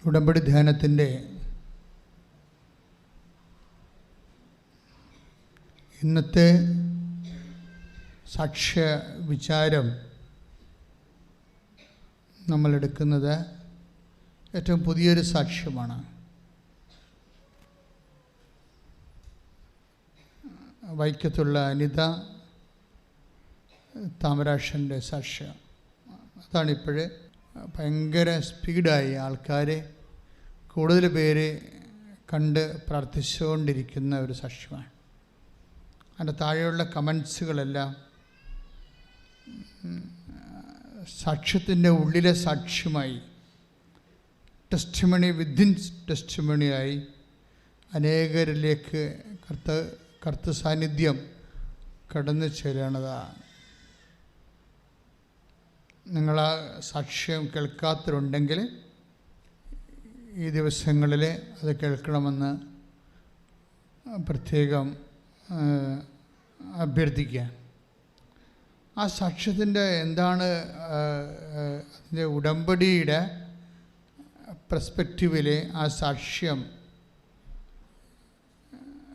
ഉടമ്പടി ധ്യാനത്തിൻ്റെ ഇന്നത്തെ സാക്ഷ്യ വിചാരം നമ്മളെടുക്കുന്നത് ഏറ്റവും പുതിയൊരു സാക്ഷ്യമാണ്. വൈക്കത്തുള്ള അനിത താമരാക്ഷൻ്റെ സാക്ഷ്യം. അതാണിപ്പോൾ ഭയങ്കര സ്പീഡായി ആൾക്കാർ കൂടുതൽ പേര് കണ്ട് പ്രാർത്ഥിച്ചുകൊണ്ടിരിക്കുന്ന ഒരു സാക്ഷ്യമാണ്. അതിൻ്റെ താഴെയുള്ള കമൻസുകളെല്ലാം സാക്ഷ്യത്തിൻ്റെ ഉള്ളിലെ സാക്ഷ്യമായി, ടെസ്റ്റിമണി വിത്തിൻ ടെസ്റ്റിമണിയായി അനേകരിലേക്ക് കർത്തൃ സാന്നിധ്യം കടന്നു ചേരണതാണ്. നിങ്ങൾ ആ സാക്ഷ്യം കേൾക്കാത്തവരുണ്ടെങ്കിൽ ഈ ദിവസങ്ങളിൽ അത് കേൾക്കണമെന്ന് പ്രത്യേകം അഭ്യർത്ഥിക്കുക. ആ സാക്ഷ്യത്തിൻ്റെ എന്താണ് അതിൻ്റെ ഉടമ്പടിയുടെ പെർസ്പെക്റ്റീവിൽ ആ സാക്ഷ്യം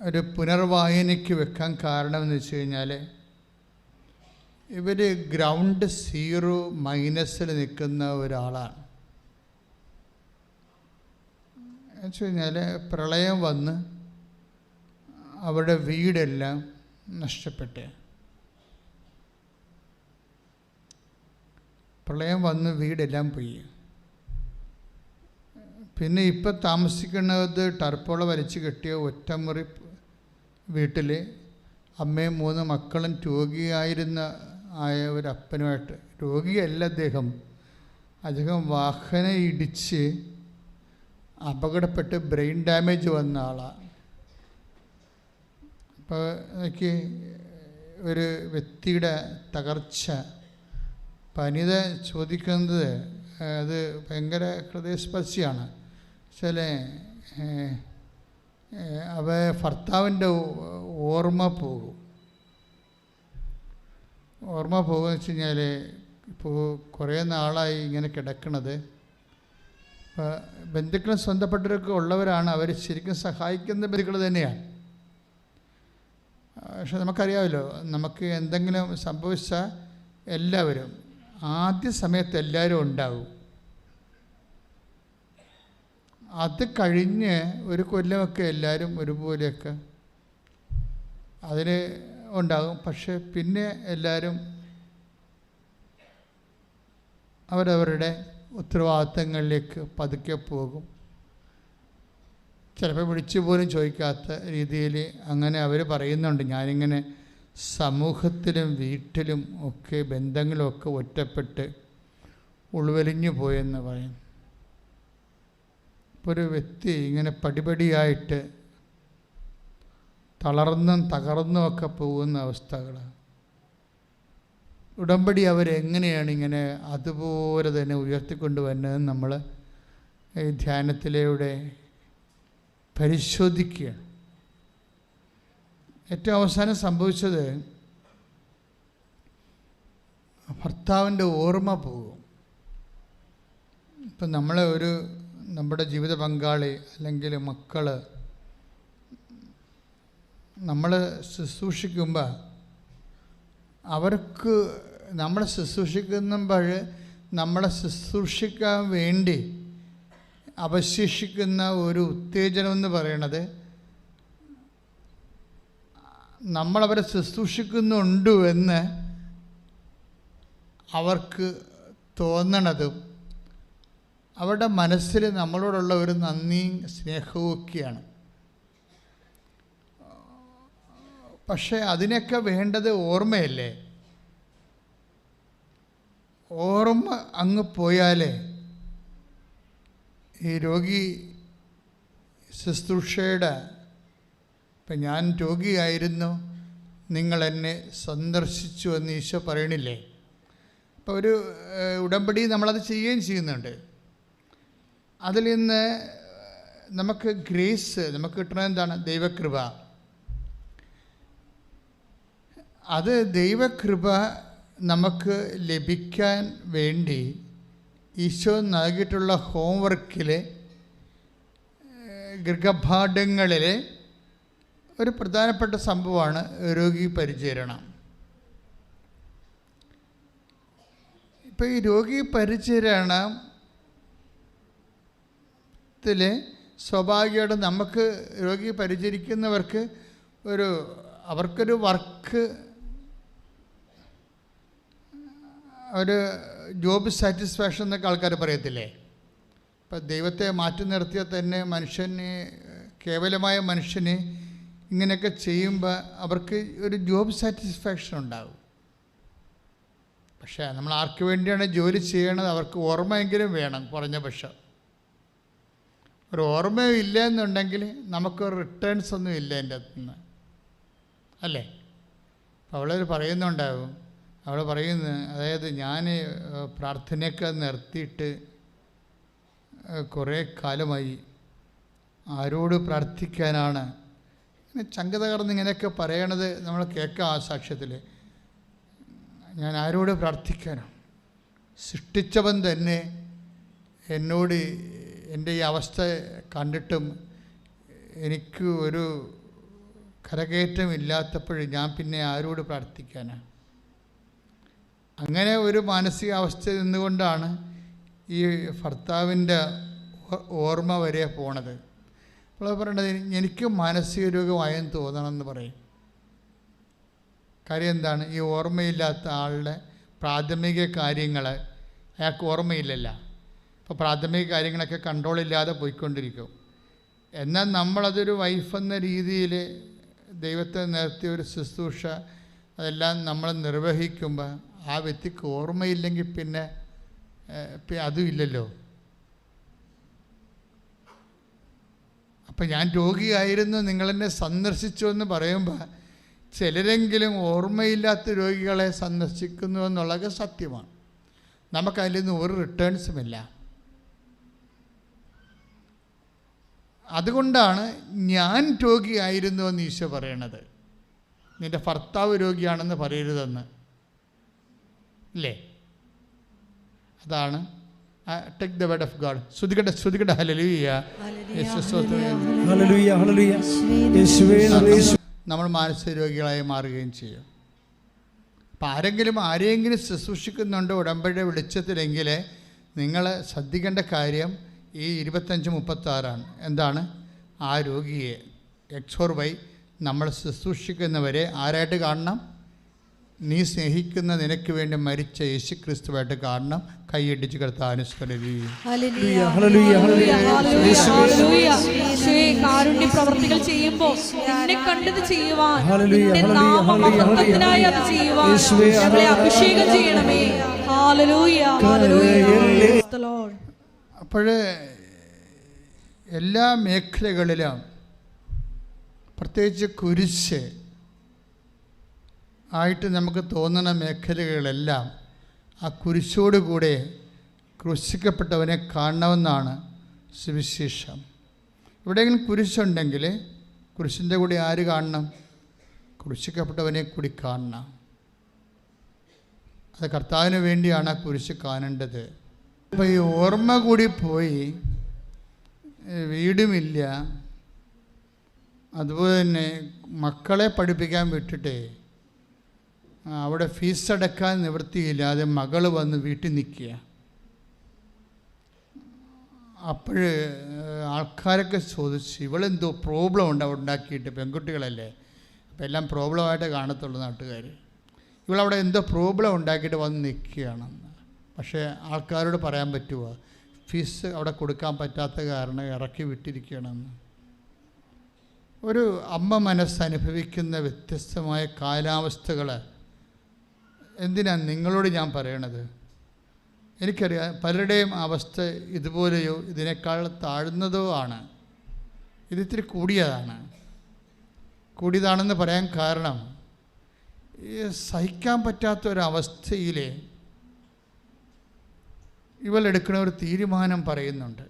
ഒരു പുനർവായനയ്ക്ക് വെക്കാൻ കാരണമെന്ന് വെച്ച് കഴിഞ്ഞാൽ, ഇവർ ഗ്രൗണ്ട് സീറോ മൈനസിൽ നിൽക്കുന്ന ഒരാളാണ്. എന്ന് വെച്ച് കഴിഞ്ഞാൽ പ്രളയം വന്ന് അവരുടെ വീടെല്ലാം നഷ്ടപ്പെട്ട്, പ്രളയം വന്ന് വീടെല്ലാം പോയി. പിന്നെ ഇപ്പം താമസിക്കുന്നത് ടർപ്പോള വലിച്ചു കെട്ടിയ ഒറ്റമുറി വീട്ടിൽ അമ്മയും 3 മക്കളും രോഗിയായിരുന്ന ഒരു അപ്പനുമായിട്ട്. രോഗിയല്ല അദ്ദേഹം വാഹനം ഇടിച്ച് അപകടപ്പെട്ട് ബ്രെയിൻ ഡാമേജ് വന്ന ആളാണ്. അപ്പോൾ എനിക്ക് ഒരു വ്യക്തിയുടെ തകർച്ച പനിത ചോദിക്കുന്നത് അത് ഭയങ്കര ഹൃദയസ്പർശിയാണ്. ചില ഭർത്താവിൻ്റെ ഓർമ്മ പോകുമെന്ന് വെച്ച് കഴിഞ്ഞാൽ, ഇപ്പോൾ കുറേ നാളായി ഇങ്ങനെ കിടക്കണത്. ബന്ധുക്കളും സ്വന്തപ്പെട്ടവരൊക്കെ ഉള്ളവരാണ്, അവർ ശരിക്കും സഹായിക്കുന്ന ബന്ധുക്കൾ തന്നെയാണ്. പക്ഷെ നമുക്കറിയാമല്ലോ, നമുക്ക് എന്തെങ്കിലും സംഭവിച്ചാൽ എല്ലാവരും ആദ്യ സമയത്ത് എല്ലാവരും ഉണ്ടാവും. അത് കഴിഞ്ഞ് ഒരു കൊല്ലമൊക്കെ എല്ലാവരും ഒരുപോലെയൊക്കെ അതിന് ഉണ്ടാകും. പക്ഷെ പിന്നെ എല്ലാവരും അവരവരുടെ ഉത്തരവാദിത്തങ്ങളിലേക്ക് പതുക്കെ പോകും. ചിലപ്പോൾ വിളിച്ചു പോലും ചോദിക്കാത്ത രീതിയിൽ അങ്ങനെ അവർ പറയുന്നുണ്ട്, ഞാനിങ്ങനെ സമൂഹത്തിലും വീട്ടിലും ഒക്കെ ബന്ധങ്ങളുമൊക്കെ ഒറ്റപ്പെട്ട് ഉൾവലിഞ്ഞു പോയെന്ന് പറയും. ഇപ്പോൾ ഒരു വ്യക്തി ഇങ്ങനെ പടിപടിയായിട്ട് തളർന്നും തകർന്നുമൊക്കെ പോകുന്ന അവസ്ഥകൾ, ഉടമ്പടി അവരെങ്ങനെയാണ് ഇങ്ങനെ അതുപോലെ തന്നെ ഉയർത്തിക്കൊണ്ടുവരുന്നതെന്ന് നമ്മൾ ഈ ധ്യാനത്തിലൂടെ പരിശോധിക്കുകയാണ്. ഏറ്റവും അവസാനം സംഭവിച്ചത് ഭർത്താവിൻ്റെ ഓർമ്മ പോകും. ഇപ്പം നമ്മുടെ ജീവിത പങ്കാളി അല്ലെങ്കിൽ മക്കൾ നമ്മൾ ശുശ്രൂഷിക്കുമ്പോൾ അവർക്ക് നമ്മളെ ശുശ്രൂഷിക്കുമ്പോൾ നമ്മളെ ശുശ്രൂഷിക്കാൻ വേണ്ടി അവശേഷിക്കുന്ന ഒരു ഉത്തേജനമെന്ന് പറയണത്, നമ്മളവരെ ശുശ്രൂഷിക്കുന്നുണ്ട് എന്ന് അവർക്ക് തോന്നണതും അവരുടെ മനസ്സിൽ നമ്മളോടുള്ള ഒരു നന്ദിയും സ്നേഹവും ഒക്കെയാണ്. പക്ഷേ അതിനൊക്കെ വേണ്ടത് ഓർമ്മയല്ലേ? ഓർമ്മ അങ്ങ് പോയാലേ ഈ രോഗി ശുശ്രൂഷയുടെ, ഇപ്പം ഞാൻ രോഗിയായിരുന്നു, നിങ്ങളെന്നെ സന്ദർശിച്ചു എന്ന് ഈശോ പറയണില്ലേ? ഇപ്പോൾ ഒരു ഉടമ്പടി നമ്മളത് ചെയ്യുകയും ചെയ്യുന്നുണ്ട്. അതിൽ നിന്ന് നമുക്ക് ഗ്രേസ് നമുക്ക് കിട്ടണത് എന്താണ്? ദൈവകൃപ. അത് ദൈവകൃപ നമുക്ക് ലഭിക്കാൻ വേണ്ടി ഈശോ നൽകിയിട്ടുള്ള ഹോംവർക്കിൽ ഗൃഹപാഠങ്ങളിലെ ഒരു പ്രധാനപ്പെട്ട സംഭവമാണ് രോഗി പരിചരണം. ഇപ്പോൾ ഈ രോഗി പരിചരണത്തിൽ സ്വാഭാവികമായിട്ട് നമുക്ക് രോഗി പരിചരിക്കുന്നവർക്ക് അവർക്കൊരു വർക്ക്, ഒരു ജോബ് സാറ്റിസ്ഫാക്ഷൻ എന്നൊക്കെ ആൾക്കാർ പറയത്തില്ലേ. ഇപ്പം ദൈവത്തെ മാറ്റി നിർത്തിയാൽ തന്നെ കേവലമായ മനുഷ്യന് ഇങ്ങനെയൊക്കെ ചെയ്യുമ്പോൾ അവർക്ക് ഒരു ജോബ് സാറ്റിസ്ഫാക്ഷൻ ഉണ്ടാകും. പക്ഷേ നമ്മൾ ആർക്ക് വേണ്ടിയാണ് ജോലി ചെയ്യണത്? അവർക്ക് ഓർമ്മയെങ്കിലും വേണം. കുറഞ്ഞ പക്ഷം ഒരു ഓർമ്മയും ഇല്ല എന്നുണ്ടെങ്കിൽ നമുക്കൊരു റിട്ടേൺസ് ഒന്നും ഇല്ല എൻ്റെ അടുത്തുനിന്ന്, അല്ലേ? അപ്പോൾ അവളൊരു പറയുന്നുണ്ടാവും, അവൾ പറയുന്നത്, അതായത് ഞാൻ പ്രാർത്ഥനയൊക്കെ നിർത്തിയിട്ട് കുറേ കാലമായി, ആരോട് പ്രാർത്ഥിക്കാനാണ്? ഇങ്ങനെ ചങ്ക തകർന്ന് ഇങ്ങനെയൊക്കെ പറയണത് നമ്മൾ കേൾക്കാം ആ സാക്ഷ്യത്തിൽ. ഞാൻ ആരോട് പ്രാർത്ഥിക്കാനാണ്? സൃഷ്ടിച്ചവൻ തന്നെ എന്നോട് എൻ്റെ ഈ അവസ്ഥ കണ്ടിട്ടും എനിക്ക് ഒരു കരകയറ്റമില്ലാത്തപ്പോൾ ഞാൻ പിന്നെ ആരോട് പ്രാർത്ഥിക്കാനാണ്? അങ്ങനെ ഒരു മാനസികാവസ്ഥ നിന്നുകൊണ്ടാണ് ഈ ഭർത്താവിൻ്റെ ഓർമ്മ വരെ പോണത്. അപ്പോൾ പറയണത്, എനിക്ക് മാനസിക രോഗമായെന്ന് തോന്നണമെന്ന് പറയും. കാര്യം എന്താണ്? ഈ ഓർമ്മയില്ലാത്ത ആളുടെ പ്രാഥമിക കാര്യങ്ങൾ അയാൾക്ക് ഓർമ്മയില്ലല്ലോ. അപ്പോൾ പ്രാഥമിക കാര്യങ്ങളൊക്കെ കൺട്രോളില്ലാതെ പോയിക്കൊണ്ടിരിക്കും. എന്നാൽ നമ്മളതൊരു വൈഫെന്ന രീതിയിൽ ദൈവത്തെ നിർത്തിയ ഒരു ശുശ്രൂഷ അതെല്ലാം നമ്മൾ നിർവഹിക്കുമ്പോൾ ആ വ്യക്തിക്ക് ഓർമ്മയില്ലെങ്കിൽ പിന്നെ അതും ഇല്ലല്ലോ. അപ്പം ഞാൻ രോഗിയായിരുന്നു, നിങ്ങളെന്നെ സന്ദർശിച്ചു എന്ന് പറയുമ്പോൾ ചിലരെങ്കിലും ഓർമ്മയില്ലാത്ത രോഗികളെ സന്ദർശിക്കുന്നു എന്നുള്ളത് സത്യമാണ്. നമുക്കതിൽ നിന്ന് ഒരു റിട്ടേൺസുമില്ല. അതുകൊണ്ടാണ് ഞാൻ രോഗിയായിരുന്നു എന്ന് ഈശോ പറയണത്. നിൻ്റെ ഭർത്താവ് രോഗിയാണെന്ന് പറയരുതെന്ന്, ഇല്ലേ? അതാണ് take the word of God. ശ്രുതികട്ടെ ഹല്ലേലൂയ. നമ്മൾ മാനസിക രോഗികളായി മാറുകയും ചെയ്യും. അപ്പം ആരെങ്കിലും ശുശ്രൂഷിക്കുന്നുണ്ട് ഉടമ്പടിയുടെ വെളിച്ചത്തിലെങ്കിൽ നിങ്ങൾ ശ്രദ്ധിക്കേണ്ട കാര്യം ഈ 25-36 എന്താണ്? ആ രോഗിയെ XY നമ്മൾ ശുശ്രൂഷിക്കുന്നവരെ ആരായിട്ട് കാണണം? നീ സ്നേഹിക്കുന്ന നിനക്ക് വേണ്ടി മരിച്ച യേശു ക്രിസ്തുവായിട്ട് കാണണം. കൈയടിച്ച് കിടത്താൻ അനുസ്മരിക്കുകയും കാരുണ്യ പ്രവർത്തികൾ ചെയ്യുമ്പോൾ എന്നെ കണ്ടത് ചെയ്യുവാൻ, നാമമഹത്വത്തിനായി അത് ചെയ്യുവാൻ ഞങ്ങളെ അഭിഷേകം ചെയ്യണമേ. ഹല്ലേലൂയ. അപ്പോൾ എല്ലാ മേഖലകളിലും പ്രത്യേകിച്ച് കുരിശ് ആയിട്ട് നമുക്ക് തോന്നുന്ന മേഖലകളെല്ലാം ആ കുരിശോടുകൂടെ ക്രൂശിക്കപ്പെട്ടവനെ കാണണമെന്നാണ് സുവിശേഷം. എവിടെയെങ്കിലും കുരിശുണ്ടെങ്കിൽ കുരിശിൻ്റെ കൂടെ ആര് കാണണം? ക്രൂശിക്കപ്പെട്ടവനെ കൂടി കാണണം. അത് കർത്താവിന് വേണ്ടിയാണ് ആ കുരിശ് കാണേണ്ടത്. അപ്പോൾ ഈ ഓർമ്മ കൂടി പോയി, വീടുമില്ല, അതുപോലെ തന്നെ മക്കളെ പഠിപ്പിക്കാൻ വിട്ടിട്ടേ അവിടെ ഫീസ് അടക്കാൻ നിവൃത്തിയില്ലാതെ മകൾ വന്ന് വീട്ടിൽ നിൽക്കുക. അപ്പോൾ ആൾക്കാരൊക്കെ ചോദിച്ചു, ഇവളെന്തോ പ്രോബ്ലം ഉണ്ട് അവിടെ ഉണ്ടാക്കിയിട്ട്, പെൺകുട്ടികളല്ലേ, അപ്പോൾ എല്ലാം പ്രോബ്ലമായിട്ട് കാണത്തുള്ളൂ നാട്ടുകാർ. ഇവളവിടെ എന്തോ പ്രോബ്ലം ഉണ്ടാക്കിയിട്ട് വന്ന് നിൽക്കുകയാണെന്ന്. പക്ഷേ ആൾക്കാരോട് പറയാൻ പറ്റുമോ? ഫീസ് അവിടെ കൊടുക്കാൻ പറ്റാത്ത കാരണം ഇറക്കി വിട്ടിരിക്കുകയാണെന്ന്. ഒരു അമ്മ മനസ്സനുഭവിക്കുന്ന വ്യത്യസ്തമായ കാലാവസ്ഥകൾ എന്തിനാണ് നിങ്ങളോട് ഞാൻ പറയണത്? എനിക്കറിയാം പലരുടെയും അവസ്ഥ ഇതുപോലെയോ ഇതിനേക്കാൾ താഴ്ന്നതോ ആണ്. ഇതിത്തിരി കൂടിയതാണെന്ന് പറയാൻ കാരണം സഹിക്കാൻ പറ്റാത്ത ഒരവസ്ഥയിൽ ഇവളെടുക്കുന്ന ഒരു തീരുമാനം പറയുന്നുണ്ട്.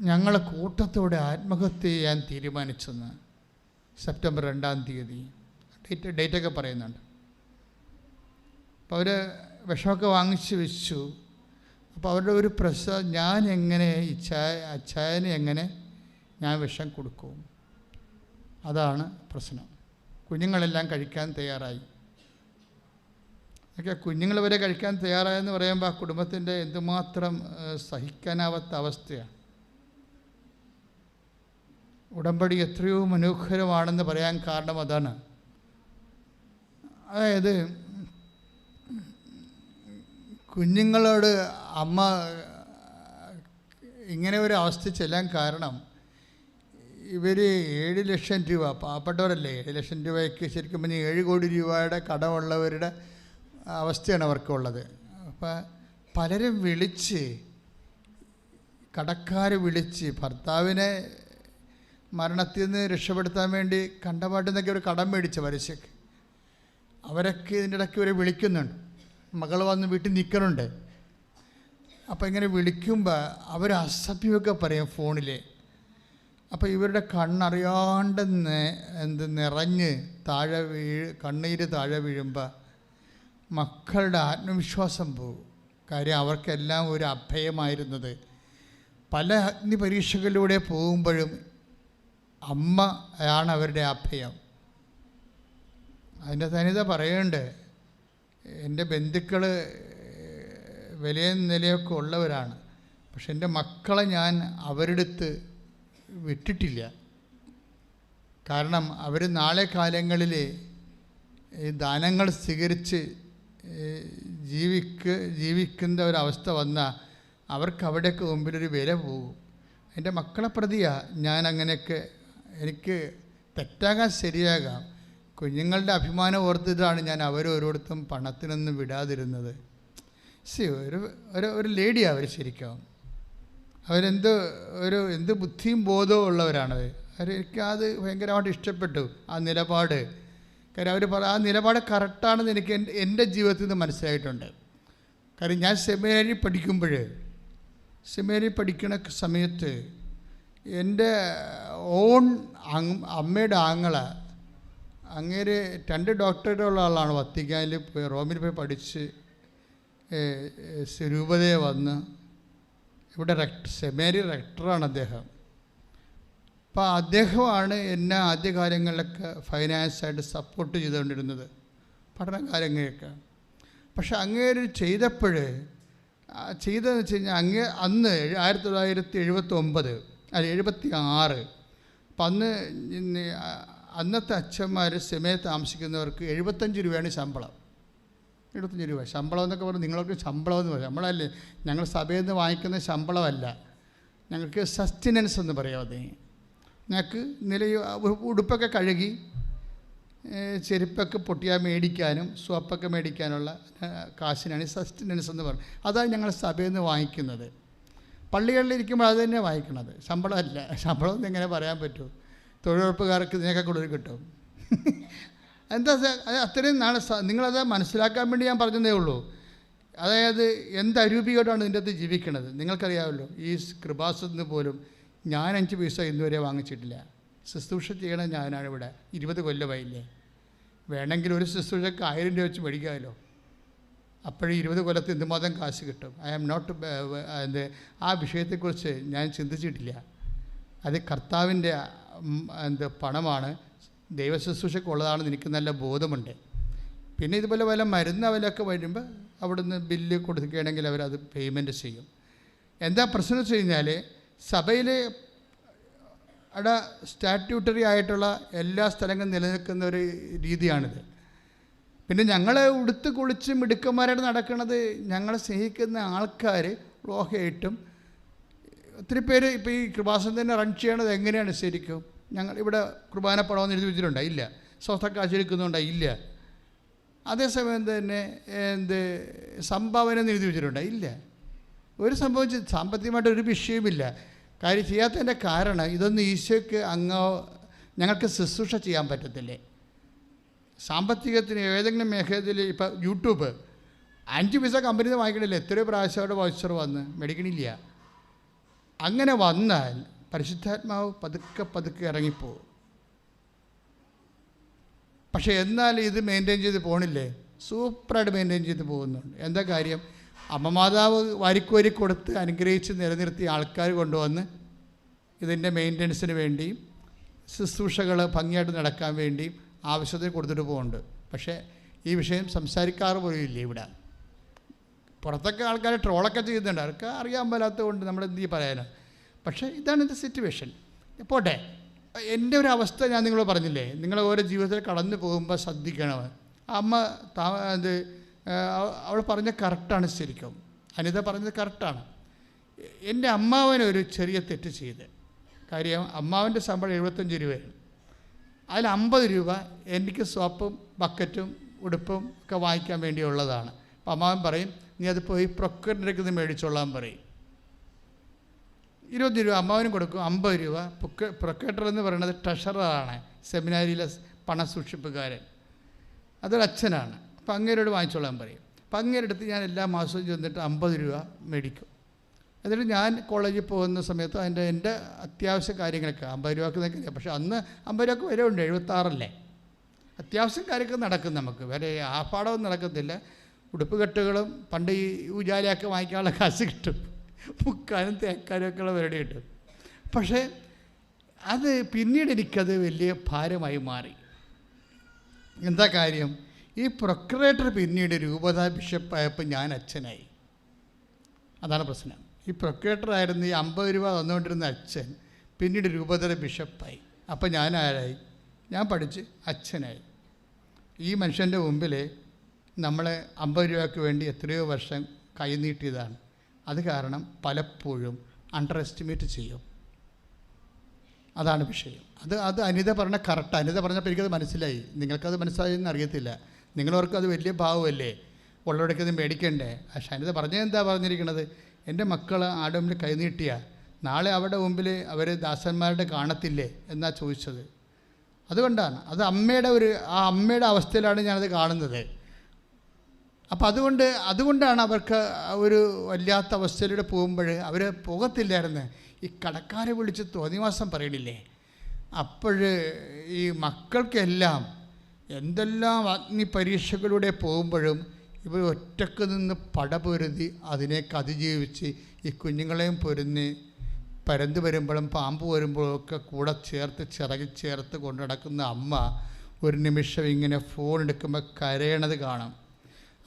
ഞങ്ങളെ കൂട്ടത്തോടെ ആത്മഹത്യ ചെയ്യാൻ തീരുമാനിച്ചെന്ന് സെപ്റ്റംബർ 2-ാം തീയതി ഡേറ്റൊക്കെ പറയുന്നുണ്ട്. അപ്പോൾ അവർ വിഷമൊക്കെ വാങ്ങിച്ച് വെച്ചു. അപ്പോൾ അവരുടെ ഒരു ഞാൻ എങ്ങനെ അച്ചായന് എങ്ങനെ ഞാൻ വിഷം കൊടുക്കും? അതാണ് പ്രശ്നം. കുഞ്ഞുങ്ങളെല്ലാം കഴിക്കാൻ തയ്യാറായി. ഒക്കെ കുഞ്ഞുങ്ങൾ വരെ കഴിക്കാൻ തയ്യാറായെന്ന് പറയുമ്പോൾ ആ കുടുംബത്തിൻ്റെ എന്തുമാത്രം സഹിക്കാനാവാത്ത അവസ്ഥയാണ്. ഉടമ്പടി എത്രയോ മനോഹരമാണെന്ന് പറയാൻ കാരണം അതാണ്. അതായത് കുഞ്ഞുങ്ങളോട് അമ്മ ഇങ്ങനെ ഒരു അവസ്ഥ ചെല്ലാൻ കാരണം ഇവർ 7 ലക്ഷം രൂപ, പാവപ്പെട്ടവരല്ലേ, 7 ലക്ഷം രൂപയ്ക്ക് ശരിക്കും പറഞ്ഞാൽ 7 കോടി രൂപയുടെ കടമുള്ളവരുടെ അവസ്ഥയാണ് അവർക്കുള്ളത്. അപ്പോൾ പലരും കടക്കാർ വിളിച്ച് ഭർത്താവിനെ മരണത്തിൽ നിന്ന് രക്ഷപ്പെടുത്താൻ വേണ്ടി കണ്ടപാട്ടുന്നൊക്കെ ഒരു കടം മേടിച്ച പലിശക്ക് അവരൊക്കെ ഇതിൻ്റെ ഇടയ്ക്ക് ഇവരെ വിളിക്കുന്നുണ്ട്. മകൾ വന്ന് വീട്ടിൽ നിൽക്കണുണ്ട്. അപ്പോൾ ഇങ്ങനെ വിളിക്കുമ്പോൾ അവർ അസഭ്യമൊക്കെ പറയും ഫോണിൽ. അപ്പോൾ ഇവരുടെ കണ്ണറിയാണ്ട് നിറഞ്ഞ് കണ്ണീര് താഴെ വീഴുമ്പോൾ മക്കളുടെ ആത്മവിശ്വാസം പോകും. കാര്യം അവർക്കെല്ലാം ഒരു അഭയമായിരുന്നത്. പല അഗ്നിപരീക്ഷകളിലൂടെ പോകുമ്പോഴും അമ്മയാണ് അവരുടെ അഭയം. അതിൻ്റെ തനിത പറയുന്നുണ്ട്. എൻ്റെ ബന്ധുക്കൾ വലിയ നിലയൊക്കെ ഉള്ളവരാണ്, പക്ഷെ എൻ്റെ മക്കളെ ഞാൻ അവരുടെ അടുത്ത് വിട്ടിട്ടില്ല. കാരണം അവർ നാളെ കാലങ്ങളിൽ ദാനങ്ങൾ സ്വീകരിച്ച് ജീവിക്കുന്ന ഒരവസ്ഥ വന്നാൽ അവർക്ക് അവിടെയൊക്കെ മുമ്പിലൊരു വില പോകും. എൻ്റെ മക്കളെ പ്രതിയാണ് ഞാൻ അങ്ങനെയൊക്കെ, എനിക്ക് തെറ്റാകാൻ ശരിയാകാം, കുഞ്ഞുങ്ങളുടെ അഭിമാനം ഓർത്തിട്ടാണ് ഞാൻ അവരോരോരുത്തും പണത്തിനൊന്നും വിടാതിരുന്നത്. ഒരു ലേഡിയാണ് അവർ. ശരിക്കും അവരെന്ത് എന്ത് ബുദ്ധിയും ബോധവും ഉള്ളവരാണത്. എനിക്കത് ഭയങ്കരമായിട്ട് ഇഷ്ടപ്പെട്ടു ആ നിലപാട്. കാര്യം അവർ ആ നിലപാട് കറക്റ്റാണെന്ന് എനിക്ക് എൻ്റെ ജീവിതത്തിൽ നിന്ന് മനസ്സിലായിട്ടുണ്ട്. കാര്യം ഞാൻ സെമിനാരി പഠിക്കണ സമയത്ത് എൻ്റെ അമ്മയുടെ അങ്ങേര് 2 ഡോക്ടറേറ്റ് ഉള്ള ആളാണ്. വത്തിക്കാനിൽ പോയി റോമിൽ പോയി പഠിച്ച് രൂപതയെ വന്ന് ഇവിടെ സെമിനാരി റെക്ടറാണ് അദ്ദേഹം. അപ്പോൾ അദ്ദേഹമാണ് എന്നെ ആദ്യകാലങ്ങളിലൊക്കെ ഫൈനാൻസായിട്ട് സപ്പോർട്ട് ചെയ്തുകൊണ്ടിരുന്നത്, പഠനകാര്യങ്ങളൊക്കെ. പക്ഷെ അങ്ങേര് ചെയ്തതെന്ന് വെച്ച് കഴിഞ്ഞാൽ അന്ന് 1979 അല്ല 76, അപ്പം അന്നത്തെ അച്ഛന്മാർ സെമിനാരിൽ താമസിക്കുന്നവർക്ക് 75 രൂപയാണ് ശമ്പളം. 75 രൂപ ശമ്പളം എന്നൊക്കെ പറഞ്ഞാൽ നിങ്ങൾക്ക് ശമ്പളം എന്ന് പറയും. നമ്മളല്ലേ, ഞങ്ങൾ സഭയിൽ നിന്ന് വാങ്ങിക്കുന്ന ശമ്പളമല്ല, ഞങ്ങൾക്ക് സസ്റ്റ്നൻസ് എന്ന് പറയാതെ. ഞങ്ങൾക്ക് ഉടുപ്പൊക്കെ കഴുകി ചെരുപ്പൊക്കെ പൊട്ടിയാൽ മേടിക്കാനും സോപ്പൊക്കെ മേടിക്കാനുള്ള കാശിനാണ് സസ്റ്റ്നൻസ് എന്ന് പറയും. അതാണ് ഞങ്ങൾ സഭയിൽ നിന്ന് വാങ്ങിക്കുന്നത്. പള്ളികളിലിരിക്കുമ്പോൾ അത് തന്നെ വാങ്ങിക്കണത്, ശമ്പളമല്ല. ശമ്പളം എന്ന് എങ്ങനെ പറയാൻ പറ്റുമോ? തൊഴിലുറപ്പുകാർക്ക് ഇതിനൊക്കെ കൂടുതൽ കിട്ടും. എന്താ അത്രയും നാളെ നിങ്ങളത് മനസ്സിലാക്കാൻ വേണ്ടി ഞാൻ പറഞ്ഞതേ ഉള്ളൂ. അതായത് എന്ത് അരൂപികമായിട്ടാണ് ഇതിൻ്റെ അകത്ത് ജീവിക്കണത് നിങ്ങൾക്കറിയാമല്ലോ. ഈ കൃപാസത്തിന് പോലും ഞാൻ 5 പൈസ ഇന്നുവരെ വാങ്ങിച്ചിട്ടില്ല. ശുശ്രൂഷ ചെയ്യണത് ഞാനാണ് ഇവിടെ. 20 കൊല്ലമായില്ലേ. വേണമെങ്കിൽ ഒരു ശുശ്രൂഷക്ക് 1000 രൂപ വെച്ച് മേടിക്കാമല്ലോ. അപ്പോഴും 20 കൊല്ലത്ത് എന്തുമാത്രം കാശ് കിട്ടും. ഐ ആം നോട്ട് ആ വിഷയത്തെക്കുറിച്ച് ഞാൻ ചിന്തിച്ചിട്ടില്ല. അത് കർത്താവിൻ്റെ പണമാണ്, ദൈവശുശ്രൂഷയ്ക്കുള്ളതാണെന്ന് എനിക്ക് നല്ല ബോധമുണ്ട്. പിന്നെ ഇതുപോലെ വല്ല മരുന്ന് വിലയൊക്കെ വരുമ്പോൾ അവിടുന്ന് ബില്ല് കൊടുക്കുകയാണെങ്കിൽ അവരത് പേയ്മെൻറ്റ് ചെയ്യും. എന്താ പ്രശ്നം വെച്ച് കഴിഞ്ഞാൽ സഭയിൽ സ്റ്റാറ്റ്യൂട്ടറി ആയിട്ടുള്ള എല്ലാ സ്ഥലങ്ങളും നിലനിൽക്കുന്ന ഒരു രീതിയാണിത്. പിന്നെ ഞങ്ങളെ ഉടുത്ത് കുളിച്ച് മിടുക്കന്മാരായിട്ട് നടക്കുന്നത് ഞങ്ങളെ സ്നേഹിക്കുന്ന ആൾക്കാർ ലോഹയായിട്ടും ഒത്തിരി പേര്. ഇപ്പോൾ ഈ കൃപാസനം തന്നെ റൺ ചെയ്യണത് എങ്ങനെയാണ് ശരിക്കും? ഞങ്ങൾ ഇവിടെ കുർബാന പണമെന്ന് എഴുതി വെച്ചിട്ടുണ്ടോ? ഇല്ല. സ്വസ്ഥ കാശെടുക്കുന്നുണ്ടോ? ഇല്ല. അതേസമയം തന്നെ സംഭാവന എന്ന് എഴുതി വെച്ചിട്ടുണ്ടോ? ഇല്ല. ഒരു സംഭവം സാമ്പത്തികമായിട്ട് ഒരു വിഷയമില്ല. കാര്യം ചെയ്യാത്തതിൻ്റെ കാരണം ഇതൊന്നും ഈശോയ്ക്ക് ഞങ്ങൾക്ക് ശുശ്രൂഷ ചെയ്യാൻ പറ്റത്തില്ലേ? സാമ്പത്തികത്തിന് ഏതെങ്കിലും മേഖലയിൽ ഇപ്പോൾ യൂട്യൂബ് 5 പൈസ കമ്പനിയിൽ നിന്ന് വാങ്ങിക്കണില്ല. എത്രയോ പ്രാവശ്യം അവിടെ വൗച്ചർ വന്ന് മേടിക്കണില്ല. അങ്ങനെ വന്നാൽ പരിശുദ്ധാത്മാവ് പതുക്കെ ഇറങ്ങിപ്പോവും. പക്ഷേ എന്നാൽ ഇത് മെയിൻറ്റെയിൻ ചെയ്ത് പോകണില്ലേ? സൂപ്പറായിട്ട് മെയിൻറ്റെയിൻ ചെയ്ത് പോകുന്നുണ്ട്. എന്താ കാര്യം? അമ്മ മാതാവ് വാരിക്കോരി കൊടുത്ത് അനുഗ്രഹിച്ച് നിലനിർത്തിയ ആൾക്കാർ കൊണ്ടുവന്ന് ഇതിൻ്റെ മെയിൻ്റനൻസിന് വേണ്ടിയും ശുശ്രൂഷകൾ ഭംഗിയായിട്ട് നടക്കാൻ വേണ്ടിയും ആവശ്യത്തിന് കൊടുത്തിട്ട് പോകുന്നുണ്ട്. പക്ഷേ ഈ വിഷയം സംസാരിക്കാറ് പോലും ഇല്ല ഇവിടെ. പുറത്തൊക്കെ ആൾക്കാർ ട്രോളൊക്കെ ചെയ്യുന്നുണ്ട്, അവർക്ക് അറിയാൻ പാലാത്തത് കൊണ്ട് നമ്മൾ എന്ത് പറയാനാണ്. പക്ഷേ ഇതാണ് ഇത് സിറ്റുവേഷൻ. പോട്ടെ, എൻ്റെ ഒരു അവസ്ഥ ഞാൻ നിങ്ങളോട് പറഞ്ഞില്ലേ, നിങ്ങൾ ഓരോ ജീവിതത്തിൽ കടന്നു പോകുമ്പോൾ ശ്രദ്ധിക്കണം. അമ്മ അവൾ പറഞ്ഞ കറക്റ്റാണ്. ശരിക്കും അനിത പറഞ്ഞത് കറക്റ്റാണ്. എൻ്റെ അമ്മാവനൊരു ചെറിയ തെറ്റ് ചെയ്ത് കാര്യം, അമ്മാവൻ്റെ ശമ്പളം 75 രൂപയാണ്. അതിൽ 50 രൂപ എനിക്ക് സോപ്പും ബക്കറ്റും ഉടുപ്പും ഒക്കെ വാങ്ങിക്കാൻ വേണ്ടിയുള്ളതാണ്. അപ്പോൾ അമ്മാവൻ പറയും, നീ അത് പോയി പ്രൊക്യൂറിലേക്ക് നിന്ന് മേടിച്ചോളാൻ പറയും. 20 രൂപ അമ്മാവനും കൊടുക്കും, 50 രൂപ. പ്രൊക്യൂട്ടർ എന്ന് പറയുന്നത് ട്രഷററാണ്, സെമിനാരിയിലെ പണം സൂക്ഷിപ്പുകാരൻ, അതൊരു അച്ഛനാണ്. അപ്പം അങ്ങേരോട് വാങ്ങിച്ചോളാൻ പറയും. അപ്പം അങ്ങേരെടുത്ത് ഞാൻ എല്ലാ മാസവും ചെന്നിട്ട് 50 രൂപ മേടിക്കും. എന്നിട്ട് ഞാൻ കോളേജിൽ പോകുന്ന സമയത്ത് എൻ്റെ അത്യാവശ്യ കാര്യങ്ങളൊക്കെ 50 രൂപക്ക് നിൽക്കില്ല. പക്ഷേ അന്ന് 50 രൂപക്ക് വില ഉണ്ട്, 76 അത്യാവശ്യം കാര്യമൊക്കെ നടക്കും. നമുക്ക് വേറെ ആർഭാടമൊന്നും നടക്കത്തില്ല. ഉടുപ്പ് കെട്ടുകളും പണ്ട് ഈ ഉജാലയൊക്കെ വാങ്ങിക്കാനുള്ള കാശ് കിട്ടും, മുക്കാനും തേക്കാനും ഒക്കെയുള്ള പരിപാടി കിട്ടും. പക്ഷേ അത് പിന്നീട് എനിക്കത് വലിയ ഭാരമായി മാറി. എന്താ കാര്യം, ഈ പ്രൊക്യുറേറ്റർ പിന്നീട് രൂപതാ ബിഷപ്പായപ്പോൾ ഞാൻ അച്ഛനായി. അതാണ് പ്രശ്നം. ഈ പ്രൊക്യുറേറ്ററായിരുന്നു ഈ 50 രൂപ തന്നുകൊണ്ടിരുന്ന അച്ഛൻ പിന്നീട് രൂപതയുടെ ബിഷപ്പായി. അപ്പം ഞാൻ ആരായി? ഞാൻ പഠിച്ച് അച്ഛനായി. ഈ മനുഷ്യൻ്റെ മുമ്പിൽ നമ്മൾ 50 രൂപയ്ക്ക് വേണ്ടി എത്രയോ വർഷം കൈനീട്ടിയതാണ്. അത് കാരണം പലപ്പോഴും അണ്ടർ എസ്റ്റിമേറ്റ് ചെയ്യും. അതാണ് വിഷയം. അത് അനിത പറഞ്ഞ കറക്റ്റ്. അനിത പറഞ്ഞപ്പോൾ എനിക്കത് മനസ്സിലായി. നിങ്ങൾക്കത് മനസ്സിലായെന്ന് അറിയത്തില്ല. നിങ്ങളവർക്ക് അത് വലിയ ഭാവമല്ലേ, ഉള്ളവരൊക്കെ അത് മേടിക്കണ്ടേ. പക്ഷേ അനിത പറഞ്ഞത് എന്താ പറഞ്ഞിരിക്കുന്നത്, എൻ്റെ മക്കൾ ആടെ മുമ്പിൽ കൈനീട്ടിയ നാളെ അവരുടെ മുമ്പിൽ അവർ ദാസന്മാരുടെ കാണത്തില്ലേ എന്നാ ചോദിച്ചത്. അതുകൊണ്ടാണ് അത് ആ അമ്മയുടെ അവസ്ഥയിലാണ് ഞാനത് കാണുന്നത്. അപ്പം അതുകൊണ്ടാണ് അവർക്ക് ഒരു വല്ലാത്ത അവസ്ഥയിലൂടെ പോകുമ്പോൾ അവർ പോകത്തില്ലായിരുന്നു. ഈ കടക്കാരെ വിളിച്ച് തോന്നിവാസം പറയണില്ലേ, അപ്പോൾ ഈ മക്കൾക്കെല്ലാം എന്തെല്ലാം അഗ്നി പരീക്ഷകളിലൂടെ പോകുമ്പോഴും ഇവർ ഒറ്റക്ക് നിന്ന് പടപൊരുതി അതിനേക്ക് അതിജീവിച്ച് ഈ കുഞ്ഞുങ്ങളെയും പൊരുന്ന് പരന്ത് വരുമ്പോഴും പാമ്പ് വരുമ്പോഴും ഒക്കെ കൂടെ ചിറകി ചേർത്ത് കൊണ്ടു നടക്കുന്ന അമ്മ ഒരു നിമിഷം ഇങ്ങനെ ഫോൺ എടുക്കുമ്പോൾ കരയണത് കാണാം.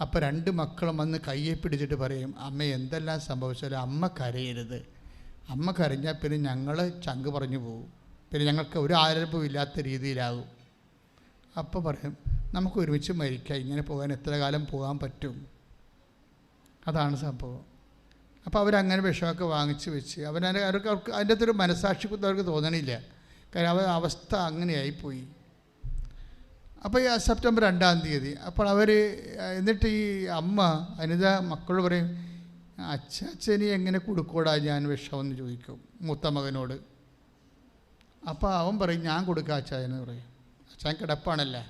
അപ്പോൾ 2 മക്കളും വന്ന് കയ്യെ പിടിച്ചിട്ട് പറയും, അമ്മ എന്തെല്ലാം സംഭവിച്ചാലും അമ്മ കരയരുത്. അമ്മ കരഞ്ഞാൽ പിന്നെ ഞങ്ങൾ ചങ്ക് പറഞ്ഞു പോകും, പിന്നെ ഞങ്ങൾക്ക് ഒരു ആരംഭവും ഇല്ലാത്ത രീതിയിലാകും. അപ്പോൾ പറയും, നമുക്ക് ഒരുമിച്ച് മരിക്കാം, ഇങ്ങനെ പോകാൻ എത്ര കാലം പോകാൻ പറ്റും. അതാണ് സംഭവം. അപ്പോൾ അവരങ്ങനെ വിഷമൊക്കെ വാങ്ങിച്ച് വെച്ച് അവർക്ക് അതിൻ്റെ അകത്തൊരു മനസാക്ഷി അവർക്ക് തോന്നണില്ല. കാരണം അവസ്ഥ അങ്ങനെയായിപ്പോയി. അപ്പോൾ ഈ സെപ്റ്റംബർ 2-ാം തീയതി അപ്പോൾ എന്നിട്ട് ഈ അമ്മ അനിത മക്കളോട് പറയും, അച്ഛനി എങ്ങനെ കൊടുക്കൂടാ ഞാൻ വിഷമെന്ന് ചോദിക്കും മൂത്ത മകനോട്. അപ്പോൾ അവൻ പറയും, ഞാൻ കൊടുക്കാം അച്ചായനെന്ന് പറയും. അച്ചായൻ കിടപ്പാണല്ലേ,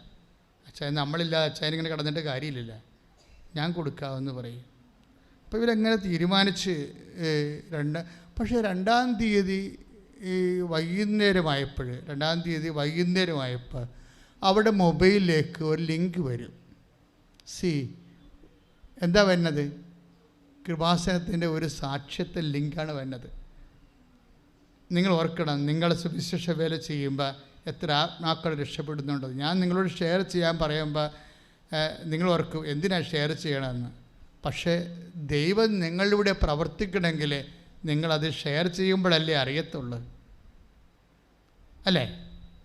അച്ചായൻ നമ്മളില്ലാതെ അച്ചായൻ ഇങ്ങനെ കിടന്നിട്ട് കാര്യമില്ലല്ലോ, ഞാൻ കൊടുക്കാമെന്ന് പറയും. അപ്പോൾ ഇവരെങ്ങനെ തീരുമാനിച്ച് പക്ഷേ 2-ാം തീയതി ഈ വൈകുന്നേരമായപ്പോൾ അവിടെ മൊബൈലിലേക്ക് ഒരു ലിങ്ക് വരും. എന്താ വരുന്നത്? കൃപാസനത്തിൻ്റെ ഒരു സാക്ഷ്യത്തെ ലിങ്കാണ് വരുന്നത്. നിങ്ങൾ ഓർക്കണം, നിങ്ങൾ സുവിശേഷ വേല ചെയ്യുമ്പോൾ എത്ര ആത്മാക്കൾ രക്ഷപ്പെടുന്നുണ്ടോ. ഞാൻ നിങ്ങളോട് ഷെയർ ചെയ്യാൻ പറയുമ്പോൾ നിങ്ങൾ ഓർക്കും എന്തിനാണ് ഷെയർ ചെയ്യണമെന്ന്. പക്ഷേ ദൈവം നിങ്ങളിലൂടെ പ്രവർത്തിക്കണമെങ്കിൽ നിങ്ങളത് ഷെയർ ചെയ്യുമ്പോഴല്ലേ അറിയത്തുള്ളൂ, അല്ലേ?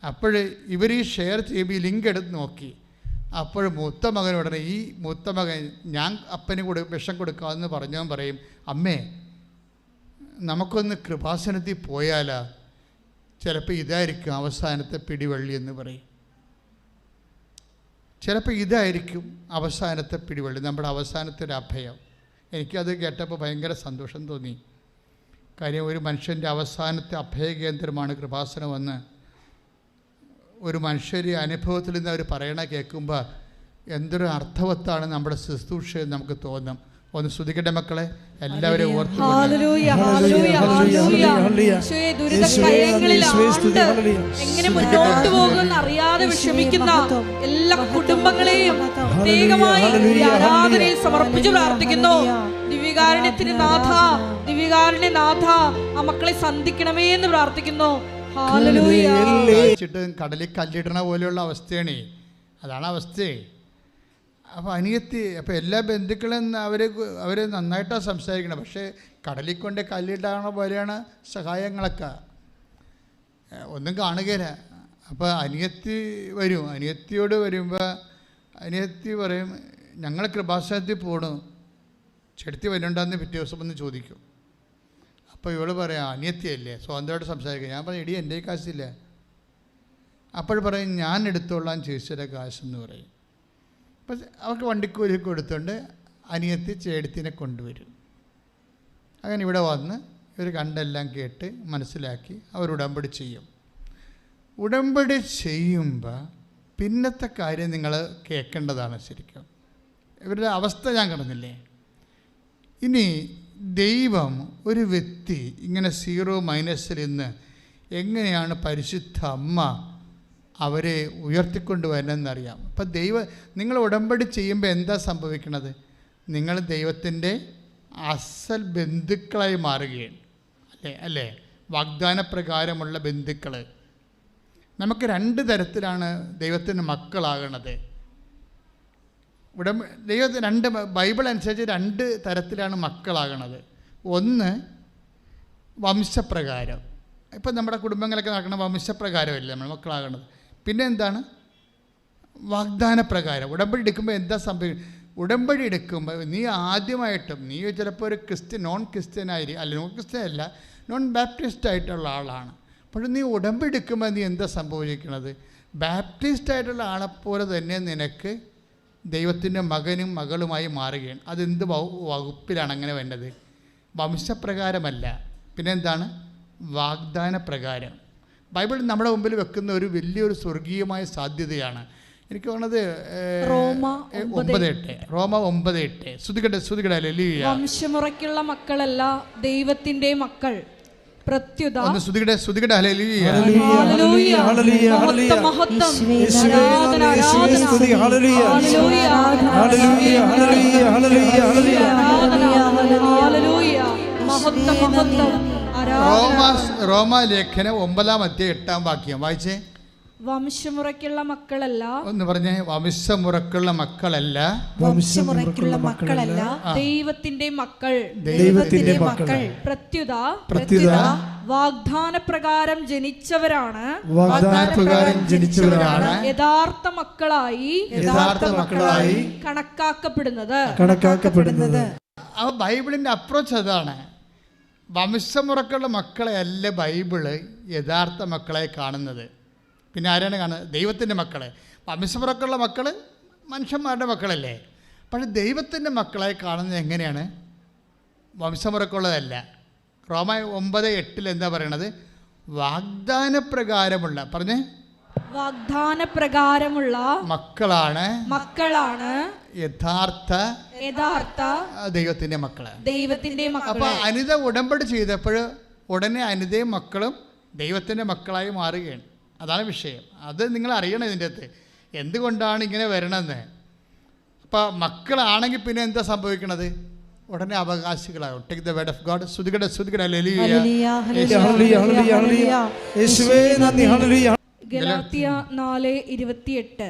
അപ്പോൾ ഇവർ ഈ ഷെയർ ചെയ്യുമ്പോൾ ഈ ലിങ്ക് എടുത്ത് നോക്കി. അപ്പോൾ മൂത്ത മകനോടനെ ഈ മൂത്ത മകൻ ഞാൻ അപ്പന് വിഷം കൊടുക്കാമെന്ന് പറഞ്ഞവൻ പറയും, അമ്മേ നമുക്കൊന്ന് കൃപാസനത്തിൽ പോയാലാ, ചിലപ്പോൾ ഇതായിരിക്കും അവസാനത്തെ പിടിവള്ളി എന്ന് പറയും. ചിലപ്പോൾ ഇതായിരിക്കും അവസാനത്തെ പിടിവള്ളി, നമ്മുടെ അവസാനത്തെ ഒരു അഭയം. എനിക്കത് കേട്ടപ്പോൾ ഭയങ്കര സന്തോഷം തോന്നി. കാര്യം ഒരു മനുഷ്യൻ്റെ അവസാനത്തെ അഭയകേന്ദ്രമാണ് കൃപാസനമെന്ന് ഒരു മനുഷ്യർ അനുഭവത്തിൽ നിന്ന് അവർ പറയണ കേൾക്കുമ്പോൾ എന്തൊരു അർത്ഥവത്താണ് നമ്മുടെ ശുശ്രൂഷ നമുക്ക് തോന്നും. ഒന്ന് സ്തുതിക്കട്ടെ മക്കളെ, എല്ലാവരും ഓർത്ത് എങ്ങനെ മുന്നോട്ട് പോകുമെന്ന് അറിയാതെ വിഷമിക്കുന്ന എല്ലാ കുടുംബങ്ങളെയും പ്രത്യേകമായി ആരാധനയിൽ സമർപ്പിച്ച് പ്രാർത്ഥിക്കുന്നു. ദിവ്യകാരുണ്യത്തിന് നാഥ, ദിവ്യകാരുണ്യനാഥ, ആ മക്കളെ സന്ധിക്കണമേ എന്ന് പ്രാർത്ഥിക്കുന്നു. ഹല്ലേലൂയ. കടലിൽ കല്ലിടണ പോലെയുള്ള അവസ്ഥയാണ്. അതാണ് അവസ്ഥ. അപ്പോൾ അനിയത്തി, അപ്പോൾ എല്ലാ ബന്ധുക്കളും അവർ നന്നായിട്ടാണ് സംസാരിക്കണം. പക്ഷേ കടലിൽ കൊണ്ട് കല്ലിടാണ പോലെയാണ് സഹായങ്ങളൊക്കെ, ഒന്നും കാണുകയില്ല. അപ്പോൾ അനിയത്തി വരും. അനിയത്തിയോട് വരുമ്പോൾ അനിയത്തി പറയും, ഞങ്ങൾ കൃപാസനത്തിൽ പോകണു, ചെടുത്തി വരുന്നുണ്ടെന്ന് പിറ്റേ ദിവസം ഒന്ന് ചോദിക്കും. അപ്പോൾ ഇവൾ പറയാം, അനിയത്തിയല്ലേ, സ്വന്തമായിട്ട് സംസാരിക്കുക. ഞാൻ പറയും, എടി എൻ്റെ കാശില്ല. അപ്പോൾ പറയും, ഞാൻ എടുത്തോളാം ചേച്ചിയുടെ കാശെന്ന് പറയും. അപ്പം അവർക്ക് വണ്ടിക്കൂലി കൊടുത്തുകൊണ്ട് അനിയത്തി ചേടത്തിനെ കൊണ്ടുവരും. അങ്ങനെ ഇവിടെ വന്ന് ഇവർ കണ്ടെല്ലാം കേട്ട് മനസ്സിലാക്കി അവർ ഉടമ്പടി ചെയ്യും. ഉടമ്പടി ചെയ്യുമ്പോൾ പിന്നത്തെ കാര്യം നിങ്ങൾ കേൾക്കേണ്ടതാണ്. ശരിക്കും ഇവരുടെ അവസ്ഥ ഞാൻ കാണുന്നില്ലേ. ഇനി ദൈവം ഒരു വ്യക്തി ഇങ്ങനെ 0 നിന്ന് എങ്ങനെയാണ് പരിശുദ്ധ അമ്മ അവരെ ഉയർത്തിക്കൊണ്ട് വരണമെന്നറിയാം. അപ്പം നിങ്ങൾ ഉടമ്പടി ചെയ്യുമ്പോൾ എന്താ സംഭവിക്കണത്? നിങ്ങൾ ദൈവത്തിൻ്റെ അസൽ ബന്ധുക്കളായി മാറുകയാണ്. അല്ലേ? വാഗ്ദാനപ്രകാരമുള്ള ബന്ധുക്കൾ. നമുക്ക് 2 തരത്തിലാണ് ദൈവത്തിൻ്റെ മക്കളാകണത്. ദൈവത്തിന് ബൈബിൾ അനുസരിച്ച് 2 തരത്തിലാണ് മക്കളാകണത്. ഒന്ന് വംശപ്രകാരം. ഇപ്പം നമ്മുടെ കുടുംബങ്ങളൊക്കെ നടക്കുന്ന വംശപ്രകാരമല്ലേ നമ്മൾ മക്കളാകണത്. പിന്നെ എന്താണ്? വാഗ്ദാനപ്രകാരം. ഉടമ്പടി എടുക്കുമ്പോൾ എന്താ സംഭവിക്കുന്നത്? ഉടമ്പടി എടുക്കുമ്പോൾ നീ ആദ്യമായിട്ടും, നീ ചിലപ്പോൾ ഒരു നോൺ ക്രിസ്ത്യൻ ആയിരിക്കും, അല്ല നോൺ ക്രിസ്ത്യൻ അല്ല, നോൺ ബാപ്റ്റിസ്റ്റ് ആയിട്ടുള്ള ആളാണ്. പക്ഷെ നീ ഉടമ്പടി എടുക്കുമ്പോൾ നീ എന്താ സംഭവിക്കുന്നത്? ബാപ്റ്റിസ്റ്റ് ആയിട്ടുള്ള ആളെപ്പോലെ തന്നെ നിനക്ക് ദൈവത്തിൻ്റെ മകനും മകളുമായി മാറുകയാണ്. അതെന്ത് വകുപ്പിലാണ് അങ്ങനെ വേണ്ടത്? വംശപ്രകാരമല്ല. പിന്നെ എന്താണ്? വാഗ്ദാനപ്രകാരം. ബൈബിൾ നമ്മുടെ മുമ്പിൽ വെക്കുന്ന ഒരു വലിയൊരു സ്വർഗീയമായ സാധ്യതയാണ്. എനിക്ക് തോന്നുന്നത് റോമ 9:8. ശ്രുതികട്ടെ ഹല്ലേലൂയ. വംശമുറയ്ക്കുള്ള മക്കളല്ല ദൈവത്തിന്റെ മക്കൾ, പ്രത്യുത ശ്രുതികട്ടെ ഹല്ലേലൂയ. ഹല്ലേലൂയ. മഹത്വം മഹത്വം. ആരാധന ആരാധന. ഹല്ലേലൂയ. ഹല്ലേലൂയ. ഹല്ലേലൂയ. ഹല്ലേലൂയ. മഹത്വം മഹത്വം. റോമാലേഖനം 9:8 വായിച്ചേ. വംശമുറയ്ക്കുള്ള മക്കളല്ല. ഒന്ന് പറഞ്ഞേ. വംശമുറക്കുള്ള മക്കളല്ല. വംശമുറയ്ക്കുള്ള മക്കളല്ല ദൈവത്തിന്റെ മക്കൾ. ദൈവത്തിന്റെ മക്കൾ. പ്രത്യുത വാഗ്ദാനപ്രകാരം ജനിച്ചവരാണ്. വാഗ്ദാനപ്രകാരം ജനിച്ചവരാണ് യഥാർത്ഥ മക്കളായി കണക്കാക്കപ്പെടുന്നത്. ആ ബൈബിളിന്റെ അപ്രോച്ച് അതാണ്. വംശമുറക്കുള്ള മക്കളെ അല്ല ബൈബിള് യഥാർത്ഥ മക്കളെ കാണുന്നത്. പിന്നെ ആരാണ് കാണുന്നത്? ദൈവത്തിൻ്റെ മക്കളെ. വംശമുറക്കുള്ള മക്കൾ മനുഷ്യന്മാരുടെ മക്കളല്ലേ. പക്ഷെ ദൈവത്തിൻ്റെ മക്കളെ കാണുന്നത് എങ്ങനെയാണ്? വംശമുറക്കുള്ളതല്ല. റോമ 9:8 എന്താ പറയണത്? വാഗ്ദാനപ്രകാരമുള്ള, പറഞ്ഞേ, വാഗ്ദാനപ്രകാരമുള്ള മക്കളാണ് യഥാർത്ഥ ദൈവത്തിന്റെ മക്കള്. അപ്പൊ അനിത ഉടമ്പടി ചെയ്തപ്പോൾ ഉടനെ അനിതയും മക്കളും ദൈവത്തിന്റെ മക്കളായി മാറുകയാണ്. അതാണ് വിഷയം. അത് നിങ്ങൾ അറിയണം. ഇതിൻ്റെ അകത്ത് എന്തുകൊണ്ടാണ് ഇങ്ങനെ വരണമെന്ന്. അപ്പം മക്കളാണെങ്കിൽ പിന്നെ എന്താ സംഭവിക്കണത്? ഉടനെ അവകാശികളാകും. Take the word of God. ശ്രുതികട്ടെ ഹല്ലേലൂയ. ഗലാത്യ 4:28.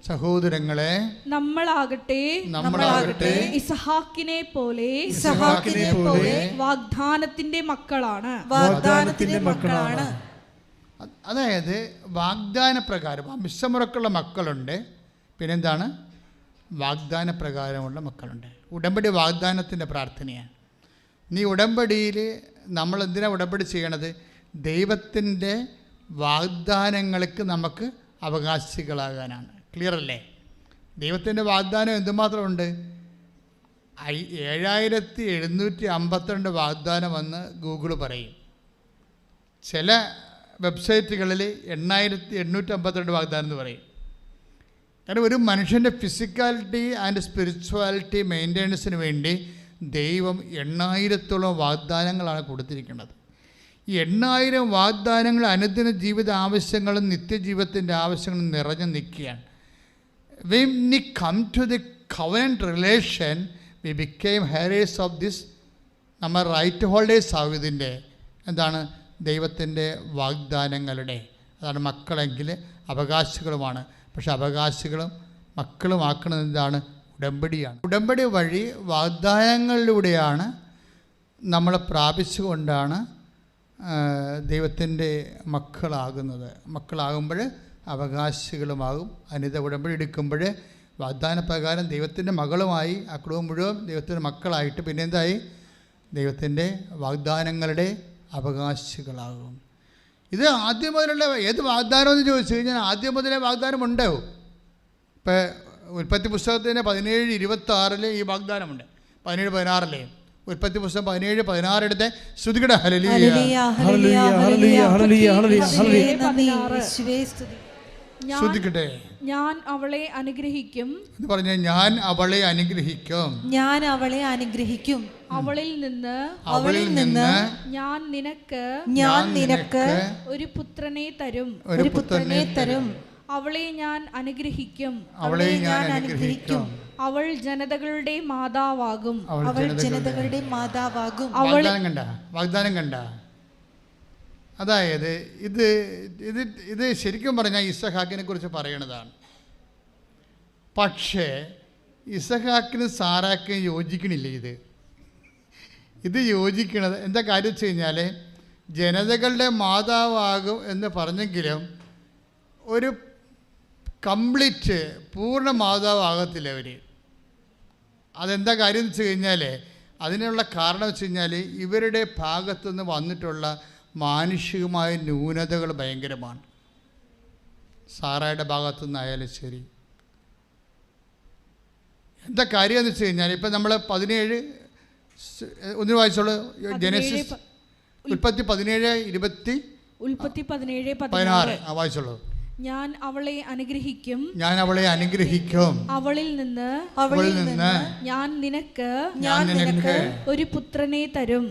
സഹോദരങ്ങളെ നമ്മളാകട്ടെ ഇസഹാക്കിനെ പോലെ വാഗ്ദാനത്തിന്റെ മക്കളാണ്. അതായത് വാഗ്ദാനപ്രകാരം വംശമുറക്കുള്ള മക്കളുണ്ട്. പിന്നെന്താണ്? വാഗ്ദാനപ്രകാരമുള്ള മക്കളുണ്ട്. ഉടമ്പടി വാഗ്ദാനത്തിൻ്റെ പ്രാർത്ഥനയാണ്. നീ ഉടമ്പടിയിൽ നമ്മൾ എന്തിനാണ് ഉടമ്പടി ചെയ്യണത്? ദൈവത്തിൻ്റെ വാഗ്ദാനങ്ങൾക്ക് നമുക്ക് അവകാശികളാകാനാണ്. ക്ലിയർ അല്ലേ? ദൈവത്തിൻ്റെ വാഗ്ദാനം എന്തുമാത്രമുണ്ട്? 7752 വാഗ്ദാനമെന്ന് ഗൂഗിൾ പറയും. ചില വെബ്സൈറ്റുകളിൽ 8852 വാഗ്ദാനം എന്ന് പറയും. കാരണം ഒരു മനുഷ്യൻ്റെ ഫിസിക്കാലിറ്റി ആൻഡ് സ്പിരിച്വാലിറ്റി മെയിൻ്റെനൻസിന് വേണ്ടി ദൈവം 8000-ഓളം വാഗ്ദാനങ്ങളാണ് കൊടുത്തിരിക്കുന്നത്. ഈ 8000 വാഗ്ദാനങ്ങൾ അനുദിന ജീവിത ആവശ്യങ്ങളും നിത്യജീവിതത്തിൻ്റെ ആവശ്യങ്ങളും നിറഞ്ഞു നിൽക്കുകയാണ്. When we come to the covenant relation we become heirs of this, നമ്മൾ റൈറ്റ് ഹോൾഡേഴ്സ് ആവും ഇതിൻ്റെ എന്താണ് ദൈവത്തിൻ്റെ വാഗ്ദാനങ്ങളുടെ. അതാണ് മക്കളെങ്കിൽ അവകാശികളുമാണ്. പക്ഷെ അവകാശികളും മക്കളുമാക്കുന്നത് എന്താണ്? ഉടമ്പടിയാണ്. ഉടമ്പടി വഴി വാഗ്ദാനങ്ങളിലൂടെയാണ് നമ്മൾ പ്രാപിച്ചുകൊണ്ടാണ് ദൈവത്തിൻ്റെ മക്കളാകുന്നത്. മക്കളാകുമ്പോൾ അവകാശികളുമാകും. അനിത ഉടമ്പടി എടുക്കുമ്പോൾ വാഗ്ദാന പ്രകാരം ദൈവത്തിൻ്റെ മകളുമായി ആ കുടുംബം മുഴുവൻ ദൈവത്തിൻ്റെ മക്കളായിട്ട് പിന്നെ എന്തായി? ദൈവത്തിൻ്റെ വാഗ്ദാനങ്ങളുടെ അവകാശികളാകും. ഇത് ആദ്യം മുതലുള്ള ഏത് വാഗ്ദാനം എന്ന് ചോദിച്ചു കഴിഞ്ഞാൽ ആദ്യം മുതലേ വാഗ്ദാനം ഉണ്ടാവും. ഇപ്പോൾ ഉൽപ്പത്തി പുസ്തകത്തിൻ്റെ 17:26 ഈ വാഗ്ദാനമുണ്ട്. 17:16 ഉൽപ്പത്തി പുസ്തകം 17:16 എടുത്ത് ശ്രുതികട ശ്രുതിക്കട്ടെ. ഞാൻ അവളെ അനുഗ്രഹിക്കും എന്ന് പറഞ്ഞ ഞാൻ അവളെ അനുഗ്രഹിക്കും, ഞാൻ അവളെ അനുഗ്രഹിക്കും. അവളിൽ നിന്ന് ഞാൻ നിനക്ക് ഒരു പുത്രനെ തരും, ഒരു പുത്രനെ തരും. അവളെ ഞാൻ അനുഗ്രഹിക്കും, അവളെ ഞാൻ അനുഗ്രഹിക്കും. അവൾ ജനതകളുടെ മാതാവാകും, അവൾ ജനതകളുടെ മാതാവാകും. വാഗ്ദാനം കണ്ട. അതായത് ഇത് ഇത് ഇത് ശരിക്കും പറഞ്ഞാൽ ഇസഹാക്കിനെ കുറിച്ച് പറയണതാണ്. പക്ഷേ ഇസഹാക്കിന് സാറാക്കിന് യോജിക്കണില്ല. ഇത് യോജിക്കണത് എന്താ കാര്യം വെച്ച് കഴിഞ്ഞാൽ ജനതകളുടെ മാതാവാകും എന്ന് പറഞ്ഞെങ്കിലും ഒരു കംപ്ലീറ്റ് പൂർണ്ണ മാതാവാകത്തില്ല അവർ. അതെന്താ കാര്യം എന്ന് വെച്ച് കഴിഞ്ഞാൽ അതിനുള്ള കാരണം വെച്ച് കഴിഞ്ഞാൽ ഇവരുടെ ഭാഗത്തുനിന്ന് വന്നിട്ടുള്ള മാനുഷികമായ ന്യൂനതകൾ ഭയങ്കരമാണ്. സാറയുടെ ഭാഗത്തുനിന്നായാലും ശരി. എന്താ കാര്യം എന്ന് വെച്ച് കഴിഞ്ഞാൽ ഇപ്പം നമ്മൾ 17 ഒന്ന് വായിച്ചോളൂ. ജനസിസ് ഉൽപ്പത്തി 17:16 വായിച്ചോളൂ. ഞാൻ അവളെ അനുഗ്രഹിക്കും, അവളിൽ നിന്ന് ഞാൻ നിനക്ക് ഒരു പുത്രനെ തരും,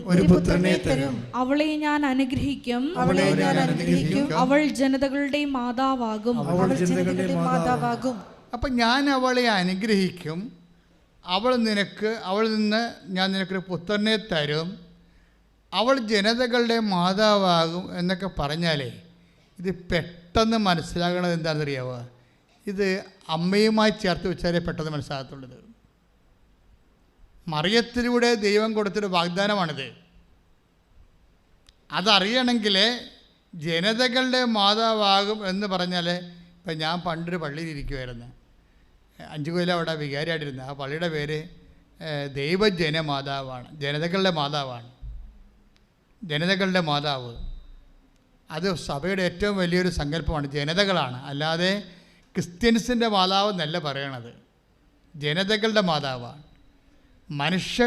അവളെ ഞാൻ അനുഗ്രഹിക്കും, അവൾ ജനതകളുടെ മാതാവാകും. അപ്പം ഞാൻ അവളെ അനുഗ്രഹിക്കും, അവളിൽ നിന്ന് ഞാൻ നിനക്കൊരു പുത്രനെ തരും, അവൾ ജനതകളുടെ മാതാവാകും എന്നൊക്കെ പറഞ്ഞാലേ ഇത് പെട്ടെന്ന് മനസ്സിലാകണത് എന്താണെന്നറിയാവുക? ഇത് അമ്മയുമായി ചേർത്ത് വെച്ചാലേ പെട്ടെന്ന് മനസ്സിലാകത്തുള്ളത്. മറിയത്തിലൂടെ ദൈവം കൊടുത്തൊരു വാഗ്ദാനമാണിത്. അതറിയണമെങ്കിൽ ജനതകളുടെ മാതാവാകും എന്ന് പറഞ്ഞാൽ ഇപ്പം ഞാൻ പണ്ടൊരു പള്ളിയിലിരിക്കുമായിരുന്നു. 5 കൊല്ലം അവിടെ വികാരിയായിട്ടിരുന്നത്. ആ പള്ളിയുടെ പേര് ദൈവജനമാതാവാണ്, ജനതകളുടെ മാതാവാണ്. ജനതകളുടെ മാതാവ് അത് സഭയുടെ ഏറ്റവും വലിയൊരു സങ്കല്പമാണ്. ജനതകളാണ്, അല്ലാതെ ക്രിസ്ത്യൻസിൻ്റെ മാതാവ് എന്നല്ല പറയണത്. ജനതകളുടെ മാതാവാണ്, മനുഷ്യ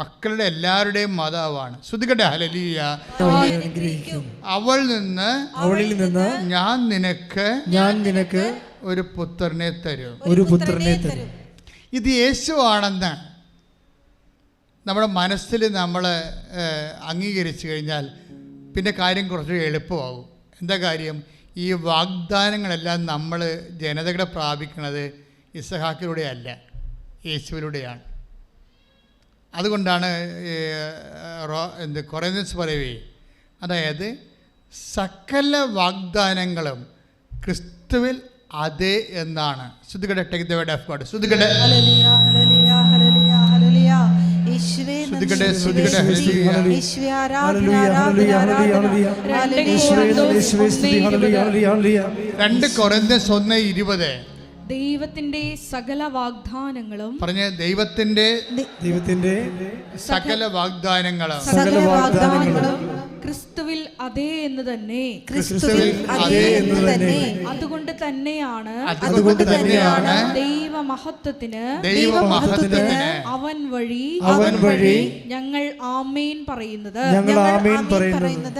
മക്കളുടെ എല്ലാവരുടെയും മാതാവാണ്. ശ്രുതികട്ടെ ഹല്ലേലൂയ. അവളിൽ നിന്ന് ഞാൻ നിനക്ക് ഒരു പുത്രനെ തരും. ഇത് യേശുവാണെന്ന് നമ്മുടെ മനസ്സിൽ നമ്മൾ അംഗീകരിച്ചു കഴിഞ്ഞാൽ പിന്നെ കാര്യം കുറച്ച് എളുപ്പമാകും. എന്താ കാര്യം? ഈ വാഗ്ദാനങ്ങളെല്ലാം നമ്മൾ ജനതകളെ പ്രാപിക്കുന്നത് ഇസഹാക്കിലൂടെ അല്ല, യേശുവിലൂടെയാണ്. അതുകൊണ്ടാണ് കൊറിന്ത്യൻസ് പറയുവേ, അതായത് സകല വാഗ്ദാനങ്ങളും ക്രിസ്തുവിൽ അതെ എന്നാണ്. ശ്രുതികടെ take the word of God. ശ്രുതികടെ രണ്ട് കൊരിന്ത്യർ 1:20 ദൈവത്തിന്റെ സകല വാഗ്ദാനങ്ങളും പറഞ്ഞ ദൈവത്തിന്റെ സകല വാഗ്ദാനങ്ങളും ക്രിസ്തുവിൽ അതേ എന്ന് തന്നെ. അതുകൊണ്ട് തന്നെയാണ് ദൈവമഹത്വത്തിന് അവൻ വഴി ഞങ്ങൾ ആമേൻ പറയുന്നത്.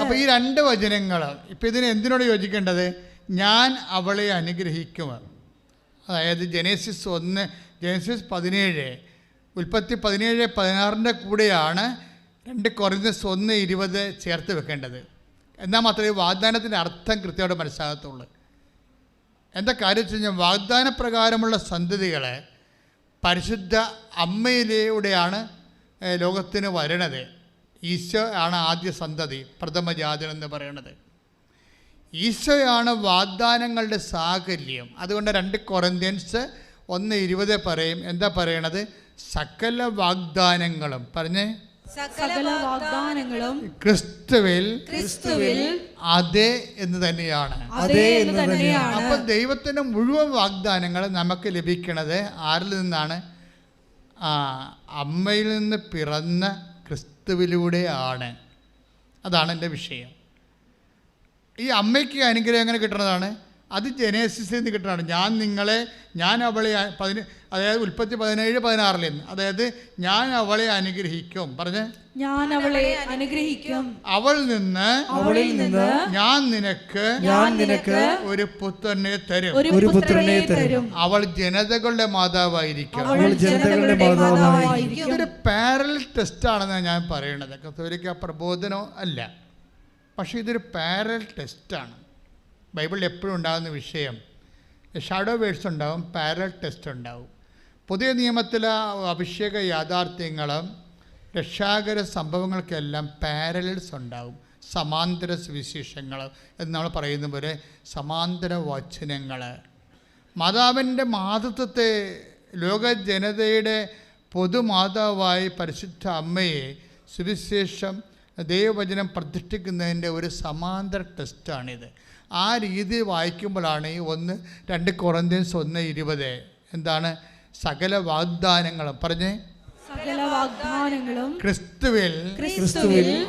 അപ്പൊ ഈ രണ്ട് വചനങ്ങൾ ഇപ്പൊ ഇതിന് എന്തിനോട് യോജിക്കേണ്ടത്? ഞാൻ അവളെ അനുഗ്രഹിക്കും. അതായത് ജനസിസ് 17 ഉൽപ്പത്തി 17:16 കൂടെയാണ് 2 കൊരിന്ത്യർ 1:20 ചേർത്ത് വെക്കേണ്ടത്. എന്നാൽ മാത്രമേ വാഗ്ദാനത്തിൻ്റെ അർത്ഥം കൃത്യമായിട്ട് മനസ്സിലാകത്തുള്ളൂ. എന്താ കാര്യം വെച്ച് കഴിഞ്ഞാൽ വാഗ്ദാന പ്രകാരമുള്ള സന്തതികളെ പരിശുദ്ധ അമ്മയിലൂടെയാണ് ലോകത്തിന് വരണത്. ഈശോ ആണ് ആദ്യ സന്തതി, പ്രഥമജാതൻ എന്ന് പറയുന്നത്. ഈശോയാണ് വാഗ്ദാനങ്ങളുടെ സാകല്യം. അതുകൊണ്ട് 2 കൊറിന്ത്യൻസ് 1:20 പറയും. എന്താ പറയണത്? സകല വാഗ്ദാനങ്ങളും പറഞ്ഞേ, സകല വാഗ്ദാനങ്ങളും ക്രിസ്തുവിൽ അതെ എന്ന് തന്നെയാണ്. അതേ എന്ന് തന്നെയാണ്. അപ്പൊ ദൈവത്തിൻ്റെ മുഴുവൻ വാഗ്ദാനങ്ങൾ നമുക്ക് ലഭിക്കുന്നത് ആരിൽ നിന്നാണ്? അമ്മയിൽ നിന്ന് പിറന്ന ക്രിസ്തുവിലൂടെയാണ്. അതാണ് എൻ്റെ വിഷയം. ഈ അമ്മയ്ക്ക് അനുഗ്രഹം എങ്ങനെ കിട്ടുന്നതാണ്? അത് ജനേസിസിൽ നിന്ന് കിട്ടുന്നതാണ്. ഞാൻ അവളെ അതായത് ഉൽപ്പത്തി 17:16 നിന്ന്, അതായത് ഞാൻ അവളെ അനുഗ്രഹിക്കും. പറഞ്ഞേ, ഞാൻ അവളെ അനുഗ്രഹിക്കും. അവളിൽ നിന്ന് ഞാൻ നിനക്ക് ഒരു പുത്രനെ തരും. ഒരു പുത്രനെ തരും. അവൾ ജനതകളുടെ മാതാവായിരിക്കും. ഇതൊരു പാരലൽ ടെസ്റ്റാണെന്നാണ് ഞാൻ പറയണത്. കത്തോലിക്ക പ്രബോധനം അല്ല, പക്ഷേ ഇതൊരു പാരലൽ ടെസ്റ്റാണ്. ബൈബിളിൽ എപ്പോഴും ഉണ്ടാകുന്ന വിഷയം ഷാഡോ വേഴ്സ് ഉണ്ടാവും, പാരലൽ ടെസ്റ്റ് ഉണ്ടാവും. പുതിയ നിയമത്തിലെ അഭിഷേക യാഥാർത്ഥ്യങ്ങളും രക്ഷാകര സംഭവങ്ങൾക്കെല്ലാം പാരലൽസ് ഉണ്ടാവും. സമാന്തര സുവിശേഷങ്ങൾ എന്ന് നമ്മൾ പറയുന്ന പോലെ സമാന്തര വചനങ്ങൾ. മാതാവിൻ്റെ മാതൃത്വത്തെ ലോക ജനതയുടെ പൊതുമാതാവായി പരിശുദ്ധ അമ്മയെ സുവിശേഷം ദൈവവചനം പ്രതിഷ്ഠിക്കുന്നതിൻ്റെ ഒരു സമാന്തര ടെസ്റ്റാണിത്. ആ രീതി വായിക്കുമ്പോഴാണ് ഈ 2 കൊറിന്ത്യൻസ് 1:20 എന്താണ്? സകല വാഗ്ദാനങ്ങളും പറഞ്ഞേ, സകല വാഗ്ദാനങ്ങളും ക്രിസ്തുവിൽ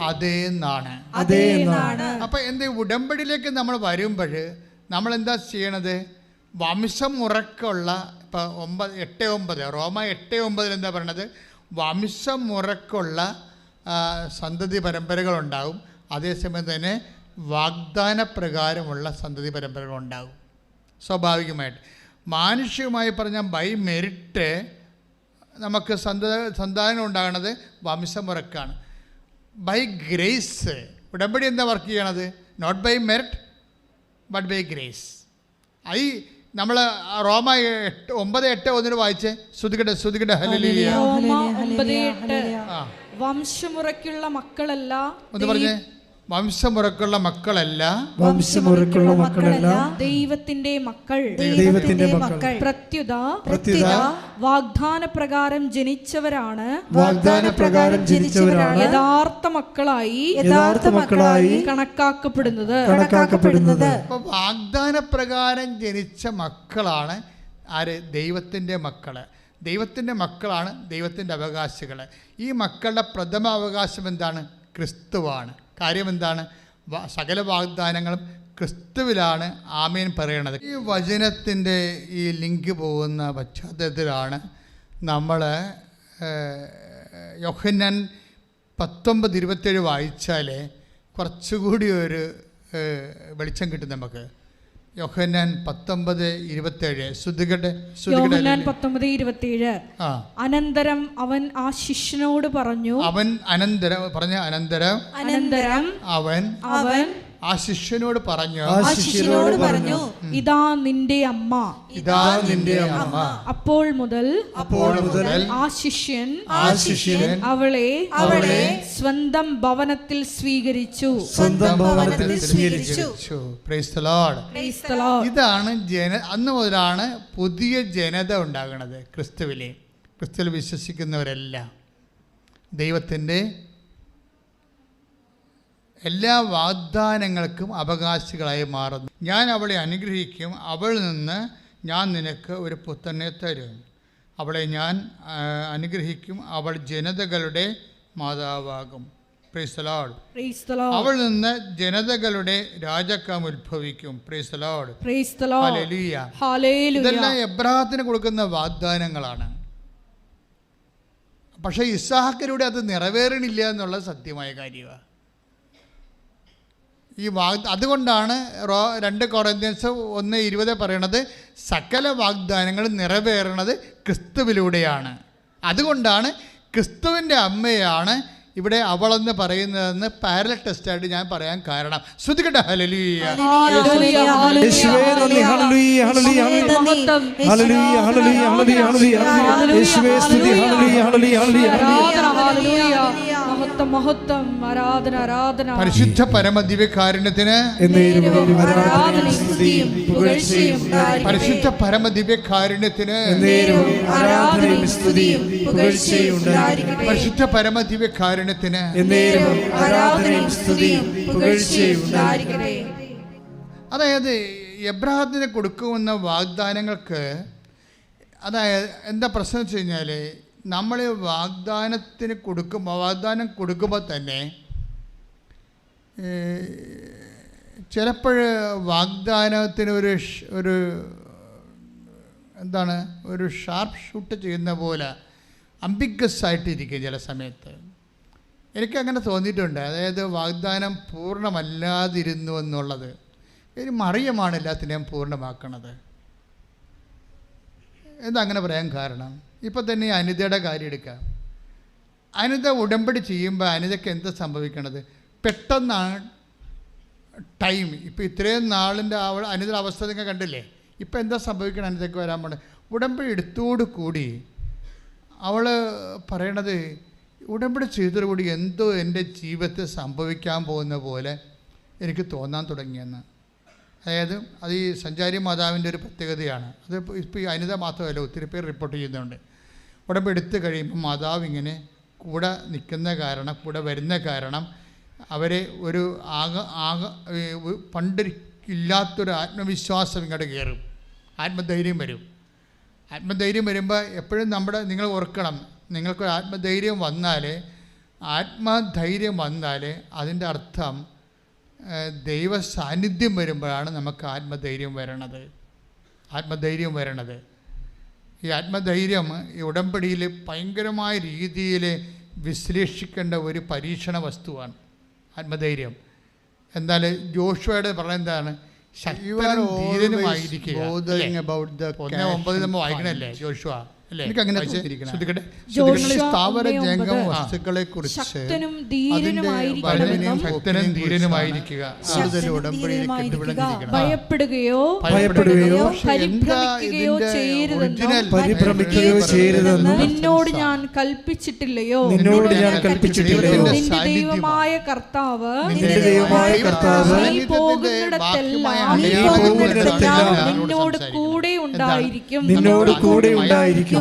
അതേ എന്നാണ്. അപ്പൊ എന്ത് ഉടമ്പടിയിലേക്ക് നമ്മൾ വരുമ്പോൾ നമ്മൾ എന്താ ചെയ്യണത്? വംശമുറക്കുള്ള ഇപ്പം 8:9 റോമ 8:9 എന്താ പറയണത്? വംശമുറക്കുള്ള സന്തതി പരമ്പരകളുണ്ടാവും. അതേസമയം തന്നെ വാഗ്ദാന പ്രകാരമുള്ള സന്തതി പരമ്പരകളുണ്ടാകും. സ്വാഭാവികമായിട്ട് മാനുഷികമായി പറഞ്ഞാൽ ബൈ മെറിറ്റ് നമുക്ക് സന്താനം ഉണ്ടാകുന്നത് വംശമുറക്കാണ്. ബൈ ഗ്രേസ് ഉടമ്പടി എന്താ വർക്ക് ചെയ്യണത്? Not by merit but by grace. നമ്മൾ റോമ 9:8 വായിച്ചേ. ശ്രുതികട്ടെ ഹല്ലേലൂയ. റോമ 9:8 വംശമുറയ്ക്കുള്ള മക്കളല്ല. ഒന്ന് പറഞ്ഞേ, വംശമുറക്കുള്ള മക്കളല്ല, ദൈവത്തിന്റെ മക്കൾ. പ്രത്യുത വാഗ്ദാന പ്രകാരം ജനിച്ചവരാണ് യഥാർത്ഥ മക്കളായി കണക്കാക്കപ്പെടുന്നത്. അപ്പൊ വാഗ്ദാന പ്രകാരം ജനിച്ച മക്കളാണ് ആര്? ദൈവത്തിൻ്റെ മക്കള്. ദൈവത്തിൻ്റെ മക്കളാണ് ദൈവത്തിൻ്റെ അവകാശികൾ. ഈ മക്കളുടെ പ്രഥമ അവകാശം എന്താണ്? ക്രിസ്തുവാണ്. കാര്യം എന്താണ്? സകല വാഗ്ദാനങ്ങളും ക്രിസ്തുവിലാണ് ആമേൻ പറയണത്. ഈ വചനത്തിൻ്റെ ഈ ലിങ്ക് പോകുന്ന പശ്ചാത്തലത്തിലാണ് നമ്മൾ യോഹന്നാൻ 19:27 വായിച്ചാൽ കുറച്ചുകൂടി ഒരു വെളിച്ചം കിട്ടും നമുക്ക്. യോഹന്നാൻ 19:27 യോഹന്നാൻ 19:27 അനന്തരം അവൻ ആ ശിഷ്യനോട് പറഞ്ഞു. അനന്തരം അവൻ ആ ശിഷ്യനോട് പറഞ്ഞു, ഇതാ നിന്റെ അമ്മ. അപ്പോൾ മുതൽ ആ ശിഷ്യൻ അവളെ സ്വന്തം ഭവനത്തിൽ സ്വീകരിച്ചു. Price the Lord. ഇതാണ് അന്ന് മുതലാണ് പുതിയ ജനത ഉണ്ടാകുന്നത്. ക്രിസ്തുവിൽ വിശ്വസിക്കുന്നവരെല്ലാം ദൈവത്തിൻ്റെ എല്ലാ വാഗ്ദാനങ്ങൾക്കും അവകാശികളായി മാറുന്നു. ഞാൻ അവളെ അനുഗ്രഹിക്കും, അവളിൽ നിന്ന് ഞാൻ നിനക്ക് ഒരു പുത്രനെ തരും. അവളെ ഞാൻ അനുഗ്രഹിക്കും, അവൾ ജനതകളുടെ മാതാവാകും. Price the Lord. അവളിൽ നിന്ന് ജനതകളുടെ രാജാക്കം ഉത്ഭവിക്കും. Praise the Lord. ഹല്ലേലൂയ. ഇതെല്ലാം എബ്രാഹത്തിന് കൊടുക്കുന്ന വാഗ്ദാനങ്ങളാണ്. പക്ഷേ ഇസ്ഹാക്കിലൂടെ അത് നിറവേറണില്ല എന്നുള്ളത് സത്യമായ കാര്യമാണ്. അതുകൊണ്ടാണ് 2 കൊറിന്ത്യൻസ് 1:20 പറയണത് സകല വാഗ്ദാനങ്ങളും നിറവേറണത് ക്രിസ്തുവിലൂടെയാണ്. അതുകൊണ്ടാണ് ക്രിസ്തുവിൻ്റെ അമ്മയാണ് ഇവിടെ അവളെന്ന് പറയുന്നതെന്ന് പാരലൽ ടെസ്റ്റായിട്ട് ഞാൻ പറയാൻ കാരണം. ശ്രദ്ധിക്കട്ടെ. ഹല്ലേലൂയ. യേശുവേ നന്ദി. Hallelujah hallelujah hallelujah hallelujah hallelujah hallelujah യേശുവേ സ്തുതി. ഹല്ലേലൂയ ഹല്ലേലൂയ ഹല്ലേലൂയ മഹത്വം മഹത്വം ആരാധന ആരാധന. പരിശുദ്ധ പരമദിവ്യകാരുണ്യത്തിന് എന്നേരവും ആരാധനയും സ്തുതിയും പുകഴ്ചയും ഉണ്ടായിരിക്കട്ടെ. പരിശുദ്ധ പരമദിവ്യകാരുണ്യത്തിന് എന്നേരവും ആരാധനയും സ്തുതിയും പുകഴ്ചയും ഉണ്ടായിരിക്കട്ടെ. പരിശുദ്ധ പരമദിവ്യകാരുണ്യത്തിന് എന്നേരവും ആരാധനയും സ്തുതിയും പുകഴ്ചയും ഉണ്ടായിരിക്കട്ടെ. അതായത് എബ്രാഹത്തിന് കൊടുക്കുന്ന വാഗ്ദാനങ്ങൾക്ക്, അതായത് എന്താ പ്രശ്നം വെച്ച് കഴിഞ്ഞാൽ, നമ്മൾ വാഗ്ദാനം കൊടുക്കുമ്പോൾ തന്നെ ചിലപ്പോൾ വാഗ്ദാനത്തിന് ഒരു എന്താണ്, ഒരു ഷാർപ്പ് ഷൂട്ട് ചെയ്യുന്ന പോലെ അംബിഗസ് ആയിട്ടിരിക്കും ചില സമയത്ത്. എനിക്കങ്ങനെ തോന്നിയിട്ടുണ്ട്. അതായത് വാഗ്ദാനം പൂർണ്ണമല്ലാതിരുന്നു എന്നുള്ളത്. ഒരു മറിയമാണ് എല്ലാത്തിനെയും പൂർണ്ണമാക്കണത്. എന്താ അങ്ങനെ പറയാൻ കാരണം? ഇപ്പം തന്നെ അനിതയുടെ കാര്യം എടുക്കാം. അനിത ഉടമ്പടി ചെയ്യുമ്പോൾ അനിതയ്ക്ക് എന്താ സംഭവിക്കണത്? പെട്ടെന്നാണ് ടൈം. ഇപ്പോൾ ഇത്രയും നാളിൻ്റെ അനിതയുടെ അവസ്ഥ നിങ്ങൾ കണ്ടില്ലേ. ഇപ്പം എന്താ സംഭവിക്കണം? അനിതയ്ക്ക് വരാൻ പോണത് ഉടമ്പടി എടുത്തോടു കൂടി അവൾ പറയണത്, ഉടമ്പടി ചെയ്തതോടുകൂടി എന്തോ എൻ്റെ ജീവിതത്തിൽ സംഭവിക്കാൻ പോകുന്ന പോലെ എനിക്ക് തോന്നാൻ തുടങ്ങിയെന്ന്. അതായത് അത് ഈ സഞ്ചാരി മാതാവിൻ്റെ ഒരു പ്രത്യേകതയാണ്. അത് ഇപ്പോൾ ഈ അനിത മാത്രമല്ല, ഒത്തിരി പേർ റിപ്പോർട്ട് ചെയ്യുന്നുണ്ട്. ഉടമ്പടി എടുത്തു കഴിയുമ്പോൾ മാതാവ് ഇങ്ങനെ കൂടെ നിൽക്കുന്ന കാരണം, കൂടെ വരുന്ന കാരണം അവരെ ഒരു പണ്ടില്ലാത്തൊരു ആത്മവിശ്വാസം ഇങ്ങോട്ട് കയറും. ആത്മധൈര്യം വരും. ആത്മധൈര്യം വരുമ്പോൾ എപ്പോഴും നിങ്ങൾ ഓർക്കണം, നിങ്ങൾക്കൊരു ആത്മധൈര്യം വന്നാൽ അതിൻ്റെ അർത്ഥം ദൈവ സാന്നിധ്യം വരുമ്പോഴാണ് നമുക്ക് ആത്മധൈര്യം വരണത്. ഈ ആത്മധൈര്യം ഈ ഉടമ്പടിയിൽ ഭയങ്കരമായ രീതിയിൽ വിശ്ലേഷിക്കേണ്ട ഒരു പരീക്ഷണ വസ്തുവാണ് ആത്മധൈര്യം. എന്നാൽ ജോഷുവയുടെ പറഞ്ഞെന്താണ്? ശക്തനും ധീരനുമായിരിക്കുക. 1:9 നമ്മൾ വായിക്കണല്ലേ ജോഷുവ? സ്ഥാവര ജംഗമ വസ്തുക്കളെ കുറിച്ച് ശക്തനും ധീരനുമായിരിക്കുക, ഭയപ്പെടുകയോ പരിഭ്രമിക്കുകയോ ചെയ്യരുതെന്ന് നിന്നോട് ഞാൻ കൽപ്പിച്ചിട്ടില്ലയോ? നിന്റെ ദൈവമായ കർത്താവ് നീ പോകുന്നിടത്തെല്ലാം നിന്നോട് കൂടെ ഉണ്ടായിരിക്കും.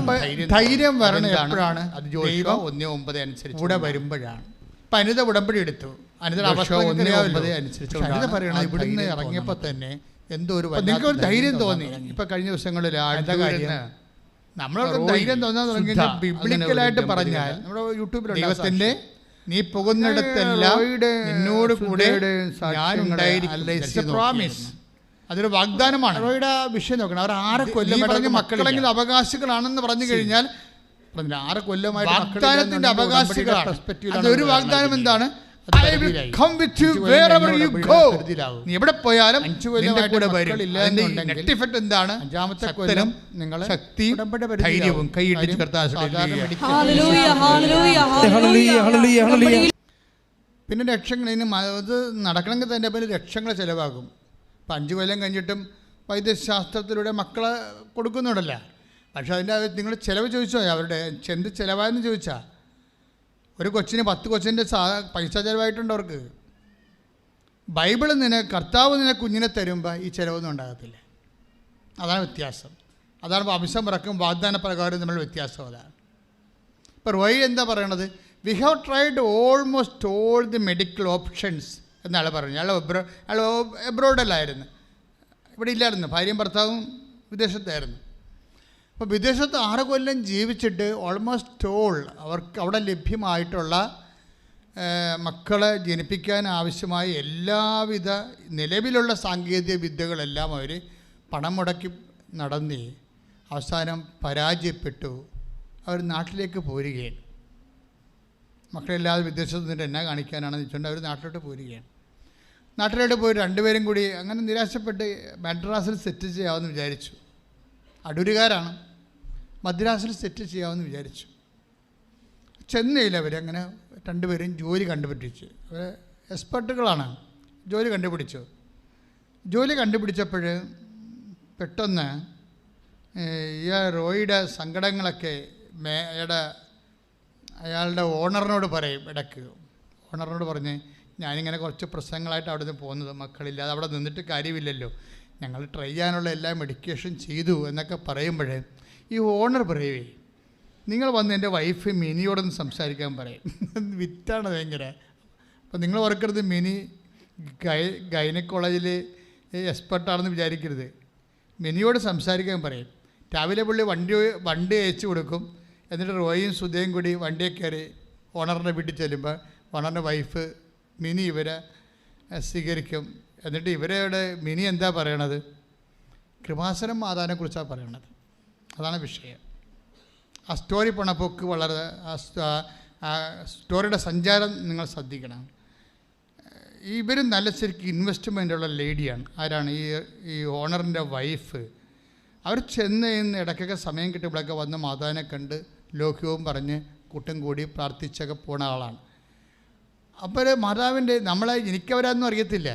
ധൈര്യം വരണം എപ്പോഴാണ്? അത് ദൈവം 1:9 അനുസരിച്ച് കൂടെ വരുമ്പോഴാണ്. ഇപ്പം അനിത ഉടമ്പടി എടുത്തു. അനിത അവസ്ഥ 1:9 അനുസരിച്ച് അനിത പറയണത് ഇവിടുന്ന് ഇറങ്ങിയപ്പോൾ തന്നെ എന്തോ ഒരു നിങ്ങൾക്ക് ഒരു ധൈര്യം തോന്നി. ഇപ്പം കഴിഞ്ഞ ദിവസങ്ങളിൽ നമ്മളൊക്കെ ധൈര്യം തോന്നാൻ തുടങ്ങി. ബിബ്ലിക്കലായിട്ട് പറഞ്ഞാൽ നമ്മുടെ യൂട്യൂബിൽ ദൈവത്തിൻ്റെ നീ പോകുന്നിടത്തെല്ലാം നിന്നോട് കൂടെ പ്രോമിസ്, അതൊരു വാഗ്ദാനമാണ്. അവരുടെ വിഷയം നോക്കണം. അവർ 6 കൊല്ലം മക്കളെങ്കിലും അവകാശികളാണെന്ന് പറഞ്ഞു കഴിഞ്ഞാൽ 6 കൊല്ലമായിട്ട് വാഗ്ദാനത്തിന്റെ അവകാശികളാണ്. അതൊരു വാഗ്ദാനം എന്താണ്? നീ എവിടെ പോയാലും 5 കൊല്ലമായിട്ട് വരും. നെറ്റ് ഇഫക്റ്റ് എന്താണ്? 5ാമത്തെ കൊല്ലം നിങ്ങൾ ശക്തി ധൈര്യവും കൈയിട്ടിച്ച് പിന്നെ ലക്ഷങ്ങൾ ഇനി അത് നടക്കണമെങ്കിൽ തന്നെ പിന്നെ ലക്ഷങ്ങൾ ചിലവാകും. ഇപ്പം 5 കൊല്ലം കഴിഞ്ഞിട്ടും വൈദ്യശാസ്ത്രത്തിലൂടെ മക്കളെ കൊടുക്കുന്നുണ്ടല്ല. പക്ഷെ അതിൻ്റെ നിങ്ങൾ ചിലവ് ചോദിച്ചോ? അവരുടെ എന്ത് ചിലവായെന്ന് ചോദിച്ചാൽ ഒരു കൊച്ചിന് 10 കൊച്ചിൻ്റെ പൈസ ചിലവായിട്ടുണ്ട് അവർക്ക്. ബൈബിൾ കർത്താവ് കുഞ്ഞിനെ തരുമ്പോൾ ഈ ചിലവൊന്നും ഉണ്ടാകത്തില്ല. അതാണ് വ്യത്യാസം. അതാണ് വംശം പിറക്കും വാഗ്ദാന പ്രകാരം നമ്മൾ വ്യത്യാസം. അതാണ് ഇപ്പോൾ റോയി എന്താ പറയണത്? We have tried almost all the medical options എന്നാൾ പറഞ്ഞു. അയാൾ എബ്രോഡല്ലായിരുന്നു, ഇവിടെ ഇല്ലായിരുന്നു. ഭാര്യയും ഭർത്താവും വിദേശത്തായിരുന്നു. അപ്പോൾ വിദേശത്ത് 6 കൊല്ലം ജീവിച്ചിട്ട് ഓൾമോസ്റ്റ് ഓൾ അവർക്ക് അവിടെ ലഭ്യമായിട്ടുള്ള മക്കളെ ജനിപ്പിക്കാൻ ആവശ്യമായ എല്ലാവിധ നിലവിലുള്ള സാങ്കേതിക വിദ്യകളെല്ലാം അവർ പണം മുടക്കി നടന്നേ അവസാനം പരാജയപ്പെട്ടു. അവർ നാട്ടിലേക്ക് പോരുകയാണ്. മക്കളില്ലാതെ വിദേശത്ത് നിന്നിട്ട് എന്നാ കാണിക്കാനാണെന്ന് വെച്ചുകൊണ്ട് അവർ നാട്ടിലോട്ട് പോരുകയാണ്. നാട്ടിലോട്ട് പോയി 2 പേരും കൂടി അങ്ങനെ നിരാശപ്പെട്ട് മദ്രാസിൽ സെറ്റ് ചെയ്യാമെന്ന് വിചാരിച്ചു. അടൂരുകാരാണ്. മദ്രാസിൽ സെറ്റ് ചെയ്യാമെന്ന് വിചാരിച്ചു. ചെന്നൈയിൽ അവരങ്ങനെ രണ്ടുപേരും ജോലി കണ്ടുപിടിച്ചു. അവർ എക്സ്പെർട്ടുകളാണ്. ജോലി കണ്ടുപിടിച്ചു. ജോലി കണ്ടുപിടിച്ചപ്പോൾ പെട്ടെന്ന് ഈ റോയിയുടെ സങ്കടങ്ങളൊക്കെ അയാളുടെ ഓണറിനോട് പറയും. ഇടയ്ക്ക് ഓണറിനോട് പറഞ്ഞ്, ഞാനിങ്ങനെ കുറച്ച് പ്രശ്നങ്ങളായിട്ട് അവിടെ നിന്ന് പോകുന്നത്, മക്കളില്ലാതെ അവിടെ നിന്നിട്ട് കാര്യമില്ലല്ലോ, ഞങ്ങൾ ട്രൈ ചെയ്യാനുള്ള എല്ലാ മെഡിക്കേഷൻ ചെയ്തു എന്നൊക്കെ പറയുമ്പോൾ ഈ ഓണർ പറയുവേ, നിങ്ങൾ വന്ന് എൻ്റെ വൈഫ് മിനിയോടൊന്ന് സംസാരിക്കാൻ പറയും. വിറ്റാണ് ഭയങ്കര. അപ്പോൾ നിങ്ങൾ ഓർക്കരുത് മിനി ഗൈനക്കോളേജിൽ എക്സ്പെർട്ടാണെന്ന് വിചാരിക്കരുത്. മിനിയോട് സംസാരിക്കാൻ പറയും. രാവിലെ പുള്ളി വണ്ടി അയച്ചു കൊടുക്കും. എന്നിട്ട് റോയും സുധയും കൂടി വണ്ടിയെ കയറി ഓണറിൻ്റെ വീട്ടിൽ ചെല്ലുമ്പോൾ ഓണറിൻ്റെ വൈഫ് മിനി ഇവരെ സ്വീകരിക്കും. എന്നിട്ട് ഇവരുടെ മിനി എന്താ പറയണത്? കൃപാസനം മാതാവിനെക്കുറിച്ചാണ് പറയണത്. അതാണ് വിഷയം. ആ സ്റ്റോറി പോണപ്പോക്ക് വളരെ ആ സ്റ്റോറിയുടെ സഞ്ചാരം നിങ്ങൾ ശ്രദ്ധിക്കണം. ഇവരും നല്ല ശരിക്കും ഇൻവെസ്റ്റ്മെൻ്റുള്ള ലേഡിയാണ്. ആരാണ്? ഈ ഓണറിൻ്റെ വൈഫ്. അവർ ചെന്ന് ഇടയ്ക്കൊക്കെ സമയം കിട്ടുമ്പോഴൊക്കെ വന്ന് മാതാവിനെ കണ്ട് ലോക്യവും പറഞ്ഞ് കൂട്ടം കൂടി പ്രാർത്ഥിച്ചൊക്കെ പോണ ആളാണ്. അപ്പോൾ മാതാവിൻ്റെ എനിക്കവരാന്നും അറിയത്തില്ല.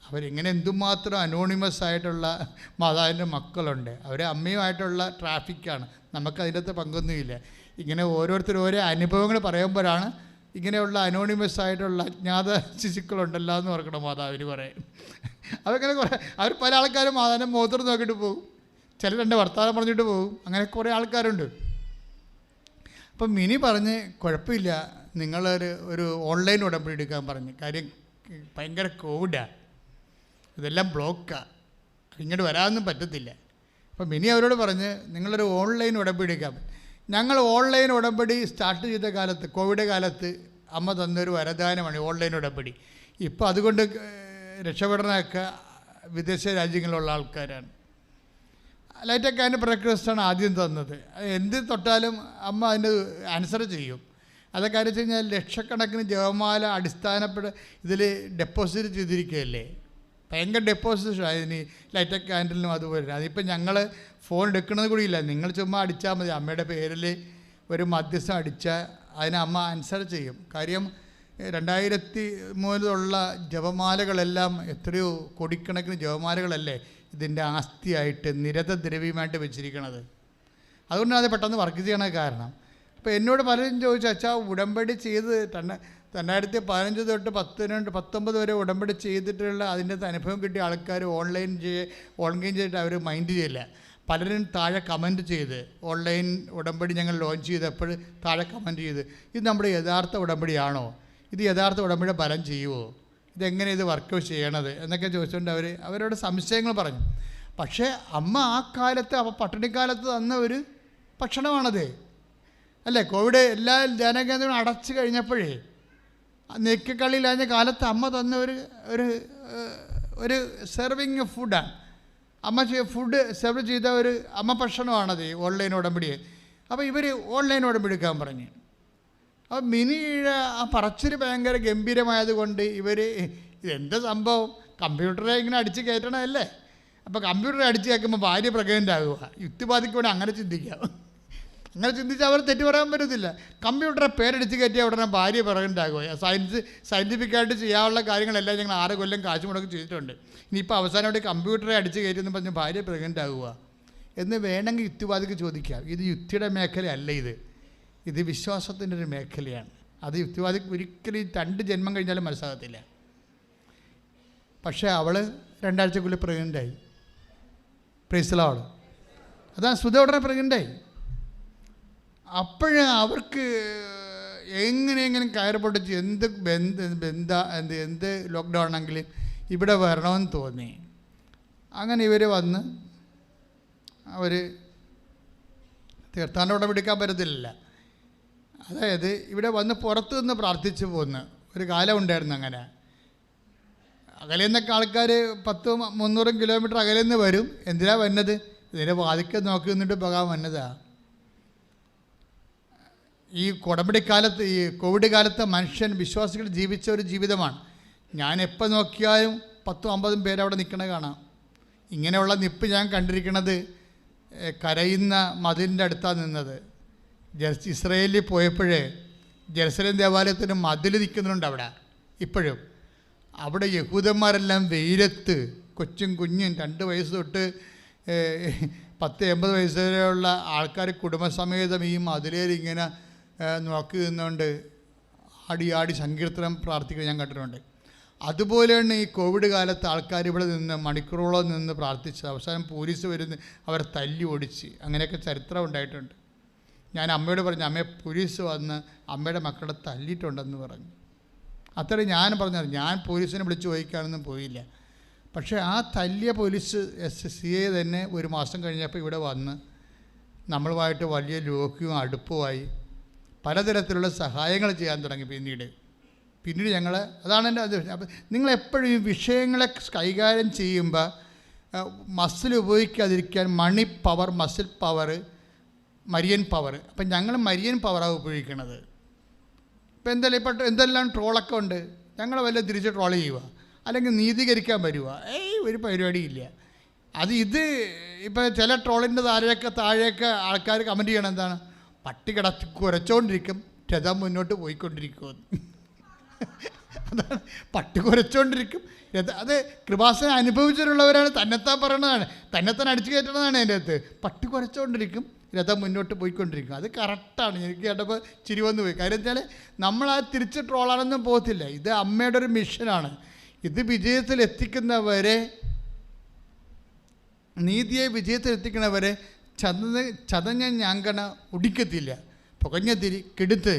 അവരിങ്ങനെ എന്തുമാത്രം അനോണിമസ് ആയിട്ടുള്ള മാതാവിൻ്റെ മക്കളുണ്ട്. അവർ അമ്മയുമായിട്ടുള്ള ട്രാഫിക്കാണ്. നമുക്കതിൻ്റെ പങ്കൊന്നുമില്ല. ഇങ്ങനെ ഓരോരുത്തരും ഓരോ അനുഭവങ്ങൾ പറയുമ്പോഴാണ് ഇങ്ങനെയുള്ള അനോണിമസ് ആയിട്ടുള്ള അജ്ഞാത ശിശുക്കളുണ്ടല്ലോ എന്ന് ഓർക്കണം മാതാവിന് പറയും. അവരിങ്ങനെ അവർ പല ആൾക്കാരും മാതാവിൻ്റെ മുഖത്തോട് നോക്കിയിട്ട് പോകും. ചിലർ എൻ്റെ വർത്തമാനം പറഞ്ഞിട്ട് പോകും. അങ്ങനെ കുറേ ആൾക്കാരുണ്ട്. അപ്പം മിനി പറഞ്ഞ്, കുഴപ്പമില്ല, നിങ്ങളൊരു ഓൺലൈൻ ഉടമ്പടി എടുക്കാൻ പറഞ്ഞ്. കാര്യം ഭയങ്കര കോവിഡാണ്, ഇതെല്ലാം ബ്ലോക്കാണ്, ഇങ്ങോട്ട് വരാനൊന്നും പറ്റത്തില്ല. അപ്പം മിനി അവരോട് പറഞ്ഞ്, നിങ്ങളൊരു ഓൺലൈൻ ഉടമ്പടി എടുക്കാം. ഞങ്ങൾ ഓൺലൈൻ ഉടമ്പടി സ്റ്റാർട്ട് ചെയ്ത കാലത്ത്, കോവിഡ് കാലത്ത് അമ്മ തന്നൊരു വരദാനമാണ് ഓൺലൈൻ ഉടമ്പടി. ഇപ്പോൾ അതുകൊണ്ട് രക്ഷപ്പെടണമൊക്കെ വിദേശ രാജ്യങ്ങളിലുള്ള ആൾക്കാരാണ്. ലൈറ്റൊക്കെ അതിൻ്റെ ബ്രേക്ക്ഫാസ്റ്റാണ് ആദ്യം തന്നത്. എന്ത് തൊട്ടാലും അമ്മ അതിൻ്റെ ആൻസർ ചെയ്യും. അതൊക്കെ വെച്ച് കഴിഞ്ഞാൽ ലക്ഷക്കണക്കിന് ജപമാല ഇതിൽ ഡെപ്പോസിറ്റ് ചെയ്തിരിക്കുകയല്ലേ. ഭയങ്കര ഡെപ്പോസിറ്റ് അതിന് ലൈറ്റൊക്കെ ക്യാൻഡലിനും അതുപോലെ. അതിപ്പോൾ ഞങ്ങൾ ഫോൺ എടുക്കുന്നത് കൂടിയില്ല. നിങ്ങൾ ചുമ്മാ അടിച്ചാൽ മതി. അമ്മയുടെ പേരിൽ ഒരു മധ്യസ്ഥം അടിച്ചാൽ അതിന് അമ്മ ആൻസർ ചെയ്യും. കാര്യം 2003 ജപമാലകളെല്ലാം എത്രയോ കോടിക്കണക്കിന് ജപമാലകളല്ലേ ഇതിൻ്റെ ആസ്തിയായിട്ട് നിരതദ്രവ്യമായിട്ട് വെച്ചിരിക്കണത്. അതുകൊണ്ടാണ് അത് പെട്ടെന്ന് വർക്ക് ചെയ്യണ കാരണം. അപ്പോൾ എന്നോട് പലരും ചോദിച്ചു, അച്ഛാ ഉടമ്പടി ചെയ്ത് 2015 തൊട്ട് 19 വരെ ഉടമ്പടി ചെയ്തിട്ടുള്ള അതിൻ്റെ അനുഭവം കിട്ടിയ ആൾക്കാർ ഓൺലൈൻ ചെയ്തിട്ട് അവർ മൈൻഡ് ചെയ്യില്ല. പലരും താഴെ കമൻറ്റ് ചെയ്ത്, ഓൺലൈൻ ഉടമ്പടി ഞങ്ങൾ ലോഞ്ച് ചെയ്തപ്പോൾ താഴെ കമൻറ്റ് ചെയ്ത്, ഇത് നമ്മുടെ യഥാർത്ഥ ഉടമ്പടിയാണോ, ഇത് യഥാർത്ഥ ഉടമ്പടി ഫലം ചെയ്യുമോ, ഇതെങ്ങനെ ഇത് വർക്ക് ചെയ്യണത് എന്നൊക്കെ ചോദിച്ചുകൊണ്ട് അവരോട് സംശയങ്ങൾ പറഞ്ഞു. പക്ഷേ അമ്മ ആ കാലത്ത് പട്ടിണിക്കാലത്ത് തന്ന ഒരു ഭക്ഷണമാണത് അല്ലേ. കോവിഡ് എല്ലാ ധ്യാനകേന്ദ്രങ്ങളും അടച്ചു കഴിഞ്ഞപ്പോഴേ നെക്കിക്കളിയിലാഞ്ഞ കാലത്ത് അമ്മ തന്ന ഒരു സെർവിങ് ഫുഡാണ്. അമ്മ ഫുഡ് സെർവ് ചെയ്ത ഒരു അമ്മ ഭക്ഷണമാണത് ഓൺലൈൻ ഉടമ്പടിയെ. അപ്പോൾ ഇവർ ഓൺലൈൻ ഉടമ്പടി എടുക്കാൻ പറഞ്ഞു. അപ്പോൾ മിനിയുടെ ആ പറച്ചിൽ ഭയങ്കര ഗംഭീരമായത് കൊണ്ട് ഇവർ ഇതെന്താ സംഭവം, കമ്പ്യൂട്ടറെ ഇങ്ങനെ അടിച്ച് കയറ്റണമല്ലേ. അപ്പോൾ കമ്പ്യൂട്ടറെ അടിച്ച് കയറ്റുമ്പോൾ ഭാര്യ പ്രഗ്നൻ്റ് ആകുക. യുക്തിവാദിക്ക് വേണ്ടി അങ്ങനെ ചിന്തിക്കാം. അങ്ങനെ ചിന്തിച്ചാൽ അവർ തെറ്റ് പറയാൻ പറ്റത്തില്ല. കമ്പ്യൂട്ടറെ പേരടിച്ച് കയറ്റിയാൽ ഉടനെ ഭാര്യ പ്രഗ്നൻ്റ് ആകുക. സയൻറ്റിഫിക്കായിട്ട് ചെയ്യാനുള്ള കാര്യങ്ങളെല്ലാം ഞങ്ങൾ 6 കൊല്ലം കാശ് മുടക്കി ചെയ്തിട്ടുണ്ട്. ഇനിയിപ്പോൾ അവസാനമായിട്ട് കമ്പ്യൂട്ടറെ അടിച്ച് കയറ്റിയെന്ന് പറഞ്ഞ് ഭാര്യ പ്രഗ്നൻ്റ് ആകുക എന്ന് വേണമെങ്കിൽ യുക്തിവാദിക്ക് ചോദിക്കാം. ഇത് യുക്തിയുടെ മേഖലയല്ല, ഇത് വിശ്വാസത്തിൻ്റെ ഒരു മേഖലയാണ്. അത് യുക്തിവാദിക്ക് ഒരിക്കലും 2 ജന്മം കഴിഞ്ഞാലും മനസ്സിലാകത്തില്ല. പക്ഷേ അവൾ 2 ആഴ്ചക്കുള്ളിൽ പ്രഗ്നൻ്റായി. Praise the Lord. അതാണ് സുധ ഉടനെ പ്രഗ്നൻ്റായി. അപ്പോഴ് അവർക്ക് എങ്ങനെയെങ്കിലും കയറ് പൊട്ടിച്ച് എന്ത് ലോക്ക്ഡൗൺ ആണെങ്കിലും ഇവിടെ വരണമെന്ന് തോന്നി. അങ്ങനെ ഇവർ വന്ന് അവർ തീർത്ഥാടന ഉടമ്പടിക്കാൻ പറ്റത്തില്ല. അതായത് ഇവിടെ വന്ന് പുറത്തു നിന്ന് പ്രാർത്ഥിച്ചു പോകുന്ന ഒരു കാലം ഉണ്ടായിരുന്നു. അങ്ങനെ അകലെ നിന്നൊക്കെ ആൾക്കാർ 100-300 കിലോമീറ്റർ അകലെ നിന്ന് വരും. എന്തിനാ വന്നത്? ഇതിൻ്റെ വാതിക്കെ നോക്കി നിന്നിട്ട് പോകാൻ വന്നതാണ്. ഈ ഉടമ്പടിക്കാലത്ത്, ഈ കോവിഡ് കാലത്ത് മനുഷ്യൻ വിശ്വാസികൾ ജീവിച്ച ഒരു ജീവിതമാണ്. ഞാൻ എപ്പോൾ നോക്കിയാലും 10-50 പേര് അവിടെ നിൽക്കണ കാണാം. ഇങ്ങനെയുള്ള നിപ്പ് ഞാൻ കണ്ടിരിക്കുന്നത് കരയുന്ന മതിലിൻ്റെ അടുത്താണ് നിന്നത്. ഇസ്രയേലിൽ പോയപ്പോഴേ ജെറുസലേം ദേവാലയത്തിന് മതിൽ നിൽക്കുന്നുണ്ട് അവിടെ ഇപ്പോഴും. അവിടെ യഹൂദന്മാരെല്ലാം വെയിലത്ത് കൊച്ചും കുഞ്ഞും 2 വയസ്സ് തൊട്ട് 10-80 വയസ്സ് വരെയുള്ള ആൾക്കാർ കുടുംബസമേതം ഈ മതിലേൽ ഇങ്ങനെ നോക്കി നിന്നുകൊണ്ട് ആടി സങ്കീർത്തനം പ്രാർത്ഥിക്കുന്നത് ഞാൻ കണ്ടിട്ടുണ്ട്. അതുപോലെയാണ് ഈ കോവിഡ് കാലത്ത് ആൾക്കാർ ഇവിടെ നിന്ന് മണിക്കൂറോളം നിന്ന് പ്രാർത്ഥിച്ചത്. അവസാനം പോലീസ് വരുന്ന അവരെ തല്ലി ഓടിച്ച്, അങ്ങനെയൊക്കെ ചരിത്രം ഉണ്ടായിട്ടുണ്ട്. ഞാൻ അമ്മയോട് പറഞ്ഞു, അമ്മയെ പോലീസ് വന്ന് അമ്മയുടെ മക്കളെ തല്ലിയിട്ടുണ്ടെന്ന് പറഞ്ഞു. അത്ര ഞാൻ പറഞ്ഞത്, ഞാൻ പോലീസിനെ വിളിച്ച് ചോദിക്കാനൊന്നും പോയില്ല. പക്ഷേ ആ തല്ലിയ പോലീസ് CA തന്നെ 1 മാസം കഴിഞ്ഞപ്പോൾ ഇവിടെ വന്ന് നമ്മളുമായിട്ട് വലിയ ലോക്യവും അടുപ്പമായി പലതരത്തിലുള്ള സഹായങ്ങൾ ചെയ്യാൻ തുടങ്ങി. പിന്നീട് ഞങ്ങൾ, അതാണ് എൻ്റെ അത്. അപ്പം നിങ്ങളെപ്പോഴും ഈ വിഷയങ്ങളെ കൈകാര്യം ചെയ്യുമ്പോൾ മസിൽ ഉപയോഗിക്കാതിരിക്കാൻ money power, muscle power, Marian power. അപ്പം ഞങ്ങൾ മരിയൻ പവറാണ് ഉപയോഗിക്കണത്. ഇപ്പം എന്തെല്ലാം ട്രോളൊക്കെ ഉണ്ട്, ഞങ്ങൾ വല്ല തിരിച്ച് ട്രോൾ ചെയ്യുക, അല്ലെങ്കിൽ നീതീകരിക്കാൻ വരുക, ഒരു പരിപാടിയില്ല. ഇത് ഇപ്പം ചില ട്രോളിൻ്റെ താഴെയൊക്കെ ആൾക്കാർ കമൻറ്റ് ചെയ്യണം, എന്താണ്, പട്ടി കുരച്ചുകൊണ്ടിരിക്കും രഥം മുന്നോട്ട് പോയിക്കൊണ്ടിരിക്കുമെന്ന്. അതാണ്, പട്ടി കുരച്ചുകൊണ്ടിരിക്കും രഥം. അത് കൃപാസനം അനുഭവിച്ചിട്ടുള്ളവരാണ് തന്നെത്താൻ പറയണതാണ്, തന്നെത്താൻ അടിച്ചു കയറ്റണതാണ് അതിൻ്റെ അകത്ത്. പട്ടി കുരച്ചുകൊണ്ടിരിക്കും രഥം മുന്നോട്ട് പോയിക്കൊണ്ടിരിക്കും. അത് കറക്റ്റാണ്. എനിക്ക് കേട്ടപ്പോൾ ചിരി വന്നു പോയി. കാര്യം വെച്ചാൽ നമ്മൾ തിരിച്ച് ട്രോളാനൊന്നും പോകത്തില്ല. ഇത് അമ്മയുടെ ഒരു മിഷനാണ്. ഇത് വിജയത്തിലെത്തിക്കുന്നവരെ, നീതിയെ വിജയത്തിലെത്തിക്കുന്നവരെ ചതഞ്ഞ ഞാങ്കണ ഒടിക്കത്തില്ല, പുകഞ്ഞ തിരി കെടുത്ത്.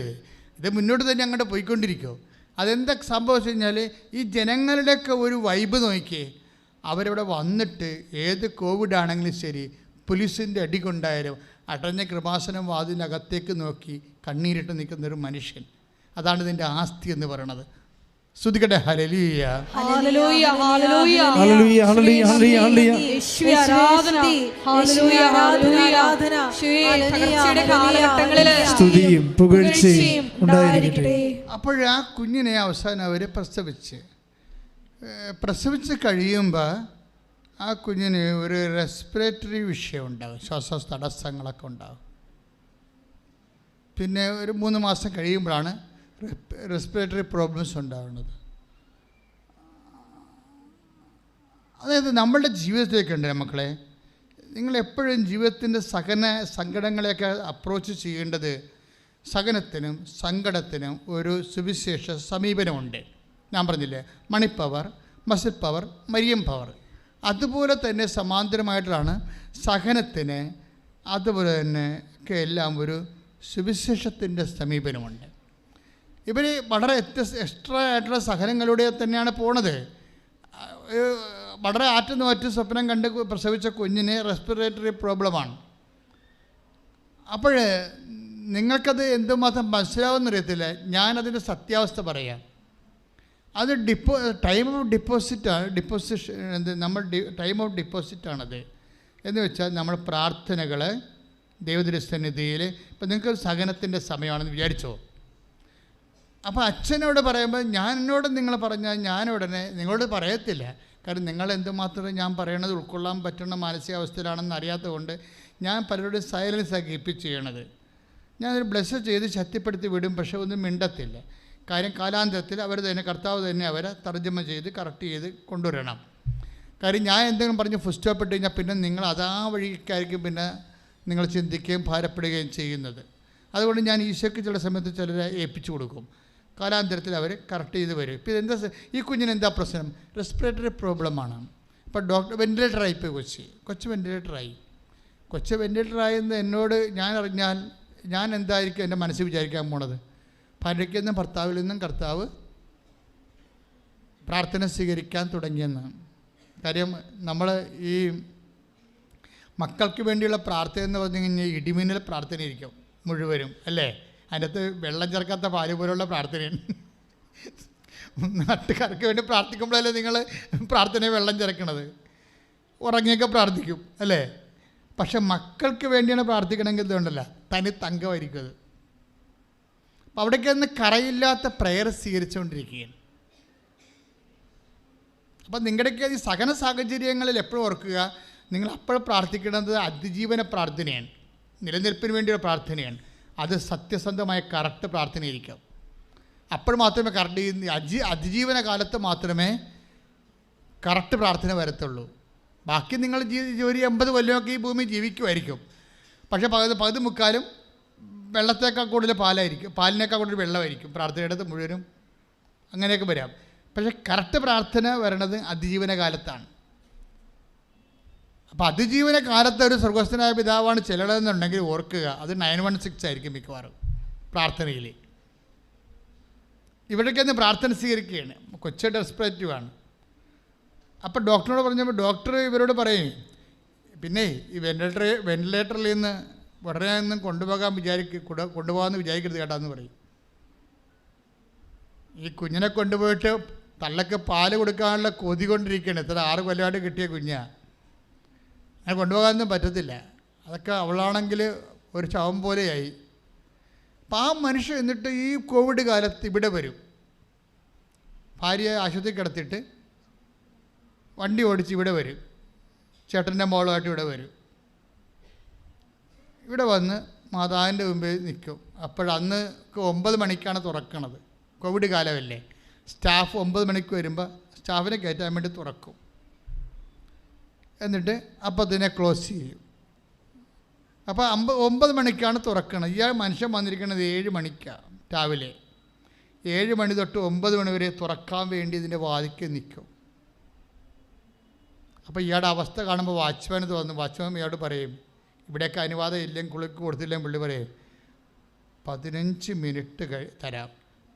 ഇത് മുന്നോട്ട് തന്നെ അങ്ങോട്ട് പോയിക്കൊണ്ടിരിക്കുമോ. അതെന്താ സംഭവിച്ചു കഴിഞ്ഞാൽ, ഈ ജനങ്ങളുടെയൊക്കെ ഒരു വൈബ് നോക്കിയേ. അവരിവിടെ വന്നിട്ട് ഏത് കോവിഡാണെങ്കിലും ശരി, പോലീസിൻ്റെ അടി കൊണ്ടായാലും അടഞ്ഞ കൃപാസനം വാതിനകത്തേക്ക് നോക്കി കണ്ണീരിട്ട് നിൽക്കുന്നൊരു മനുഷ്യൻ. അതാണ് ഇതിൻ്റെ ആസ്തി എന്ന് പറയണത്. സ്തുതിക്കട്ടെ. Hallelujah, hallelujah, hallelujah, hallelujah, hallelujah, hallelujah. യേശുവേ ആരാധന, ഹല്ലേലൂയ, ഹല്ലേലൂയ. തകർച്ചയുടെ കാലഘട്ടങ്ങളിൽ സ്തുതിയും പുകഴ്ചയും ഉണ്ടായിരിക്കട്ടെ. അപ്പോഴാ കുഞ്ഞിനെ അവസാനം അവർ പ്രസവിച്ച് കഴിയുമ്പോൾ ആ കുഞ്ഞിന് ഒരു റെസ്പിറേറ്ററി വിഷയം ഉണ്ടാകും, ശ്വാസ തടസ്സങ്ങളൊക്കെ ഉണ്ടാകും. പിന്നെ ഒരു 3 മാസം കഴിയുമ്പോഴാണ് റെസ്പിറേറ്ററി പ്രോബ്ലംസ് ഉണ്ടാകുന്നത്. അതായത് നമ്മളുടെ ജീവിതത്തിലേക്കുണ്ട് മക്കളെ, നിങ്ങളെപ്പോഴും ജീവിതത്തിൻ്റെ സങ്കടങ്ങളെയൊക്കെ അപ്രോച്ച് ചെയ്യേണ്ടത് സഹനത്തിനും സങ്കടത്തിനും ഒരു സുവിശേഷ സമീപനമുണ്ട്. ഞാൻ പറഞ്ഞില്ലേ, മണി പവർ, മസിൽ പവർ, മരിയം പവർ. അതുപോലെ തന്നെ സമാന്തരമായിട്ടാണ് സഹനത്തിന്, അതുപോലെ തന്നെ ഒക്കെ എല്ലാം ഒരു സുവിശേഷത്തിൻ്റെ സമീപനമുണ്ട്. ഇവർ വളരെ എക്സ്ട്രാ ആയിട്ടുള്ള സഹനങ്ങളിലൂടെ തന്നെയാണ് പോണത്. വളരെ ആറ്റുനോറ്റ് സ്വപ്നം കണ്ട് പ്രസവിച്ച കുഞ്ഞിന് റെസ്പിറേറ്ററി പ്രോബ്ലമാണ്. അപ്പോൾ നിങ്ങൾക്കത് എന്തുമാത്രം മനസ്സിലാവുമെന്നറിയത്തില്ല. ഞാനതിൻ്റെ സത്യാവസ്ഥ പറയാം. അത് ടൈം ഓഫ് ഡിപ്പോസിറ്റ് നമ്മൾ ടൈം ഓഫ് ഡിപ്പോസിറ്റാണത്. എന്ന് വെച്ചാൽ നമ്മൾ പ്രാർത്ഥനകൾ ദൈവത്തിൻ്റെ ഇപ്പം നിങ്ങൾക്ക് സഹനത്തിൻ്റെ സമയമാണെന്ന് വിചാരിച്ചോ. അപ്പോൾ അച്ഛനോട് പറയുമ്പോൾ എന്നോട് നിങ്ങൾ പറഞ്ഞാൽ ഞാനുടനെ നിങ്ങളോട് പറയത്തില്ല. കാരണം നിങ്ങൾ എന്തുമാത്രം ഞാൻ പറയണത് ഉൾക്കൊള്ളാൻ പറ്റുന്ന മാനസികാവസ്ഥയിലാണെന്ന് അറിയാത്തതുകൊണ്ട് ഞാൻ പലരോടും സൈലൻസാണ് കീപ്പ് ചെയ്യണത്. ഞാനൊരു ബ്ലെസ് ചെയ്ത് ശക്തിപ്പെടുത്തി വിടും, പക്ഷേ ഒന്നും മിണ്ടത്തില്ല. കാര്യം കാലാന്തരത്തിൽ അവർ തന്നെ, കർത്താവ് തന്നെ അവരെ തർജ്ജമ ചെയ്ത് കറക്റ്റ് ചെയ്ത് കൊണ്ടുവരണം. കാര്യം ഞാൻ എന്തെങ്കിലും പറഞ്ഞ് ഫുൾ സ്റ്റോപ്പ് ഇട്ട് കഴിഞ്ഞാൽ പിന്നെ നിങ്ങൾ അതാ വഴിക്കായിരിക്കും പിന്നെ നിങ്ങൾ ചിന്തിക്കുകയും ഭാരപ്പെടുകയും ചെയ്യുന്നത്. അതുകൊണ്ട് ഞാൻ ഈശോയ്ക്ക് ചില സമയത്ത് ചിലരെ ഏൽപ്പിച്ചു കൊടുക്കും. കാലാന്തരത്തിൽ അവർ കറക്റ്റ് ചെയ്ത് വരും. ഇപ്പോൾ ഇതെന്താ, ഈ കുഞ്ഞിന് എന്താ പ്രശ്നം? റെസ്പിറേറ്ററി പ്രോബ്ലമാണ്. ഇപ്പോൾ ഡോക്ടർ വെൻറ്റിലേറ്ററായി ഇപ്പോൾ കൊച്ചു വെൻറ്റിലേറ്ററായെന്ന് എന്നോട് ഞാൻ അറിഞ്ഞാൽ ഞാൻ എന്തായിരിക്കും എൻ്റെ മനസ്സിൽ വിചാരിക്കാൻ പോണത്? ഭാര്യയ്ക്ക് നിന്നും ഭർത്താവിൽ നിന്നും കർത്താവ് പ്രാർത്ഥന സ്വീകരിക്കാൻ തുടങ്ങിയെന്നാണ്. കാര്യം നമ്മൾ ഈ മക്കൾക്ക് വേണ്ടിയുള്ള പ്രാർത്ഥന എന്ന് പറഞ്ഞു കഴിഞ്ഞാൽ ഇടിമിന്നൽ പ്രാർത്ഥനയായിരിക്കും മുഴുവനും, അല്ലേ? അതിൻ്റെ അകത്ത് വെള്ളം ചേർക്കാത്ത പാല് പോലുള്ള പ്രാർത്ഥനയാണ്. നാട്ടുകാർക്ക് വേണ്ടി പ്രാർത്ഥിക്കുമ്പോഴല്ലേ നിങ്ങൾ പ്രാർത്ഥനയെ വെള്ളം ചേർക്കണത്? ഉറങ്ങിയൊക്കെ പ്രാർത്ഥിക്കും, അല്ലേ? പക്ഷെ മക്കൾക്ക് വേണ്ടിയാണ് പ്രാർത്ഥിക്കണമെങ്കിൽ ഇതുണ്ടല്ല, തനി തങ്കമായിരിക്കും അത്. അപ്പോൾ അവിടേക്ക് ഒന്ന് കറയില്ലാത്ത പ്രയർ സ്വീകരിച്ചുകൊണ്ടിരിക്കുകയാണ്. അപ്പം നിങ്ങളുടെയൊക്കെ ഈ സഹന സാഹചര്യങ്ങളിൽ എപ്പോഴും ഓർക്കുക, നിങ്ങൾ അപ്പോഴും പ്രാർത്ഥിക്കുന്നത് അതിജീവന പ്രാർത്ഥനയാണ്, നിലനിൽപ്പിന് വേണ്ടിയുള്ള പ്രാർത്ഥനയാണ്. അത് സത്യസന്ധമായ കറക്റ്റ് പ്രാർത്ഥനയായിരിക്കും. അപ്പോൾ മാത്രമേ കറക്റ്റ് അതിജീവന കാലത്ത് മാത്രമേ കറക്റ്റ് പ്രാർത്ഥന വരത്തുള്ളൂ. ബാക്കി നിങ്ങൾ ഒരു 80 കൊല്ലമൊക്കെ ഈ ഭൂമി ജീവിക്കുമായിരിക്കും. പക്ഷേ പകുതി മുക്കാലും വെള്ളത്തേക്കാൾ കൂടുതൽ പാലായിരിക്കും, പാലിനേക്കാൾ കൂടുതൽ വെള്ളമായിരിക്കും പ്രാർത്ഥനയുടെ മുഴുവനും. അങ്ങനെയൊക്കെ വരാം. പക്ഷേ കറക്റ്റ് പ്രാർത്ഥന വരണത് അതിജീവന കാലത്താണ്. അപ്പോൾ അതിജീവന കാലത്ത് ഒരു സ്വർഗസ്ഥനായ പിതാവാണ് ചെല്ലണമെന്നുണ്ടെങ്കിൽ ഓർക്കുക, അത് 916 ആയിരിക്കും മിക്കവാറും പ്രാർത്ഥനയിൽ. ഇവിടേക്ക് ഒന്ന് പ്രാർത്ഥന സ്വീകരിക്കുകയാണ്, കൊച്ചു ഡെസ്പറേറ്റീവാണ്. അപ്പോൾ ഡോക്ടറിനോട് പറഞ്ഞപ്പോൾ ഡോക്ടർ ഇവരോട് പറയും, പിന്നെ ഈ വെന്റിലേറ്ററിൽ നിന്ന് ഉടനെ ഒന്നും കൊണ്ടുപോകാമെന്ന് വിചാരിക്കരുത് കേട്ടാന്ന് പറയും. ഈ കുഞ്ഞിനെ കൊണ്ടുപോയിട്ട് തള്ളക്ക് പാല് കൊടുക്കാനുള്ള കൊതി കൊണ്ടിരിക്കുകയാണ്. ഇത്ര 6 കൊല്ലമായിട്ട് കിട്ടിയ കുഞ്ഞാണ്, അങ്ങനെ കൊണ്ടുപോകാനൊന്നും പറ്റത്തില്ല. അതൊക്കെ അവളാണെങ്കിൽ ഒരു ശവം പോലെയായി. അപ്പം ആ മനുഷ്യൻ എന്നിട്ട് ഈ കോവിഡ് കാലത്ത് ഇവിടെ വരും, ഭാര്യയെ ആശുപത്രി കിടത്തിയിട്ട് വണ്ടി ഓടിച്ച് ഇവിടെ വരും, ചേട്ടൻ്റെ മോളുമായിട്ട് ഇവിടെ വരും. ഇവിടെ വന്ന് മാതാവിൻ്റെ മുമ്പിൽ നിൽക്കും. അപ്പോഴന്ന് 9 മണിക്കാണ് തുറക്കണത്, കോവിഡ് കാലമല്ലേ. സ്റ്റാഫ് 9 മണിക്ക് വരുമ്പോൾ സ്റ്റാഫിനെ കയറ്റാൻ വേണ്ടി തുറക്കും. എന്നിട്ട് അപ്പോൾ അതിനെ ക്ലോസ് ചെയ്യും. അപ്പോൾ 9 മണിക്കാണ് തുറക്കുന്നത്. ഇയാൾ മനുഷ്യൻ വന്നിരിക്കുന്നത് 7 മണിക്കാണ് രാവിലെ. 7 മണി തൊട്ട് 9 മണി വരെ തുറക്കാൻ വേണ്ടി ഇതിൻ്റെ വാതിക്ക് നിൽക്കും. അപ്പോൾ ഇയാളുടെ അവസ്ഥ കാണുമ്പോൾ വാച്ച്മാൻ തോന്നും. വാച്ച്മാൻ ഇയാളോട് പറയും, ഇവിടെയൊക്കെ അനുവാദം ഇല്ലെങ്കിൽ കുളിക്ക് കൊടുത്തില്ലെങ്കിൽ പുള്ളി പറയും 15 മിനിറ്റ് തരാം,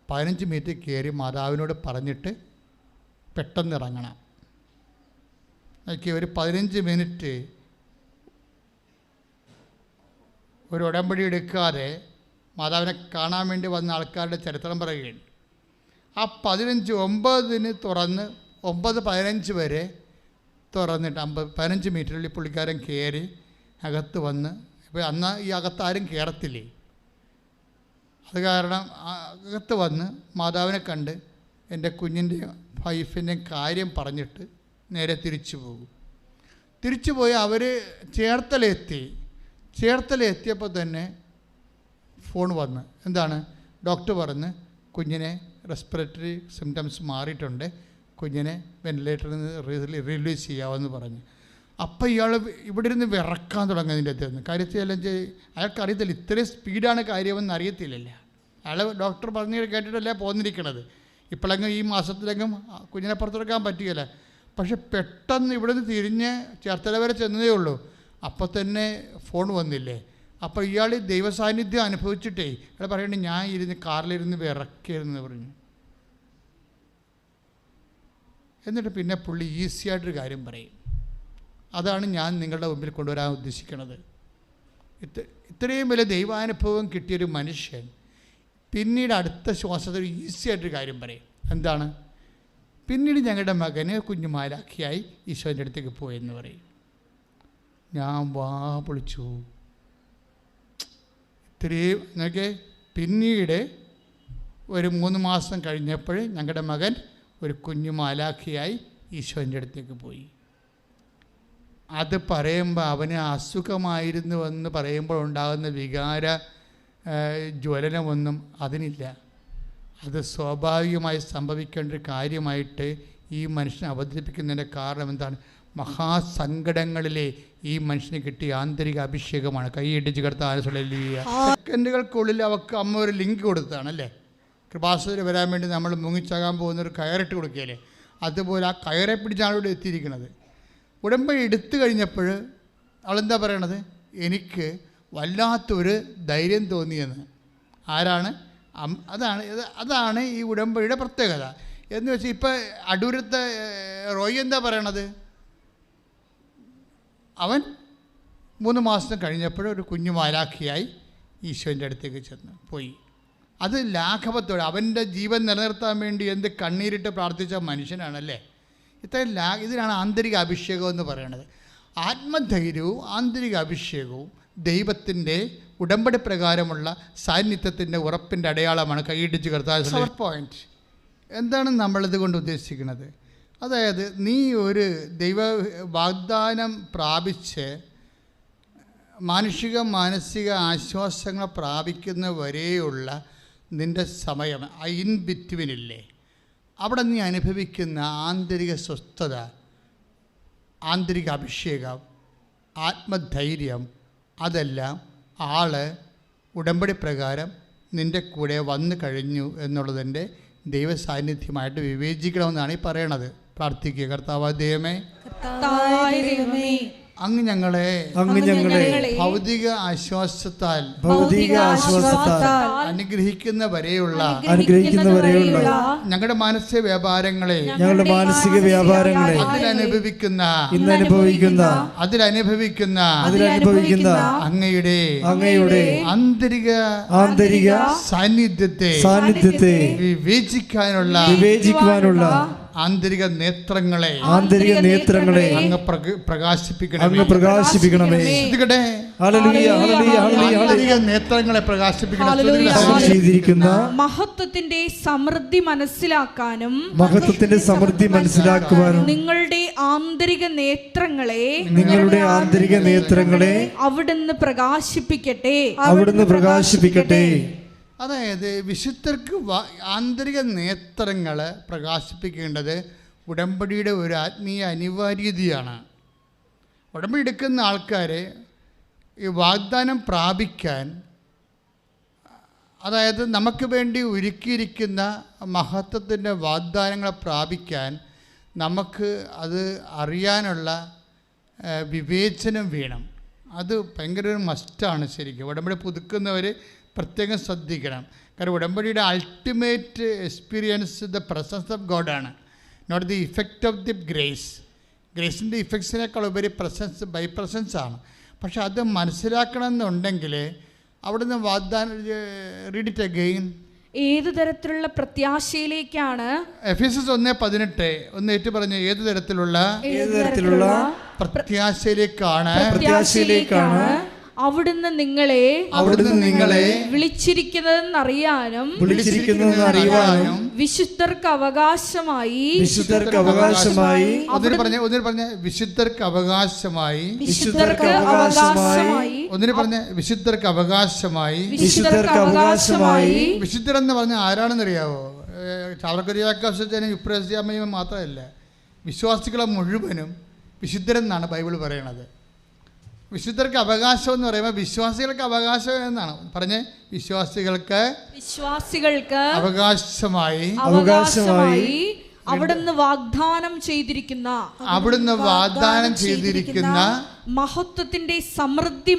15 മിനിറ്റ് കയറി മാതാവിനോട് പറഞ്ഞിട്ട് പെട്ടെന്ന് ഇറങ്ങണം. നോക്കി, ഒരു 15 മിനിറ്റ് ഒരു ഉടമ്പടി എടുക്കാതെ മാതാവിനെ കാണാൻ വേണ്ടി വന്ന ആൾക്കാരുടെ ചരിത്രം പറയുകയാണ്. ആ 9:09 തുറന്ന് 9:15 വരെ തുറന്നിട്ട് 15 മിനിറ്റിനുള്ളിൽ പുള്ളിക്കാരൻ കയറി അകത്ത് വന്ന്. ഇപ്പോൾ അന്ന് ഈ അകത്താരും കയറത്തില്ലേ, അത് കാരണം അകത്ത് വന്ന് മാതാവിനെ കണ്ട് എൻ്റെ കുഞ്ഞിൻ്റെ വൈഫിൻ്റെ കാര്യം പറഞ്ഞിട്ട് നേരെ തിരിച്ചു പോകും. തിരിച്ചു പോയി അവർ ചേർത്തലെത്തിയപ്പോൾ തന്നെ ഫോൺ വന്ന്, എന്താണ് ഡോക്ടർ പറഞ്ഞ് കുഞ്ഞിനെ റെസ്പിറേറ്ററി സിംറ്റംസ് മാറിയിട്ടുണ്ട്, കുഞ്ഞിനെ വെന്റിലേറ്ററിൽ നിന്ന് റിലീസ് ചെയ്യാമെന്ന് പറഞ്ഞു. അപ്പോൾ ഇയാൾ ഇവിടെ ഇരുന്ന് വിറക്കാൻ തുടങ്ങുന്നതിൻ്റെ അകത്ത് കാര്യത്തിലെല്ലാം അയാൾക്കറിയത്തില്ല, ഇത്രയും സ്പീഡാണ് കാര്യമെന്ന് അറിയത്തില്ലല്ലോ. അയാൾ ഡോക്ടർ പറഞ്ഞ് കേട്ടിട്ടല്ലേ പോന്നിരിക്കണത്. ഇപ്പോഴെങ്കിലും ഈ മാസത്തിലെങ്കിലും കുഞ്ഞിനെ പുറത്തെടുക്കാൻ പറ്റുകയില്ല. പക്ഷെ പെട്ടെന്ന് ഇവിടെ നിന്ന് തിരിഞ്ഞ് ചേർത്തല വരെ ചെന്നതേ ഉള്ളൂ, അപ്പോൾ തന്നെ ഫോൺ വന്നില്ലേ. അപ്പോൾ ഇയാൾ ദൈവസാന്നിധ്യം അനുഭവിച്ചിട്ടേ അയാൾ പറയണേ, ഞാൻ കാറിലിരുന്ന് വിറക്കായിരുന്നു പറഞ്ഞു. എന്നിട്ട് പിന്നെ പുള്ളി ഈസിയായിട്ടൊരു കാര്യം പറയും. അതാണ് ഞാൻ നിങ്ങളുടെ മുമ്പിൽ കൊണ്ടുവരാൻ ഉദ്ദേശിക്കുന്നത്. ഇത്രയും വലിയ ദൈവാനുഭവം കിട്ടിയൊരു മനുഷ്യൻ പിന്നീട് അടുത്ത ശ്വാസത്തിൽ ഈസിയായിട്ടൊരു കാര്യം പറയും. എന്താണ്? പിന്നീട് ഞങ്ങളുടെ മകന് കുഞ്ഞുമാലാഖിയായി ഈശോൻ്റെ അടുത്തേക്ക് പോയെന്ന് പറയും. ഞാൻ വാ പൊളിച്ചു. ഇത്രയും എന്നൊക്കെ പിന്നീട് ഒരു 3 മാസം കഴിഞ്ഞപ്പോൾ ഞങ്ങളുടെ മകൻ ഒരു കുഞ്ഞുമാലാഖിയായി ഈശോൻ്റെ അടുത്തേക്ക് പോയി. അത് പറയുമ്പോൾ അവന് അസുഖമായിരുന്നുവെന്ന് പറയുമ്പോൾ ഉണ്ടാകുന്ന വികാര ജ്വലനമൊന്നും അതിനില്ല. അത് സ്വാഭാവികമായി സംഭവിക്കേണ്ട ഒരു കാര്യമായിട്ട് ഈ മനുഷ്യനെ അവതരിപ്പിക്കുന്നതിൻ്റെ കാരണം എന്താണ്? മഹാസങ്കടങ്ങളിലെ ഈ മനുഷ്യന് കിട്ടിയ ആന്തരിക അഭിഷേകമാണ്. കൈയിടിച്ച് കിടത്താൻ സെക്കൻഡുകൾക്കുള്ളിൽ അവർക്ക് അമ്മ ഒരു ലിങ്ക് കൊടുത്തതാണ് അല്ലേ. കൃപാസനത്തിൽ വരാൻ വേണ്ടി നമ്മൾ മുങ്ങിച്ചാകാൻ പോകുന്നൊരു കയറിട്ട് കൊടുക്കുകയല്ലേ, അതുപോലെ ആ കയറെ പിടിച്ചാണ് ഇവിടെ എത്തിയിരിക്കുന്നത്. ഉടമ്പടി എടുത്തു കഴിഞ്ഞപ്പോൾ അവളെന്താ പറയണത്? എനിക്ക് വല്ലാത്തൊരു ധൈര്യം തോന്നിയെന്ന്. ആരാണ്? അതാണ് ഈ ഉടമ്പടിയുടെ പ്രത്യേകത എന്ന് വെച്ചാൽ ഇപ്പോൾ അടൂരത്തെ റോയി എന്താ പറയണത്? അവൻ 3 മാസം കഴിഞ്ഞപ്പോൾ ഒരു കുഞ്ഞു മാലാഖിയായി ഈശോൻ്റെ അടുത്തേക്ക് പോയി. അത് ലാഘവത്തോടെ അവൻ്റെ ജീവൻ നിലനിർത്താൻ വേണ്ടി എന്ത് കണ്ണീരിട്ട് പ്രാർത്ഥിച്ച മനുഷ്യനാണല്ലേ. ഇതിനാണ് ആന്തരിക അഭിഷേകം എന്ന് പറയുന്നത്. ആത്മധൈര്യവും ആന്തരിക അഭിഷേകവും ദൈവത്തിൻ്റെ ഉടമ്പടി പ്രകാരമുള്ള സാന്നിധ്യത്തിൻ്റെ ഉറപ്പിൻ്റെ അടയാളമാണ്. കൈയിടിച്ച് കർത്താവ് പോയിന്റ് എന്താണ് നമ്മളിത് കൊണ്ട് ഉദ്ദേശിക്കുന്നത്? അതായത് നീ ഒരു ദൈവ വാഗ്ദാനം പ്രാപിച്ച് മാനുഷിക മാനസിക ആശ്വാസങ്ങൾ പ്രാപിക്കുന്ന വരെയുള്ള നിൻ്റെ സമയം, ആ ഇൻ ബിറ്റ്വീനില്ലേ, അവിടെ നീ അനുഭവിക്കുന്ന ആന്തരിക സ്വസ്ഥത, ആന്തരിക അഭിഷേകം, ആത്മധൈര്യം, അതെല്ലാം ഉടമ്പടി പ്രകാരം നിൻ്റെ കൂടെ വന്നു കഴിഞ്ഞു എന്നുള്ളതിൻ്റെ ദൈവസാന്നിധ്യമായിട്ട് വിവേചിക്കണമെന്നാണ് ഈ പറയണത്. പ്രാർത്ഥിക്കുക. കർത്താവായ ദൈവമേ, അങ്ങ് ഞങ്ങളെ ഭൗതിക ആശ്വാസത്താൽ അനുഗ്രഹിക്കുന്ന വരെയുള്ള ഞങ്ങളുടെ മാനസിക വ്യാപാരങ്ങളെ അതിലനുഭവിക്കുന്ന അങ്ങയുടെ ആന്തരിക സാന്നിധ്യത്തെ വിവേചിക്കാനുള്ള ആന്തരിക നേത്രങ്ങളെ അങ്ങ് പ്രകാശിപ്പിക്കണമേ. ആന്തരിക നേത്രങ്ങളെ പ്രകാശിപ്പിക്കണം. മഹത്വത്തിന്റെ സമൃദ്ധി മനസ്സിലാക്കാനും നിങ്ങളുടെ ആന്തരിക നേത്രങ്ങളെ അവിടുന്ന് പ്രകാശിപ്പിക്കട്ടെ. അതായത് വിശുദ്ധർക്ക് ആന്തരിക നേത്രങ്ങൾ പ്രകാശിപ്പിക്കേണ്ടത് ഉടമ്പടിയുടെ ഒരു ആത്മീയ അനിവാര്യതയാണ്. ഉടമ്പടി എടുക്കുന്ന ആൾക്കാർ ഈ വാഗ്ദാനം പ്രാപിക്കാൻ, അതായത് നമുക്ക് വേണ്ടി ഒരുക്കിയിരിക്കുന്ന മഹത്വത്തിൻ്റെ വാഗ്ദാനങ്ങളെ പ്രാപിക്കാൻ നമുക്ക് അത് അറിയാനുള്ള വിവേചനം വേണം. അത് ഭയങ്കര ഒരു മസ്റ്റാണ്. ശരിക്കും ഉടമ്പടി പുതുക്കുന്നവർ പ്രത്യേകം ശ്രദ്ധിക്കണം. കാരണം ഉടമ്പടിയുടെ ultimate experience the presence of ഗോഡാണ്, not the effect of the grace. ഗ്രേസിൻ്റെ ഇഫക്ട്സിനേക്കാൾ ഉപരി ബൈ പ്രസൻസ് ആണ്. പക്ഷെ അത് മനസ്സിലാക്കണമെന്നുണ്ടെങ്കിൽ അവിടുന്ന് വാഗ്ദാനം, റീഡ് ഇറ്റ് അഗെയിൻ. ഏത് തരത്തിലുള്ള പ്രത്യാശയിലേക്കാണ്, എഫേസ്യസ് 1:18 ഒന്ന് ഏറ്റു പറഞ്ഞ, ഏത് തരത്തിലുള്ള പ്രത്യാശയിലേക്കാണ് അവിടുന്ന് നിങ്ങളെ വിളിച്ചിരിക്കുന്നതെന്നറിയാനും വിശുദ്ധർക്ക് അവകാശമായി വിശുദ്ധരെന്ന് പറഞ്ഞ ആരാണെന്ന് അറിയാവോ? ചാവറക്കുരിയാക്കമ്മയും യുപ്രസ്യാമ്മയും മാത്രമല്ല, വിശ്വാസികളെ മുഴുവനും വിശുദ്ധരെന്നാണ് ബൈബിൾ പറയണത്. വിശുദ്ധർക്ക് അവകാശം എന്ന് പറയുമ്പോൾ വിശ്വാസികൾക്ക് അവകാശം എന്നാണ് പറഞ്ഞ്, വിശ്വാസികൾക്ക് അവകാശമായി അവിടുന്ന് വാഗ്ദാനം ചെയ്തിരിക്കുന്ന മഹത്വത്തിന്റെ സമൃദ്ധി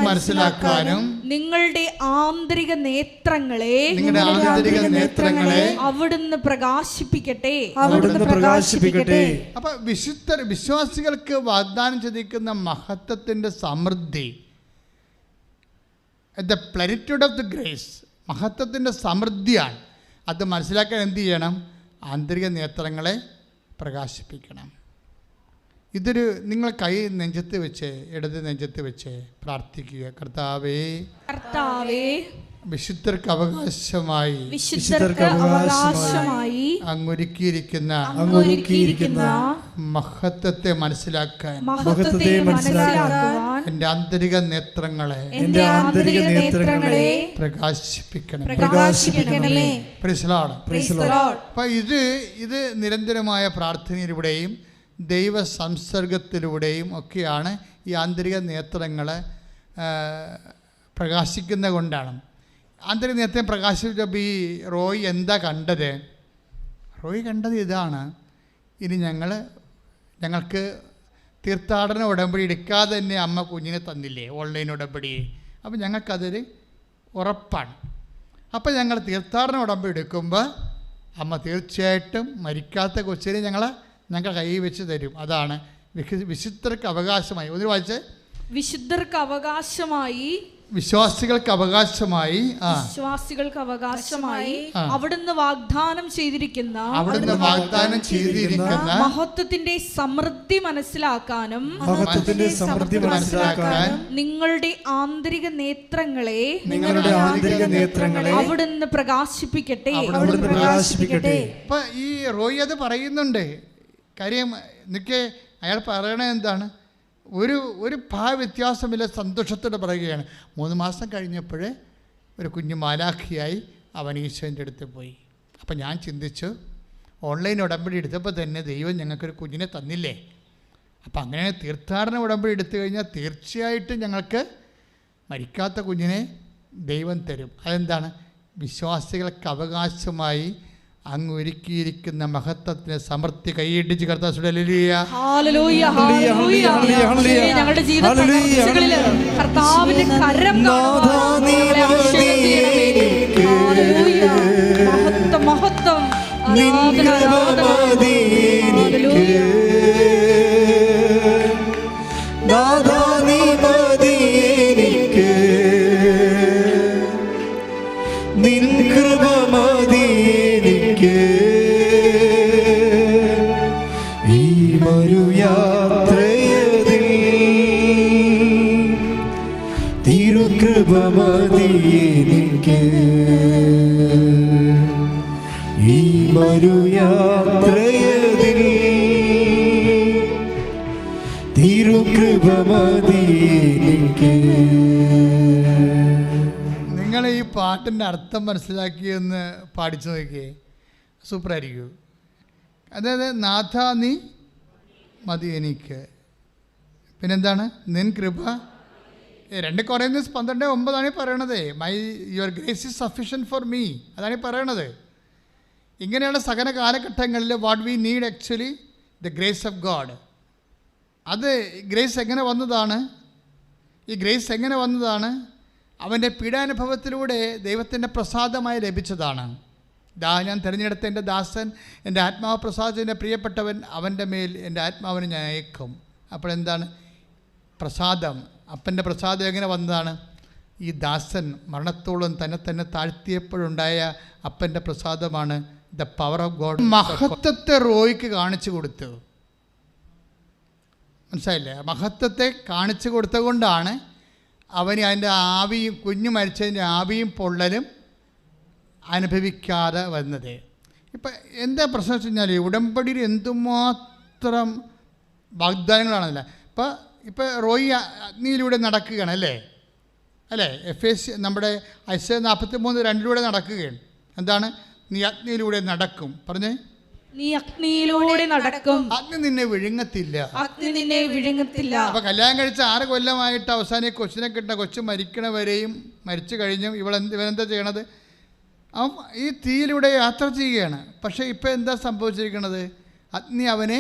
മനസ്സിലാക്കാനും നിങ്ങളുടെ ആന്തരിക നേത്രങ്ങളെ അവിടുന്ന് പ്രകാശിപ്പിക്കട്ടെ. അപ്പൊ വിശ്വാസികൾക്ക് വാഗ്ദാനം ചെയ്തിരിക്കുന്ന മഹത്വത്തിന്റെ സമൃദ്ധി, ദ പ്ലെനിറ്റ്യൂഡ് ഓഫ് ദ ഗ്രേസ്, മഹത്വത്തിന്റെ സമൃദ്ധിയാണ്. അത് മനസ്സിലാക്കാൻ എന്ത് ചെയ്യണം? ആന്തരിക നേത്രങ്ങളെ പ്രകാശിപ്പിക്കണം. ഇതൊരു നിങ്ങൾ കൈ നെഞ്ചത്ത് വെച്ച്, ഇടത് നെഞ്ചത്ത് വെച്ച് പ്രാർത്ഥിക്കുക. കർത്താവേ, വിശുദ്ധർക്ക് അവകാശമായി അങ്ങൊരുക്കിയിരിക്കുന്ന മഹത്വത്തെ മനസ്സിലാക്കാൻ എൻ്റെ ആന്തരിക നേത്രങ്ങളെ പ്രകാശിപ്പിക്കണമേ. അപ്പൊ ഇത് നിരന്തരമായ പ്രാർത്ഥനയിലൂടെയും ദൈവ സംസർഗത്തിലൂടെയും ഒക്കെയാണ് ഈ ആന്തരിക നേത്രങ്ങളെ പ്രകാശിക്കുന്ന കൊണ്ടാണ്. ആന്തരിക നേത്രം പ്രകാശിച്ചപ്പോൾ ഈ റോയ് എന്താ കണ്ടത്? റോയ് കണ്ടത് ഇതാണ്, ഇനി ഞങ്ങൾക്ക് തീർത്ഥാടന ഉടമ്പടി എടുക്കാതെ തന്നെ അമ്മ കുഞ്ഞിനെ തന്നില്ലേ, ഓൺലൈൻ ഉടമ്പടി. അപ്പോൾ ഞങ്ങൾക്കതൊരു ഉറപ്പാണ്. അപ്പോൾ ഞങ്ങൾ തീർത്ഥാടന ഉടമ്പടി എടുക്കുമ്പോൾ അമ്മ തീർച്ചയായിട്ടും മരിക്കാത്ത കൊച്ചിനെ ഞങ്ങൾ കൈ വെച്ച് തരും. അതാണ് വിശുദ്ധർക്ക് അവകാശമായി. ഒന്ന് വായിച്ചേ. വിശുദ്ധർക്ക് അവകാശമായി, വിശ്വാസികൾക്ക് അവകാശമായി അവിടുന്ന് വാഗ്ദാനം ചെയ്തിരിക്കുന്ന മഹത്വത്തിന്റെ സമൃദ്ധി മനസ്സിലാക്കാനും നിങ്ങളുടെ ആന്തരിക നേത്രങ്ങളെ അവിടുന്ന് പ്രകാശിപ്പിക്കട്ടെ. അപ്പൊ ഈ റോയ് അത് പറയുന്നുണ്ട്. കാര്യം നിനക്ക് അയാൾ പറയണത് എന്താണ്? ഒരു വ്യത്യാസമില്ല, സന്തോഷത്തോടെ പറയുകയാണ്. 3 മാസം കഴിഞ്ഞപ്പോൾ ഒരു കുഞ്ഞു മാലാഖിയായി അവൻ ഈശോൻ്റെ അടുത്ത് പോയി. അപ്പം ഞാൻ ചിന്തിച്ചു, ഓൺലൈൻ ഉടമ്പടി എടുത്തപ്പോൾ തന്നെ ദൈവം ഞങ്ങൾക്കൊരു കുഞ്ഞിനെ തന്നില്ലേ? അപ്പം അങ്ങനെ തീർത്ഥാടന ഉടമ്പടി എടുത്തു കഴിഞ്ഞാൽ തീർച്ചയായിട്ടും ഞങ്ങൾക്ക് മരിക്കാത്ത കുഞ്ഞിനെ ദൈവം തരും. അതെന്താണ്? വിശ്വാസികൾക്ക് അവകാശമായി അങ്ങ് ഒരുക്കിയിരിക്കുന്ന മഹത്വത്തിന് സമൃദ്ധി കൈയിടിച്ച് ഞങ്ങളുടെ ജീവിതങ്ങളിൽ കർത്താവിന്റെ കരം മഹത്വം നിങ്ങൾ ഈ പാട്ടിൻ്റെ അർത്ഥം മനസ്സിലാക്കിയെന്ന് പാടിച്ചു നോക്കിയേ, സൂപ്പറായിരിക്കും. അതായത് നാഥ നീ മതി എനിക്ക്, പിന്നെന്താണ്? നിൻ കൃപ. 2 കൊറിന്ത്യൻസ് 12:9 പറയണത്. Your grace is sufficient for me. അതാണ് ഈ പറയണത്. ഇങ്ങനെയുള്ള സകല കാലഘട്ടങ്ങളിൽ what we need actually the grace of God. അത് ഗ്രേസ് എങ്ങനെ വന്നതാണ്? ഈ ഗ്രേസ് എങ്ങനെ വന്നതാണ്? അവൻ്റെ പീഡാനുഭവത്തിലൂടെ ദൈവത്തിൻ്റെ പ്രസാദമായി ലഭിച്ചതാണ്. ഞാൻ തിരഞ്ഞെടുത്ത എൻ്റെ ദാസൻ, എൻ്റെ ആത്മാവ് പ്രസാദിച്ചതിൻ്റെ പ്രിയപ്പെട്ടവൻ, അവൻ്റെ മേൽ എൻ്റെ ആത്മാവിനെ ഞാൻ അയക്കും. അപ്പോഴെന്താണ് പ്രസാദം? അപ്പൻ്റെ പ്രസാദം എങ്ങനെ വന്നതാണ്? ഈ ദാസൻ മരണത്തോളം തന്നെ താഴ്ത്തിയപ്പോഴുണ്ടായ അപ്പൻ്റെ പ്രസാദമാണ് ദ പവർ ഓഫ് ഗോഡ്. മഹത്വത്തെ റോയ്ക്ക് കാണിച്ചു കൊടുത്തു. മനസ്സിലായില്ലേ? മഹത്വത്തെ കാണിച്ചു കൊടുത്തുകൊണ്ടാണ് അവന് അതിൻ്റെ ആവിയും, കുഞ്ഞു മരിച്ചതിൻ്റെ ആവിയും പൊള്ളലും അനുഭവിക്കാതെ വന്നത്. ഇപ്പം എന്താ പ്രശ്നം വെച്ച് കഴിഞ്ഞാൽ, ഉടമ്പടിയിൽ എന്തുമാത്രം വാഗ്ദാനങ്ങളാണല്ല. ഇപ്പം റോയി അഗ്നിയിലൂടെ നടക്കുകയാണ് അല്ലേ? നമ്മുടെ ഐസയ 43:2 നടക്കുകയാണ്. എന്താണ്? നീ അഗ്നിയിലൂടെ നടക്കും. പറഞ്ഞേ, നീ അഗ്നിയിലൂടെ നടക്കും, അഗ്നി നിന്നെ വിഴുങ്ങത്തില്ല. അപ്പൊ കല്യാണം കഴിച്ച 6 കൊല്ലമായിട്ട് അവസാനം കൊച്ചിനെ കിട്ടുന്ന കൊച്ചു മരിക്കണവരെയും മരിച്ചു കഴിഞ്ഞും ഇവനെന്താ ചെയ്യണത്? അവൻ ഈ തീയിലൂടെ യാത്ര ചെയ്യുകയാണ്. പക്ഷേ ഇപ്പം എന്താ സംഭവിച്ചിരിക്കുന്നത്? അഗ്നി അവനെ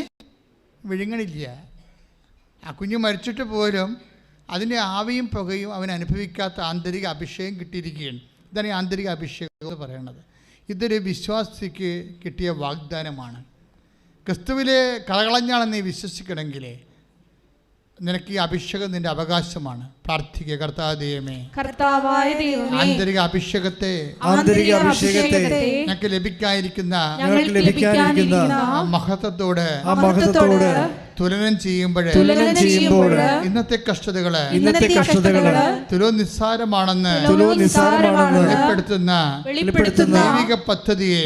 വിഴുങ്ങണില്ല. ആ കുഞ്ഞ് മരിച്ചിട്ട് പോലും അതിൻ്റെ ആവിയും പുകയും അവൻ അനുഭവിക്കാത്ത ആന്തരിക അഭിഷേകം കിട്ടിയിരിക്കുകയാണ്. ഇതാണ് ഈ ആന്തരിക അഭിഷേകം എന്ന് പറയുന്നത്. ഇതൊരു വിശ്വാസിക്ക് കിട്ടിയ വാഗ്ദാനമാണ്. ക്രിസ്തുവിലെ കളകളഞ്ഞാണെന്ന് നീ വിശ്വസിക്കണമെങ്കിൽ നിനക്ക് ഈ അഭിഷേകം നിന്റെ അവകാശമാണ്. പ്രാർത്ഥിക്കുക, കർത്താവായ ദൈവമേ, ആന്തരിക അഭിഷേകത്തെ ഞങ്ങൾക്ക് ലഭിക്കാതിരിക്കുന്ന മഹത്വത്തോട് തുലനം ചെയ്യുമ്പോൾ ഇന്നത്തെ കഷ്ടതകള് തുലോ നിസ്സാരമാണെന്ന് വെളിപ്പെടുത്തുന്ന ദൈവിക പദ്ധതിയെ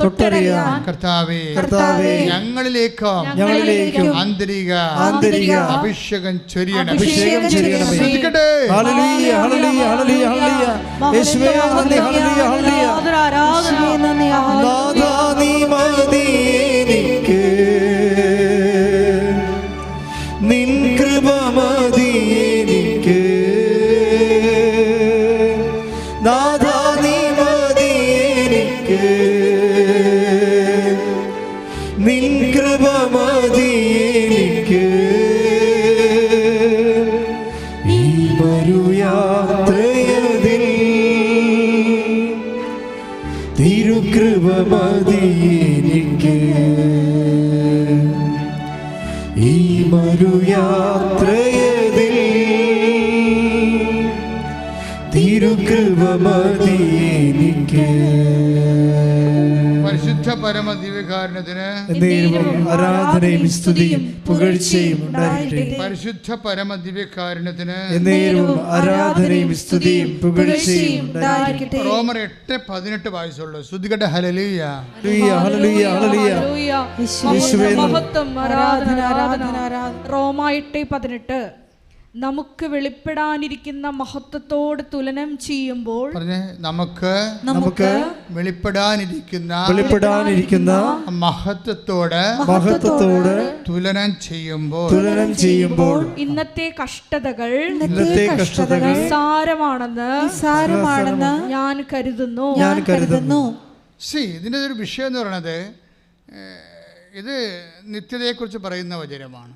തൊട്ടറിയാൻ കർത്താവേ ഞങ്ങളിലേക്കും ആന്തരിക അഭിഷേകം ചൊരിയണം. ശ്രദ്ധിക്കട്ടെ. നിൻ കൃപ മതി എനിക്ക്, നാഥാ നീ മതി എനിക്ക്, നിൻ കൃപ മതി എനിക്ക്. ഈ മരുയാത്രയതിൽ തിരുകൃപ മതി എനിക്ക്. ഈ മരുയാത്രയതിൽ തിരുകൃപ മതി എനിക്ക്. പരിശുദ്ധ പരമദിവ്യകാരുണ്യത്തിന് എന്നേരവും ആരാധനയും സ്തുതിയും പുകഴ്ചയും ഉണ്ടായിരിക്കട്ടെ. പരിശുദ്ധ പരമദിവ്യകാരുണ്യത്തിന് എന്നേരവും ആരാധനയും സ്തുതിയും പുകഴ്ചയും ഉണ്ടായിരിക്കട്ടെ. റോമർ 8:18 വായിച്ചുള്ളൂ. ശ്രുതികട്ടെ ഹല്ലേലൂയ. Hallelujah hallelujah hallelujah. യേശുവേ മഹത്വം, ആരാധന, ആരാധന. റോമ 8:18 നമുക്ക് വെളിപ്പെടാനിരിക്കുന്ന മഹത്വത്തോട് തുലനം ചെയ്യുമ്പോൾ പറഞ്ഞേ, നമുക്ക് വെളിപ്പെടാനിരിക്കുന്ന മഹത്വത്തോട് തുലനം ചെയ്യുമ്പോൾ ഇന്നത്തെ കഷ്ടതകൾ നിസ്സാരമാണെന്ന് ഞാൻ കരുതുന്നു. ഇതിൻ്റെ ഒരു വിഷയം എന്ന് പറയുന്നത്, ഇത് നിത്യതയെക്കുറിച്ച് പറയുന്ന വചനമാണ്.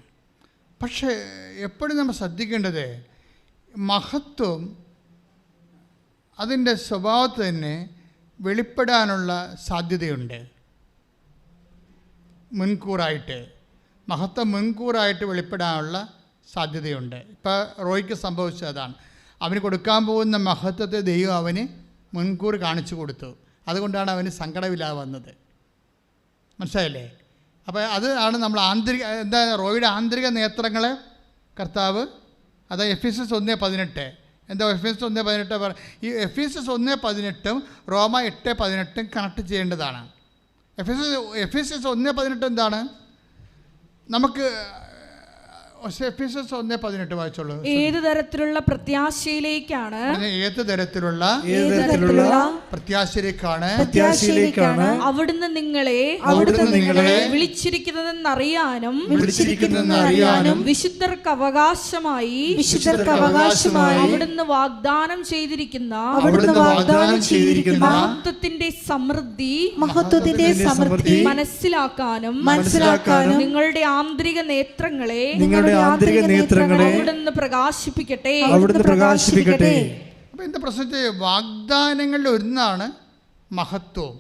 പക്ഷേ എപ്പോഴും നമ്മൾ ശ്രദ്ധിക്കേണ്ടത്, മഹത്വം അതിൻ്റെ സ്വഭാവത്തിൽ തന്നെ വെളിപ്പെടാനുള്ള സാധ്യതയുണ്ട്. മഹത്വം മുൻകൂറായിട്ട് വെളിപ്പെടാനുള്ള സാധ്യതയുണ്ട്. ഇപ്പോൾ റോയ്ക്ക് സംഭവിച്ചതാണ്. അവന് കൊടുക്കാൻ പോകുന്ന മഹത്വത്തെ ദൈവം അവന് മുൻകൂർ കാണിച്ചു കൊടുത്തു. അതുകൊണ്ടാണ് അവന് സങ്കടമില്ലാതെ വന്നത്. മനസ്സിലായില്ലേ? അപ്പോൾ അത് ആണ് നമ്മൾ റോയുടെ ആന്തരിക നേത്രങ്ങളെ കർത്താവ്, അത് എഫീസസ് 1:18. എന്താ എഫീസസ് 1:18 ഈ എഫീസസ് 1:18 റോമ 8:18 കണക്ട് ചെയ്യേണ്ടതാണ്. എഫീസസ് 1:18 എന്താണ്? നമുക്ക് എഫീസസ് 1:18 വായിച്ചോളൂ. ഏത് തരത്തിലുള്ള പ്രത്യാശയിലേക്കാണ് അവിടുന്ന് നിങ്ങളെ വിളിച്ചിരിക്കുന്നതെന്നറിയാനും വിശുദ്ധർക്ക് അവകാശമായി അവിടുന്ന് വാഗ്ദാനം ചെയ്തിരിക്കുന്ന മഹത്വത്തിന്റെ സമൃദ്ധി മനസ്സിലാക്കാനും നിങ്ങളുടെ ആന്തരിക നേത്രങ്ങളെ അവിടുന്ന് പ്രകാശിപ്പിക്കട്ടെ. അപ്പോൾ എന്താ പ്രശ്നത്തെ, വാഗ്ദാനങ്ങളിൽ ഒന്നാണ് മഹത്വം.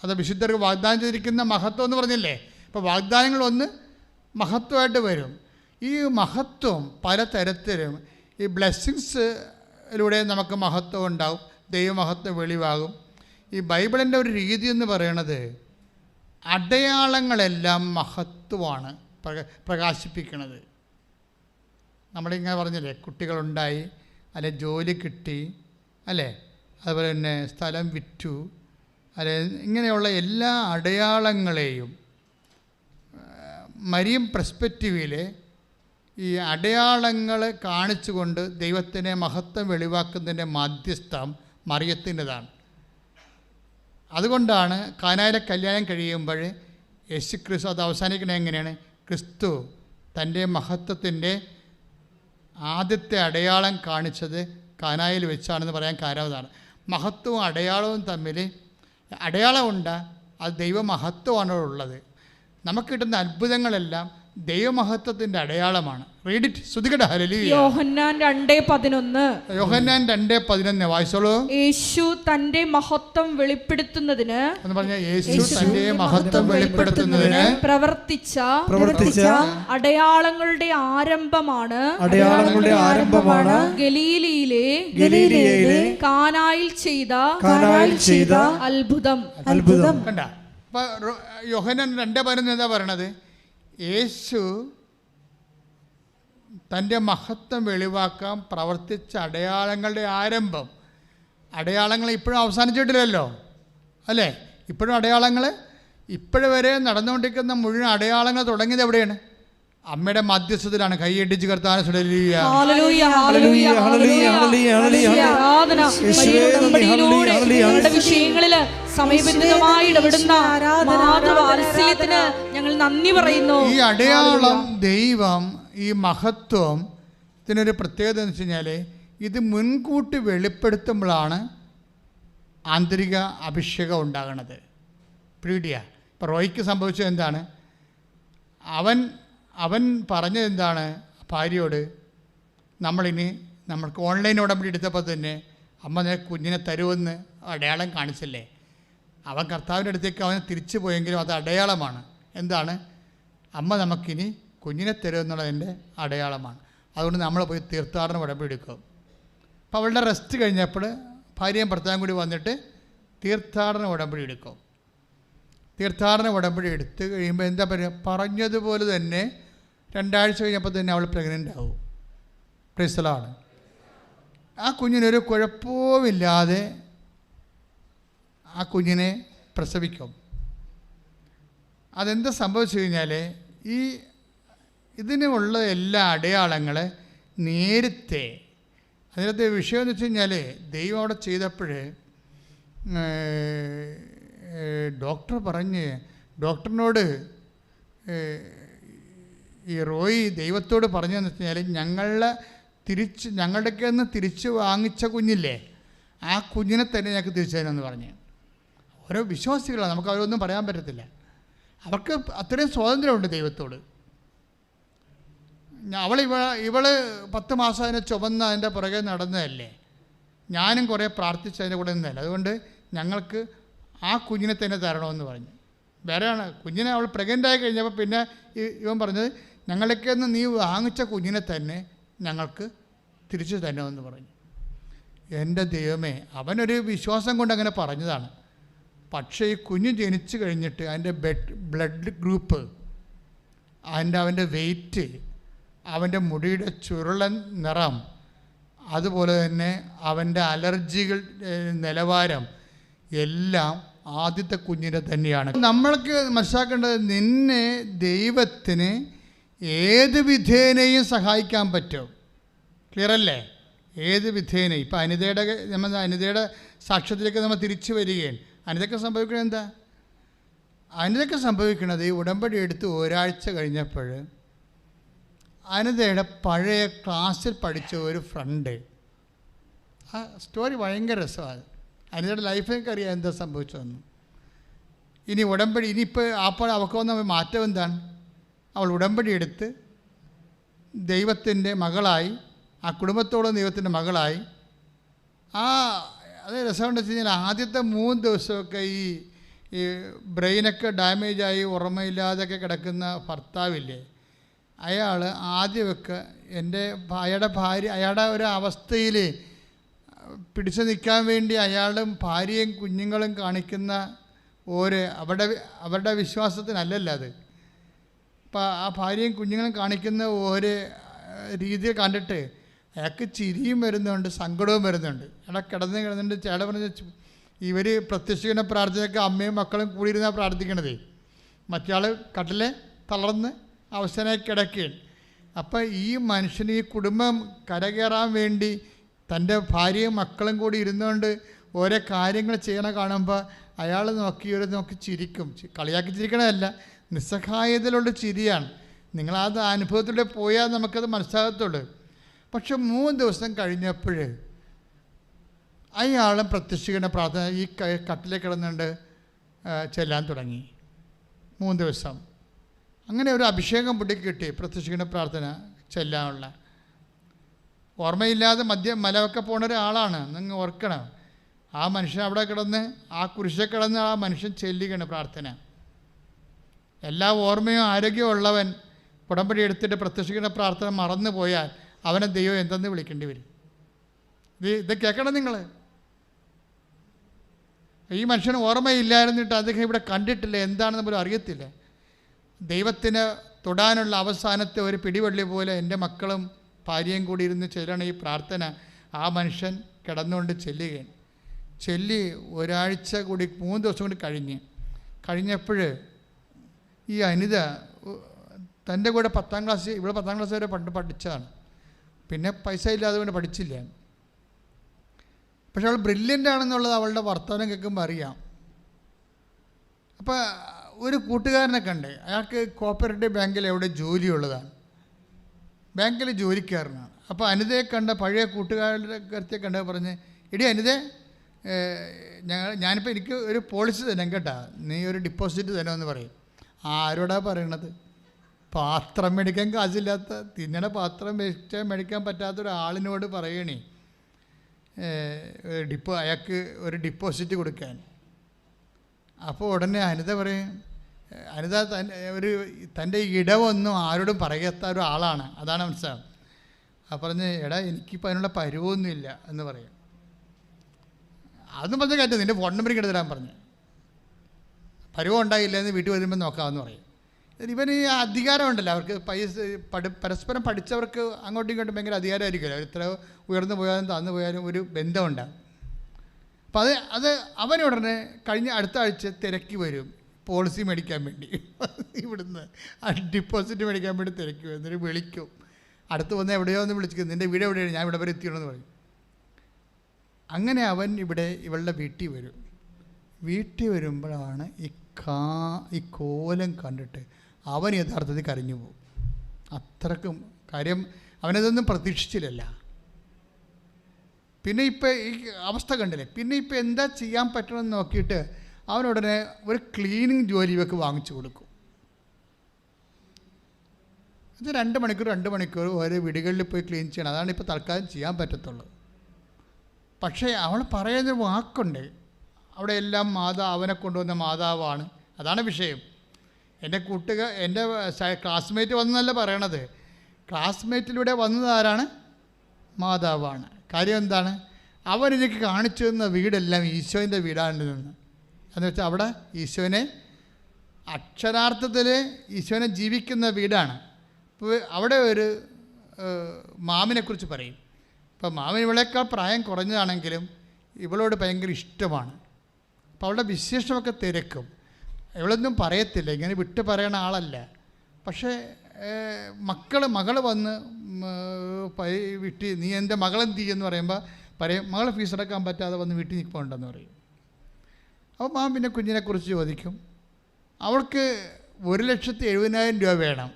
അത് വിശുദ്ധർക്ക് വാഗ്ദാനം ചെയ്തിരിക്കുന്ന മഹത്വം എന്ന് പറഞ്ഞില്ലേ. അപ്പോൾ വാഗ്ദാനങ്ങൾ ഒന്ന് മഹത്വമായിട്ട് വരും. ഈ മഹത്വം പലതരത്തിലും, ഈ ബ്ലെസ്സിങ്സിലൂടെ നമുക്ക് മഹത്വം ഉണ്ടാവും, ദൈവമഹത്വം വെളിവാകും. ഈ ബൈബിളിൻ്റെ ഒരു രീതി എന്ന് പറയുന്നത്, അടയാളങ്ങളെല്ലാം മഹത്വമാണ് പ്രകാശിപ്പിക്കുന്നത്. നമ്മളിങ്ങനെ പറഞ്ഞില്ലേ, കുട്ടികളുണ്ടായി, അല്ലെ ജോലി കിട്ടി, അല്ലേ, അതുപോലെ തന്നെ സ്ഥലം വിറ്റു, അല്ലെ, ഇങ്ങനെയുള്ള എല്ലാ അടയാളങ്ങളെയും മരിയം പെർസ്പെക്റ്റീവിൽ ഈ അടയാളങ്ങൾ കാണിച്ചുകൊണ്ട് ദൈവത്തിനെ മഹത്വം വെളിവാക്കുന്നതിൻ്റെ മാധ്യസ്ഥം മറിയത്തിൻ്റെതാണ്. അതുകൊണ്ടാണ് കാനായിലെ കല്യാണം കഴിയുമ്പോൾ യേശു ക്രിസ്തു അത് അവസാനിക്കുന്നത് എങ്ങനെയാണ്? ക്രിസ്തു തൻ്റെ മഹത്വത്തിൻ്റെ ആദ്യത്തെ അടയാളം കാണിച്ചത് കാനായിൽ വെച്ചാണെന്ന് പറയാൻ കാരണം അതാണ്. മഹത്വവും അടയാളവും തമ്മിൽ അടയാളമുണ്ട്, അത് ദൈവമഹത്വമാണ് ഉള്ളത്. നമുക്ക് കിട്ടുന്ന അത്ഭുതങ്ങളെല്ലാം ദൈവമഹത്വത്തിൻ്റെ അടയാളമാണ്. Read it. ശ്രുതികട ഹല്ലേലൂയ. യോഹന്നാൻ 2:11 വായിച്ചോളൂ. യേശു തന്റെ മഹത്വം വെളിപ്പെടുത്തുന്നതിന് എന്ന് പറഞ്ഞാൽ യേശു തന്റെ മഹത്വം വെളിപ്പെടുത്തുന്നതിന് പ്രവർത്തിച്ച അടയാളങ്ങളുടെ ആരംഭമാണ് ഗലീലയിലെ കാനായിൽ ചെയ്ത അത്ഭുതം. കണ്ട. അപ്പൊ യോഹന്നാൻ 2:11 എന്താ പറയണത്? യേശു തൻ്റെ മഹത്വം വെളിവാക്കാൻ പ്രവർത്തിച്ച അടയാളങ്ങളുടെ ആരംഭം. അടയാളങ്ങൾ ഇപ്പോഴും അവസാനിച്ചിട്ടില്ലല്ലോ, അല്ലേ? ഇപ്പോഴും അടയാളങ്ങൾ, ഇപ്പോഴുവരെ നടന്നുകൊണ്ടിരിക്കുന്ന മുഴുവൻ അടയാളങ്ങൾ തുടങ്ങിയത് എവിടെയാണ്? അമ്മയുടെ മധ്യസ്ഥത്തിലാണ്. കൈയടിച്ച് കർത്താവിനെ സ്തുതിക്കുക. വിഷയങ്ങളില് സമയബന്ധിതമായി ഇടപെടുന്ന മാതൃവാത്സല്യത്തിന് ഞങ്ങൾ നന്ദി പറയുന്നു. ഈ അടയാളം, ദൈവം, ഈ മഹത്വത്തിനൊരു പ്രത്യേകത എന്ന് വെച്ച് കഴിഞ്ഞാൽ ഇത് മുൻകൂട്ടി വെളിപ്പെടുത്തുമ്പോഴാണ് ആന്തരിക അഭിഷേകം ഉണ്ടാകണത്. പീഡിയ ഇപ്പോൾ റോയ്ക്ക് സംഭവിച്ചത് എന്താണ്? അവൻ പറഞ്ഞത് എന്താണ്? ഭാര്യയോട്, നമ്മൾക്ക് ഓൺലൈൻ ഉടമ്പടി എടുത്തപ്പോൾ തന്നെ അമ്മ കുഞ്ഞിനെ തരുമെന്ന് അടയാളം കാണിച്ചല്ലേ. അവൻ കർത്താവിൻ്റെ അടുത്തേക്ക് അവനെ തിരിച്ചു പോയെങ്കിലും അത് അടയാളമാണ്. എന്താണ്? അമ്മ നമുക്കിനി കുഞ്ഞിനെ തരുമെന്നുള്ളതിൻ്റെ അടയാളമാണ്. അതുകൊണ്ട് നമ്മൾ പോയി തീർത്ഥാടന ഉടമ്പടി എടുക്കും. അപ്പോൾ അവളുടെ റെസ്റ്റ് കഴിഞ്ഞപ്പോൾ ഭാര്യയും ഭർത്താവും കൂടി വന്നിട്ട് തീർത്ഥാടന ഉടമ്പടി എടുക്കും. തീർത്ഥാടന ഉടമ്പടി എടുത്ത് കഴിയുമ്പോൾ എന്താ പറയുക, പറഞ്ഞതുപോലെ തന്നെ 2 ആഴ്ച കഴിഞ്ഞപ്പോൾ തന്നെ അവൾ പ്രഗ്നൻ്റ് ആവും. ക്രിസ്തലാണ്. ആ കുഞ്ഞിനൊരു കുഴപ്പവുമില്ലാതെ ആ കുഞ്ഞിനെ പ്രസവിക്കും. അതെന്താ സംഭവിച്ചു കഴിഞ്ഞാൽ ഇതിനുള്ള എല്ലാ അടയാളങ്ങൾ നേരത്തെ, അതിനകത്ത് വിഷയം എന്ന് വെച്ച് കഴിഞ്ഞാൽ ദൈവം അവിടെ ചെയ്തപ്പോൾ ഡോക്ടറിനോട് ഈ റോയി ദൈവത്തോട് പറഞ്ഞതെന്ന് വെച്ച് കഴിഞ്ഞാൽ ഞങ്ങളുടെയൊക്കെ നിന്ന് തിരിച്ച് വാങ്ങിച്ച കുഞ്ഞില്ലേ, ആ കുഞ്ഞിനെ തന്നെ ഞങ്ങൾക്ക് തിരിച്ചു തരാമെന്ന് പറഞ്ഞു. ഓരോ വിശ്വാസികളാണ്, നമുക്ക് അവരൊന്നും പറയാൻ പറ്റത്തില്ല. അവർക്ക് അത്രയും സ്വാതന്ത്ര്യമുണ്ട് ദൈവത്തോട്. ഇവള് 10 മാസം അതിനെ ചുമന്ന് അതിൻ്റെ പുറകെ നടന്നതല്ലേ, ഞാനും കുറേ പ്രാർത്ഥിച്ച് അതിൻ്റെ കൂടെ നിന്നതല്ലേ, അതുകൊണ്ട് ഞങ്ങൾക്ക് ആ കുഞ്ഞിനെ തന്നെ തരണമെന്ന് പറഞ്ഞു. വേറെയാണ് കുഞ്ഞിനെ അവൾ പ്രഗ്നൻ്റായി കഴിഞ്ഞപ്പോൾ പിന്നെ ഇവൻ പറഞ്ഞത് ഞങ്ങളൊക്കെ ഒന്ന് നീ വാങ്ങിച്ച കുഞ്ഞിനെ തന്നെ ഞങ്ങൾക്ക് തിരിച്ചു തരണമെന്ന് പറഞ്ഞു. എൻ്റെ ദൈവമേ, അവനൊരു വിശ്വാസം കൊണ്ട് അങ്ങനെ പറഞ്ഞതാണ്. പക്ഷേ ഈ കുഞ്ഞ് ജനിച്ചു കഴിഞ്ഞിട്ട് അതിൻ്റെ ബ്ലഡ് ഗ്രൂപ്പ്, അവൻ്റെ വെയിറ്റ്, അവൻ്റെ മുടിയുടെ ചുരുളൻ നിറം, അതുപോലെ തന്നെ അവൻ്റെ അലർജികൾ നിലവാരം എല്ലാം ആദ്യത്തെ കുഞ്ഞിനെ തന്നെയാണ്. നമ്മൾക്ക് മനസ്സിലാക്കേണ്ടത്, നിന്നെ ദൈവത്തിന് ഏത് വിധേനയും സഹായിക്കാൻ പറ്റും. ക്ലിയർ അല്ലേ? ഏത് വിധേനയും. ഇപ്പോൾ അനിതയുടെ സാക്ഷ്യത്തിലേക്ക് നമ്മൾ തിരിച്ചു വരികയാണ്. അനിതയ്ക്ക് സംഭവിക്കുന്നത് എന്താ? അനിതയ്ക്ക് സംഭവിക്കുന്നത് ഈ ഉടമ്പടി എടുത്ത് 1 ആഴ്ച കഴിഞ്ഞപ്പോൾ അനിതയുടെ പഴയ ക്ലാസ്സിൽ പഠിച്ച ഒരു ഫ്രണ്ട്, ആ സ്റ്റോറി ഭയങ്കര രസമാണ്. അനിതയുടെ ലൈഫിലേക്ക് അറിയാം എന്താ സംഭവിച്ചതെന്ന്. ഇനി ഉടമ്പടി ഇനിയിപ്പോൾ അപ്പോൾ അവൾക്ക് വന്ന മാറ്റം എന്താണ്? അവൾ ഉടമ്പടി എടുത്ത് ദൈവത്തിൻ്റെ മകളായി, ആ കുടുംബത്തോളം ദൈവത്തിൻ്റെ മകളായി. അത് രസമുണ്ടെന്ന് വെച്ച് കഴിഞ്ഞാൽ ആദ്യത്തെ 3 ദിവസമൊക്കെ ഈ ബ്രെയിനൊക്കെ ഡാമേജായി ഓർമ്മയില്ലാതൊക്കെ കിടക്കുന്ന ഭർത്താവില്ലേ, അയാൾ ആദ്യമൊക്കെ അയാളുടെ ഒരു അവസ്ഥയിൽ പിടിച്ചു നിൽക്കാൻ വേണ്ടി അയാളും ഭാര്യയും കുഞ്ഞുങ്ങളും കാണിക്കുന്ന അവരുടെ വിശ്വാസത്തിനല്ലല്ലോ അത്. അപ്പം ആ ഭാര്യയും കുഞ്ഞുങ്ങളും കാണിക്കുന്ന ഒരു രീതിയെ കണ്ടിട്ട് അയാൾക്ക് ചിരിയും വരുന്നുണ്ട്, സങ്കടവും വരുന്നുണ്ട്. അയാളെ കിടന്നുണ്ട്. ചേട്ടൻ പറഞ്ഞ ഇവർ പ്രത്യക്ഷീകരണ പ്രാർത്ഥനയൊക്കെ അമ്മയും മക്കളും കൂടിയിരുന്നാണ് പ്രാർത്ഥിക്കണത്. മറ്റയാൾ കട്ടിലെ തളർന്ന് അവസാനമായി കിടക്കുകയാണ്. അപ്പം ഈ മനുഷ്യന് ഈ കുടുംബം കരകയറാൻ വേണ്ടി തൻ്റെ ഭാര്യയും മക്കളും കൂടി ഇരുന്നുകൊണ്ട് ഓരോ കാര്യങ്ങൾ ചെയ്യണ കാണുമ്പോൾ അയാൾ നോക്കി ചിരിക്കും. കളിയാക്കി ചിരിക്കണമല്ല, നിസ്സഹായതയിലുള്ള ചിരിയാണ്. നിങ്ങളത് അനുഭവത്തിലൂടെ പോയാൽ നമുക്കത് മനസ്സിലാകത്തുള്ളൂ. പക്ഷെ 3 ദിവസം കഴിഞ്ഞപ്പോൾ അയാളും പ്രത്യക്ഷീകരണ പ്രാർത്ഥന ഈ കട്ടിലേക്ക് കിടന്നുകൊണ്ട് ചെല്ലാൻ തുടങ്ങി. 3 ദിവസം അങ്ങനെ ഒരു അഭിഷേകം പുള്ളിക്ക് കിട്ടി. പ്രത്യക്ഷീകരണ പ്രാർത്ഥന ചെല്ലാനുള്ള ഓർമ്മയില്ലാതെ മലമൊക്കെ പോണ ഒരാളാണ്. നിങ്ങൾ ഓർക്കണം, ആ മനുഷ്യൻ അവിടെ കിടന്ന് ആ കുരിശിൽ കിടന്ന് ആ മനുഷ്യൻ ചെല്ലുകയാണ് പ്രാർത്ഥന. എല്ലാ ഓർമ്മയും ആരോഗ്യവും ഉള്ളവൻ ഉടമ്പടി എടുത്തിട്ട് പ്രത്യക്ഷീകരണ പ്രാർത്ഥന മറന്നു പോയാൽ അവനെ ദൈവം എന്തെന്ന് വിളിക്കേണ്ടി വരും. ഇത് കേൾക്കണം നിങ്ങൾ. ഈ മനുഷ്യന് ഓർമ്മയില്ലായിരുന്നിട്ട് അദ്ദേഹം ഇവിടെ കണ്ടിട്ടില്ല, എന്താണെന്ന് പോലും അറിയത്തില്ല. ദൈവത്തിന് തൊടാനുള്ള അവസാനത്തെ ഒരു പിടിവള്ളി പോലെ എൻ്റെ മക്കളും ഭാര്യയും കൂടി ഇരുന്ന് ചെല്ലണം ഈ പ്രാർത്ഥന. ആ മനുഷ്യൻ കിടന്നുകൊണ്ട് ചെല്ലുകയാണ്. ചൊല്ലി 1 ആഴ്ച കൂടി 3 ദിവസം കൂടി കഴിഞ്ഞപ്പോൾ ഈ അനിത തൻ്റെ കൂടെ 10ാം ക്ലാസ്, ഇവിടെ 10ാം ക്ലാസ് വരെ പഠിച്ചതാണ്. പിന്നെ പൈസ ഇല്ലാതെ കൊണ്ട് പഠിച്ചില്ല. പക്ഷെ അവൾ ബ്രില്യൻ്റ് ആണെന്നുള്ളത് അവളുടെ വർത്തമാനം കേൾക്കുമ്പോൾ അറിയാം. അപ്പോൾ ഒരു കൂട്ടുകാരനെ കണ്ട്, അയാൾക്ക് കോപ്പറേറ്റീവ് ബാങ്കിൽ എവിടെ ജോലിയുള്ളതാണ്, ബാങ്കിൽ ജോലിക്കാരനാണ്. അപ്പോൾ അനിതയെ കണ്ട പഴയ കൂട്ടുകാരുടെ കരുത്തെ കണ്ട പറഞ്ഞ്, എടി അനിതേ, ഞാനിപ്പോൾ എനിക്ക് ഒരു പോളിസി തരാം കേട്ടാ, നീ ഒരു ഡിപ്പോസിറ്റ് തരാമെന്ന് പറയും. ആരോടാ പറയണത്? പാത്രം മേടിക്കാൻ കാശില്ലാത്ത, തിന്നണ പാത്രം മേടിക്കാൻ പറ്റാത്ത ഒരാളിനോട് പറയണേ അയാൾക്ക് ഒരു ഡിപ്പോസിറ്റ് കൊടുക്കാൻ. അപ്പോൾ ഉടനെ അനിത പറയും, അനിത തൻ്റെ ഇടവൊന്നും ആരോടും പറയാത്ത ഒരാളാണ്, അതാണ് മനസ്സിലാവും. ആ പറഞ്ഞ്, എടാ എനിക്കിപ്പോൾ അതിനുള്ള പരുവൊന്നുമില്ല എന്ന് പറയും. അതും പറഞ്ഞ കാര്യം നിൻ്റെ ഫോൺ നമ്പർ ഇങ്ങോട്ട് തരാൻ പറഞ്ഞു. പരുവം ഉണ്ടായില്ലെന്ന് വീട്ടിൽ വരുമ്പോൾ നോക്കാമെന്ന് പറയും. ഇവന് ഈ അധികാരമുണ്ടല്ലോ, അവർക്ക് പരസ്പരം പഠിച്ചവർക്ക് അങ്ങോട്ടും ഇങ്ങോട്ടും ഭയങ്കര അധികാരമായിരിക്കുമല്ലോ. അവർ ഇത്ര ഉയർന്നു പോയാലും താഴ്ന്നു പോയാലും ഒരു ബന്ധമുണ്ടാകും. അപ്പം അത് അവനുടനെ കഴിഞ്ഞ അടുത്ത ആഴ്ച തിരക്കി വരും പോളിസി മേടിക്കാൻ വേണ്ടി. ഇവിടുന്ന് ഡിപ്പോസിറ്റ് മേടിക്കാൻ വേണ്ടി തിരക്കി വരും. എന്നിട്ട് വിളിക്കും, അടുത്ത് വന്ന് എവിടെയോ ഒന്ന് വിളിച്ചിരിക്കും, നിൻ്റെ വീട് എവിടെയാണ്, ഞാൻ ഇവിടെ വരെ എത്തിയണമെന്ന് പറയും. അങ്ങനെ അവൻ ഇവളുടെ വീട്ടിൽ വരും. വീട്ടിൽ വരുമ്പോഴാണ് ഈ കോലം കണ്ടിട്ട് അവൻ യഥാർത്ഥത്തിൽ കരഞ്ഞു പോകും. അത്രക്കും കാര്യം അവനതൊന്നും പ്രതീക്ഷിച്ചില്ലല്ല. പിന്നെ ഇപ്പം ഈ അവസ്ഥ കണ്ടില്ലേ, പിന്നെ ഇപ്പം എന്താ ചെയ്യാൻ പറ്റണമെന്ന് നോക്കിയിട്ട് അവനുടനെ ഒരു ക്ലീനിങ് ജോലി ഇവർക്ക് വാങ്ങിച്ചു കൊടുക്കും. ഇത് 2 മണിക്കൂർ ഓരോ വീടുകളിൽ പോയി ക്ലീൻ ചെയ്യണം. അതാണ് ഇപ്പോൾ തൽക്കാലം ചെയ്യാൻ പറ്റത്തുള്ളൂ. പക്ഷേ അവൾ പറയുന്നൊരു വാക്കുണ്ട്, അവിടെ എല്ലാം അവനെ കൊണ്ടുവന്ന മാതാവാണ്. അതാണ് വിഷയം. എൻ്റെ ക്ലാസ്മേറ്റ് വന്നതല്ല പറയണത്, ക്ലാസ്മേറ്റിലൂടെ വന്നത് ആരാണ്? മാതാവാണ്. കാര്യം എന്താണ്? അവൻ എനിക്ക് കാണിച്ചു തന്ന വീടെല്ലാം ഈശോൻ്റെ വീടാണ് നിന്ന്. എന്ന് വെച്ചാൽ അവിടെ ഈശോനെ അക്ഷരാർത്ഥത്തിൽ ഈശോനെ ജീവിക്കുന്ന വീടാണ്. ഇപ്പോൾ അവിടെ ഒരു മാമിനെക്കുറിച്ച് പറയും. ഇപ്പോൾ മാമിന് ഇവളേക്കാൾ പ്രായം കുറഞ്ഞതാണെങ്കിലും ഇവളോട് ഭയങ്കര ഇഷ്ടമാണ്. അപ്പോൾ അവളുടെ വിശേഷമൊക്കെ തിരക്കും. ഇവളൊന്നും പറയത്തില്ല, ഇങ്ങനെ വിട്ട് പറയണ ആളല്ല. പക്ഷേ മകൾ വന്ന് വീട്ടിൽ നീ എൻ്റെ മകളെന്ത് ചെയ്യുമെന്ന് പറയുമ്പോൾ പറയും, മകളെ ഫീസ് അടക്കാൻ പറ്റാതെ വന്ന് വീട്ടിൽ നിൽപ്പുണ്ടെന്ന് പറയും. അപ്പോൾ മാം പിന്നെ കുഞ്ഞിനെക്കുറിച്ച് ചോദിക്കും. അവൾക്ക് 1,70,000 രൂപ വേണം.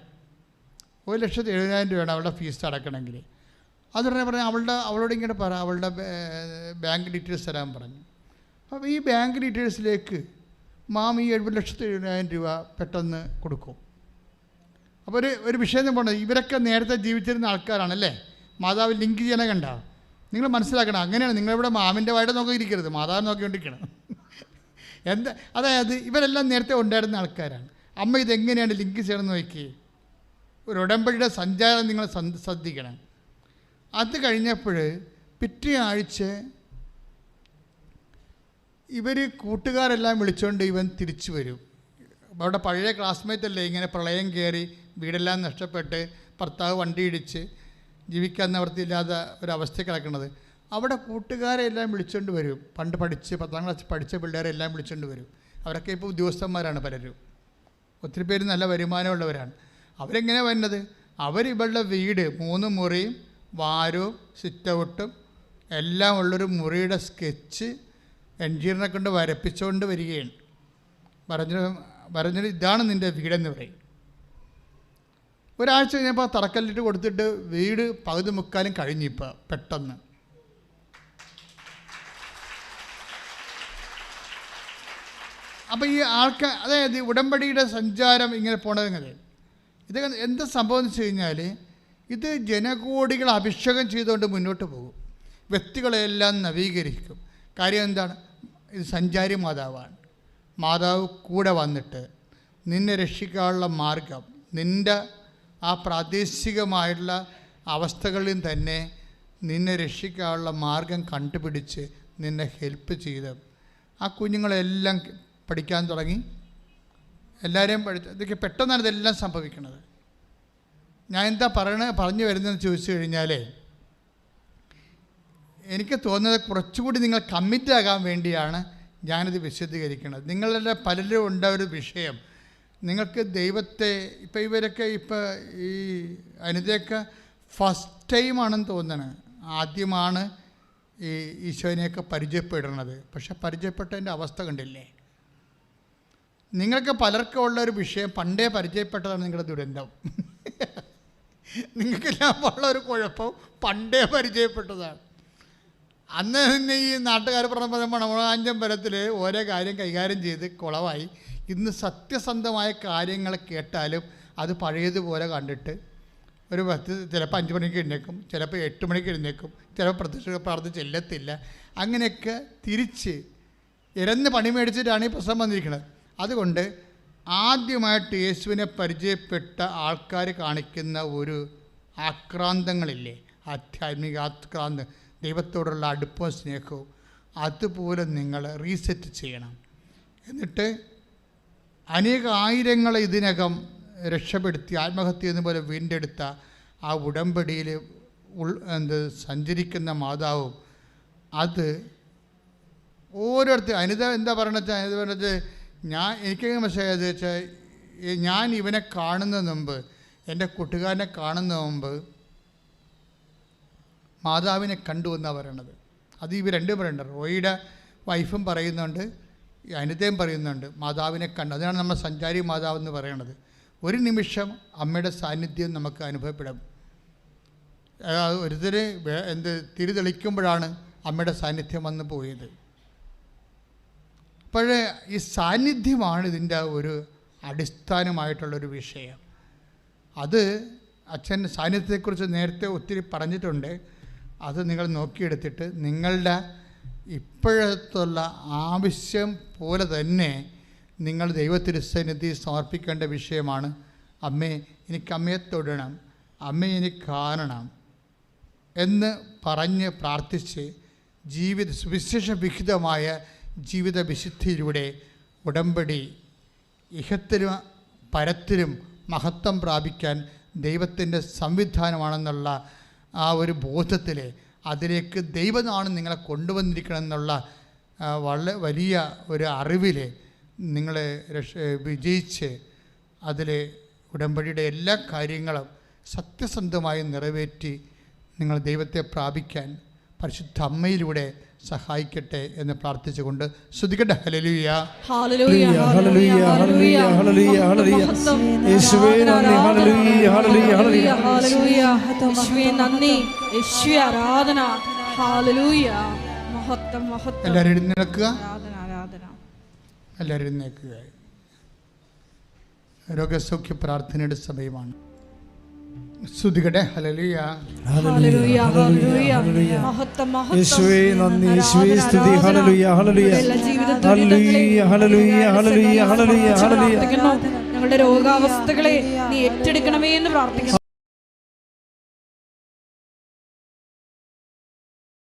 1,70,000 രൂപ വേണം അവളുടെ ഫീസ് അടക്കണമെങ്കിൽ. അതുടനെ പറഞ്ഞാൽ അവളോട് ഇങ്ങനെ പറ, അവളുടെ ബാങ്ക് ഡീറ്റെയിൽസ് തരാൻ പറഞ്ഞു. അപ്പോൾ ഈ ബാങ്ക് ഡീറ്റെയിൽസിലേക്ക് മാം ഈ 70,70,000 രൂപ പെട്ടെന്ന് കൊടുക്കും. അപ്പോൾ ഒരു വിഷയം എന്ന് പറഞ്ഞത്, ഇവരൊക്കെ നേരത്തെ ജീവിച്ചിരുന്ന ആൾക്കാരാണല്ലേ. മാതാവ് ലിങ്ക് ചെയ്യണ കണ്ട നിങ്ങൾ മനസ്സിലാക്കണം. അങ്ങനെയാണ് നിങ്ങളിവിടെ മാമിൻ്റെ വായിട്ട് നോക്കിയിരിക്കരുത്, മാതാവ് നോക്കിക്കൊണ്ടിരിക്കണം. അതായത് ഇവരെല്ലാം നേരത്തെ ഉണ്ടായിരുന്ന ആൾക്കാരാണ്. അമ്മ ഇതെങ്ങനെയാണ് ലിങ്ക് ചെയ്യണമെന്ന് നോക്കി. ഒരു ഉടമ്പടിയുടെ സഞ്ചാരം നിങ്ങൾ ശ്രദ്ധിക്കണം. അത് കഴിഞ്ഞപ്പോൾ പിറ്റേ ആഴ്ച ഇവർ കൂട്ടുകാരെല്ലാം വിളിച്ചുകൊണ്ട് ഇവൻ തിരിച്ചു വരും. അവിടെ പഴയ ക്ലാസ്മേറ്റ് അല്ലേ, ഇങ്ങനെ പ്രളയം കയറി വീടെല്ലാം നഷ്ടപ്പെട്ട് ഭർത്താവ് വണ്ടി ഇടിച്ച് ജീവിക്കാൻ നിവൃത്തിയില്ലാത്ത ഒരവസ്ഥ കിടക്കുന്നത്. അവിടെ കൂട്ടുകാരെ എല്ലാം വിളിച്ചുകൊണ്ട് വരും. പണ്ട് 10ാം ക്ലാസ് പഠിച്ച പിള്ളേരെല്ലാം വിളിച്ചുകൊണ്ട് വരും. അവരൊക്കെ ഇപ്പോൾ ഉദ്യോഗസ്ഥന്മാരാണ് പലരും. ഒത്തിരി പേര് നല്ല വരുമാനമുള്ളവരാണ്. അവരെങ്ങനെ വരുന്നത്? അവരിവളുടെ വീട് 3 മുറിയും വാരവും സിറ്റൗട്ടും എല്ലാം ഉള്ളൊരു മുറിയുടെ സ്കെച്ച് എൻജിനീയറിനെ കൊണ്ട് വരപ്പിച്ചുകൊണ്ട് വരികയാണ്. പറഞ്ഞത് ഇതാണ് നിൻ്റെ വീടെന്ന് പറയും. ഒരാഴ്ച കഴിഞ്ഞപ്പോൾ തറക്കല്ലിട്ട് കൊടുത്തിട്ട് വീട് പകുതി മുക്കാലും കഴിഞ്ഞിപ്പോൾ പെട്ടെന്ന്. അപ്പോൾ ഈ അതായത് ഉടമ്പടിയുടെ സഞ്ചാരം ഇങ്ങനെ പോണതെങ്ങനെ, ഇത് എന്താ സംഭവം എന്ന് വെച്ച് കഴിഞ്ഞാൽ, ഇത് ജനകോടികൾ അഭിഷേകം ചെയ്തുകൊണ്ട് മുന്നോട്ട് പോകും. വ്യക്തികളെല്ലാം നവീകരിക്കും. കാര്യം എന്താണ്? ഇത് സഞ്ചാരി മാതാവാണ്. മാതാവ് കൂടെ വന്നിട്ട് നിന്നെ രക്ഷിക്കാനുള്ള മാർഗം, നിൻ്റെ ആ പ്രാദേശികമായിട്ടുള്ള അവസ്ഥകളിൽ തന്നെ നിന്നെ രക്ഷിക്കാനുള്ള മാർഗം കണ്ടുപിടിച്ച് നിന്നെ ഹെൽപ്പ് ചെയ്ത് ആ കുഞ്ഞുങ്ങളെല്ലാം പഠിക്കാൻ തുടങ്ങി. എല്ലാവരെയും ഇതൊക്കെ പെട്ടെന്നാണ് ഇതെല്ലാം സംഭവിക്കുന്നത്. ഞാൻ എന്താ പറഞ്ഞു വരുന്നതെന്ന് ചോദിച്ചു കഴിഞ്ഞാൽ, എനിക്ക് തോന്നുന്നത് കുറച്ചുകൂടി നിങ്ങൾ കമ്മിറ്റാകാൻ വേണ്ടിയാണ് ഞാനിത് വിശദീകരിക്കുന്നത്. നിങ്ങളുടെ പലരും ഉണ്ട ഒരു വിഷയം, നിങ്ങൾക്ക് ദൈവത്തെ ഇവരൊക്കെ ഈ അനിതയൊക്കെ ഫസ്റ്റ് ടൈമാണെന്ന് തോന്നണത്. ആദ്യമാണ് ഈ ഈശോനെയൊക്കെ പരിചയപ്പെടുന്നത്. പക്ഷെ പരിചയപ്പെട്ടതിൻ്റെ അവസ്ഥ കണ്ടില്ലേ? നിങ്ങൾക്ക് പലർക്കും ഉള്ളൊരു വിഷയം പണ്ടേ പരിചയപ്പെട്ടതാണ് നിങ്ങളുടെ ദുരന്തം. നിങ്ങൾക്കെല്ലാം ഉള്ളൊരു കുഴപ്പം പണ്ടേ പരിചയപ്പെട്ടതാണ്. അന്ന് തന്നെ ഈ നാട്ടുകാർ പറഞ്ഞ മണവാഞ്ചമ്പലത്തിൽ ഓരോ കാര്യം കൈകാര്യം ചെയ്ത് കുളമായി. ഇന്ന് സത്യസന്ധമായ കാര്യങ്ങൾ കേട്ടാലും അത് പഴയതുപോലെ കണ്ടിട്ട് ഒരു ചിലപ്പോൾ 5 മണിക്ക് എഴുന്നേക്കും, ചിലപ്പോൾ 8 മണിക്ക് എഴുന്നേക്കും, ചിലപ്പോൾ പ്രത്യക്ഷ പ്രാർത്ഥന ചെല്ലത്തില്ല. അങ്ങനെയൊക്കെ തിരിച്ച് ഇരന്ന് പണി മേടിച്ചിട്ടാണ് ഈ പ്രശ്നം വന്നിരിക്കുന്നത്. അതുകൊണ്ട് ആദ്യമായിട്ട് യേശുവിനെ പരിചയപ്പെട്ട ആൾക്കാർ കാണിക്കുന്ന ഒരു ആക്രാന്തങ്ങളില്ലേ, ആധ്യാത്മിക ആക്രാന്തം, ദൈവത്തോടുള്ള അടുപ്പവും സ്നേഹവും, അതുപോലെ നിങ്ങൾ റീസെറ്റ് ചെയ്യണം. എന്നിട്ട് അനേക ആയിരങ്ങളെ ഇതിനകം രക്ഷപ്പെടുത്തി ആത്മഹത്യ എന്ന പോലെ വീണ്ടെടുത്ത ആ ഉടമ്പടിയിൽ സഞ്ചരിക്കുന്ന മാതാവും അത് ഓരോരുത്തർ അനിത എന്താ പറയണത്, അനിത പറഞ്ഞത് എനിക്കെങ്ങനെ മനസ്സിലായത് വെച്ചാൽ ഞാൻ ഇവനെ കാണുന്നതിന് മുമ്പ്, എൻ്റെ കൂട്ടുകാരനെ കാണുന്നതിന് മുമ്പ് മാതാവിനെ കണ്ടു എന്നാണ് പറയണത്. അത് ഇവർ രണ്ടും പറയുന്നുണ്ട്. റോയിയുടെ വൈഫും പറയുന്നുണ്ട്, അനിതയും പറയുന്നുണ്ട് മാതാവിനെ കണ്ടു. അതിനാണ് നമ്മൾ സഞ്ചാരി മാതാവ് എന്ന് പറയണത്. ഒരു നിമിഷം അമ്മയുടെ സാന്നിധ്യം നമുക്ക് അനുഭവപ്പെടും. ഒരുത്തർ തിരി തെളിക്കുമ്പോഴാണ് അമ്മയുടെ സാന്നിധ്യം വന്നു പോയത്. അപ്പോഴേ ഈ സാന്നിധ്യമാണ് ഇതിൻ്റെ ഒരു അടിസ്ഥാനമായിട്ടുള്ളൊരു വിഷയം. അത് അച്ഛൻ സാന്നിധ്യത്തെക്കുറിച്ച് നേരത്തെ ഒത്തിരി പറഞ്ഞിട്ടുണ്ട്. അത് നിങ്ങൾ നോക്കിയെടുത്തിട്ട് നിങ്ങളുടെ ഇപ്പോഴത്തുള്ള ആവശ്യം പോലെ തന്നെ നിങ്ങൾ ദൈവത്തിരുസന്നിധി സമർപ്പിക്കേണ്ട വിഷയമാണ്. അമ്മേ, എനിക്ക് അമ്മയെ തൊടണം, അമ്മയെ എനിക്ക് കാണണം എന്ന് പറഞ്ഞ് പ്രാർത്ഥിച്ച് സുവിശേഷ വിഹിതമായ ജീവിത വിശുദ്ധിയിലൂടെ ഉടമ്പടി ഇഹത്തിലും പരത്തിലും മഹത്വം പ്രാപിക്കാൻ ദൈവത്തിൻ്റെ സംവിധാനമാണെന്നുള്ള ആ ഒരു ബോധത്തിൽ അതിലേക്ക് ദൈവമാണ് നിങ്ങളെ കൊണ്ടുവന്നിരിക്കണം എന്നുള്ള വളരെ വലിയ ഒരു അറിവിൽ നിങ്ങൾ വിജയിച്ച് അതിൽ ഉടമ്പടിയുടെ എല്ലാ കാര്യങ്ങളും സത്യസന്ധമായി നിറവേറ്റി നിങ്ങൾ ദൈവത്തെ പ്രാപിക്കാൻ പരിശുദ്ധ അമ്മയിലൂടെ സഹായിക്കട്ടെ എന്ന് പ്രാർത്ഥിച്ചുകൊണ്ട് സ്തുതിക്കട്ടെ. Hallelujah, hallelujah, hallelujah, hallelujah, hallelujah, hallelujah. യേശുവേ നന്ദി, ഹല്ലേലൂയ, ഹല്ലേലൂയ, ഹല്ലേലൂയ, ഹല്ലേലൂയ. യേശുവേ നന്ദി, യേശുവേ ആരാധന. ഹല്ലേലൂയ, മഹത്വം, മഹത്വം. എല്ലാവരും എഴുന്നേൽക്കുക, ആരാധന, ആരാധന. എല്ലാവരും എഴുന്നേൽക്കുക. രോഗസൗഖ്യ പ്രാർത്ഥനയുടെ സമയമാണ്. സ്തുതിക്കട്ടെ. Hallelujah, hallelujah, hallelujah. മഹത്വം, മഹത്വം. യേശുവേ നന്ദി, യേശുവേ സ്തുതി. Hallelujah, hallelujah, hallelujah, hallelujah, hallelujah, hallelujah, hallelujah. ഞങ്ങളുടെ രോഗാവസ്ഥകളെ നീ ഏറ്റെടുക്കണമേ എന്ന് പ്രാർത്ഥിക്കുന്നു.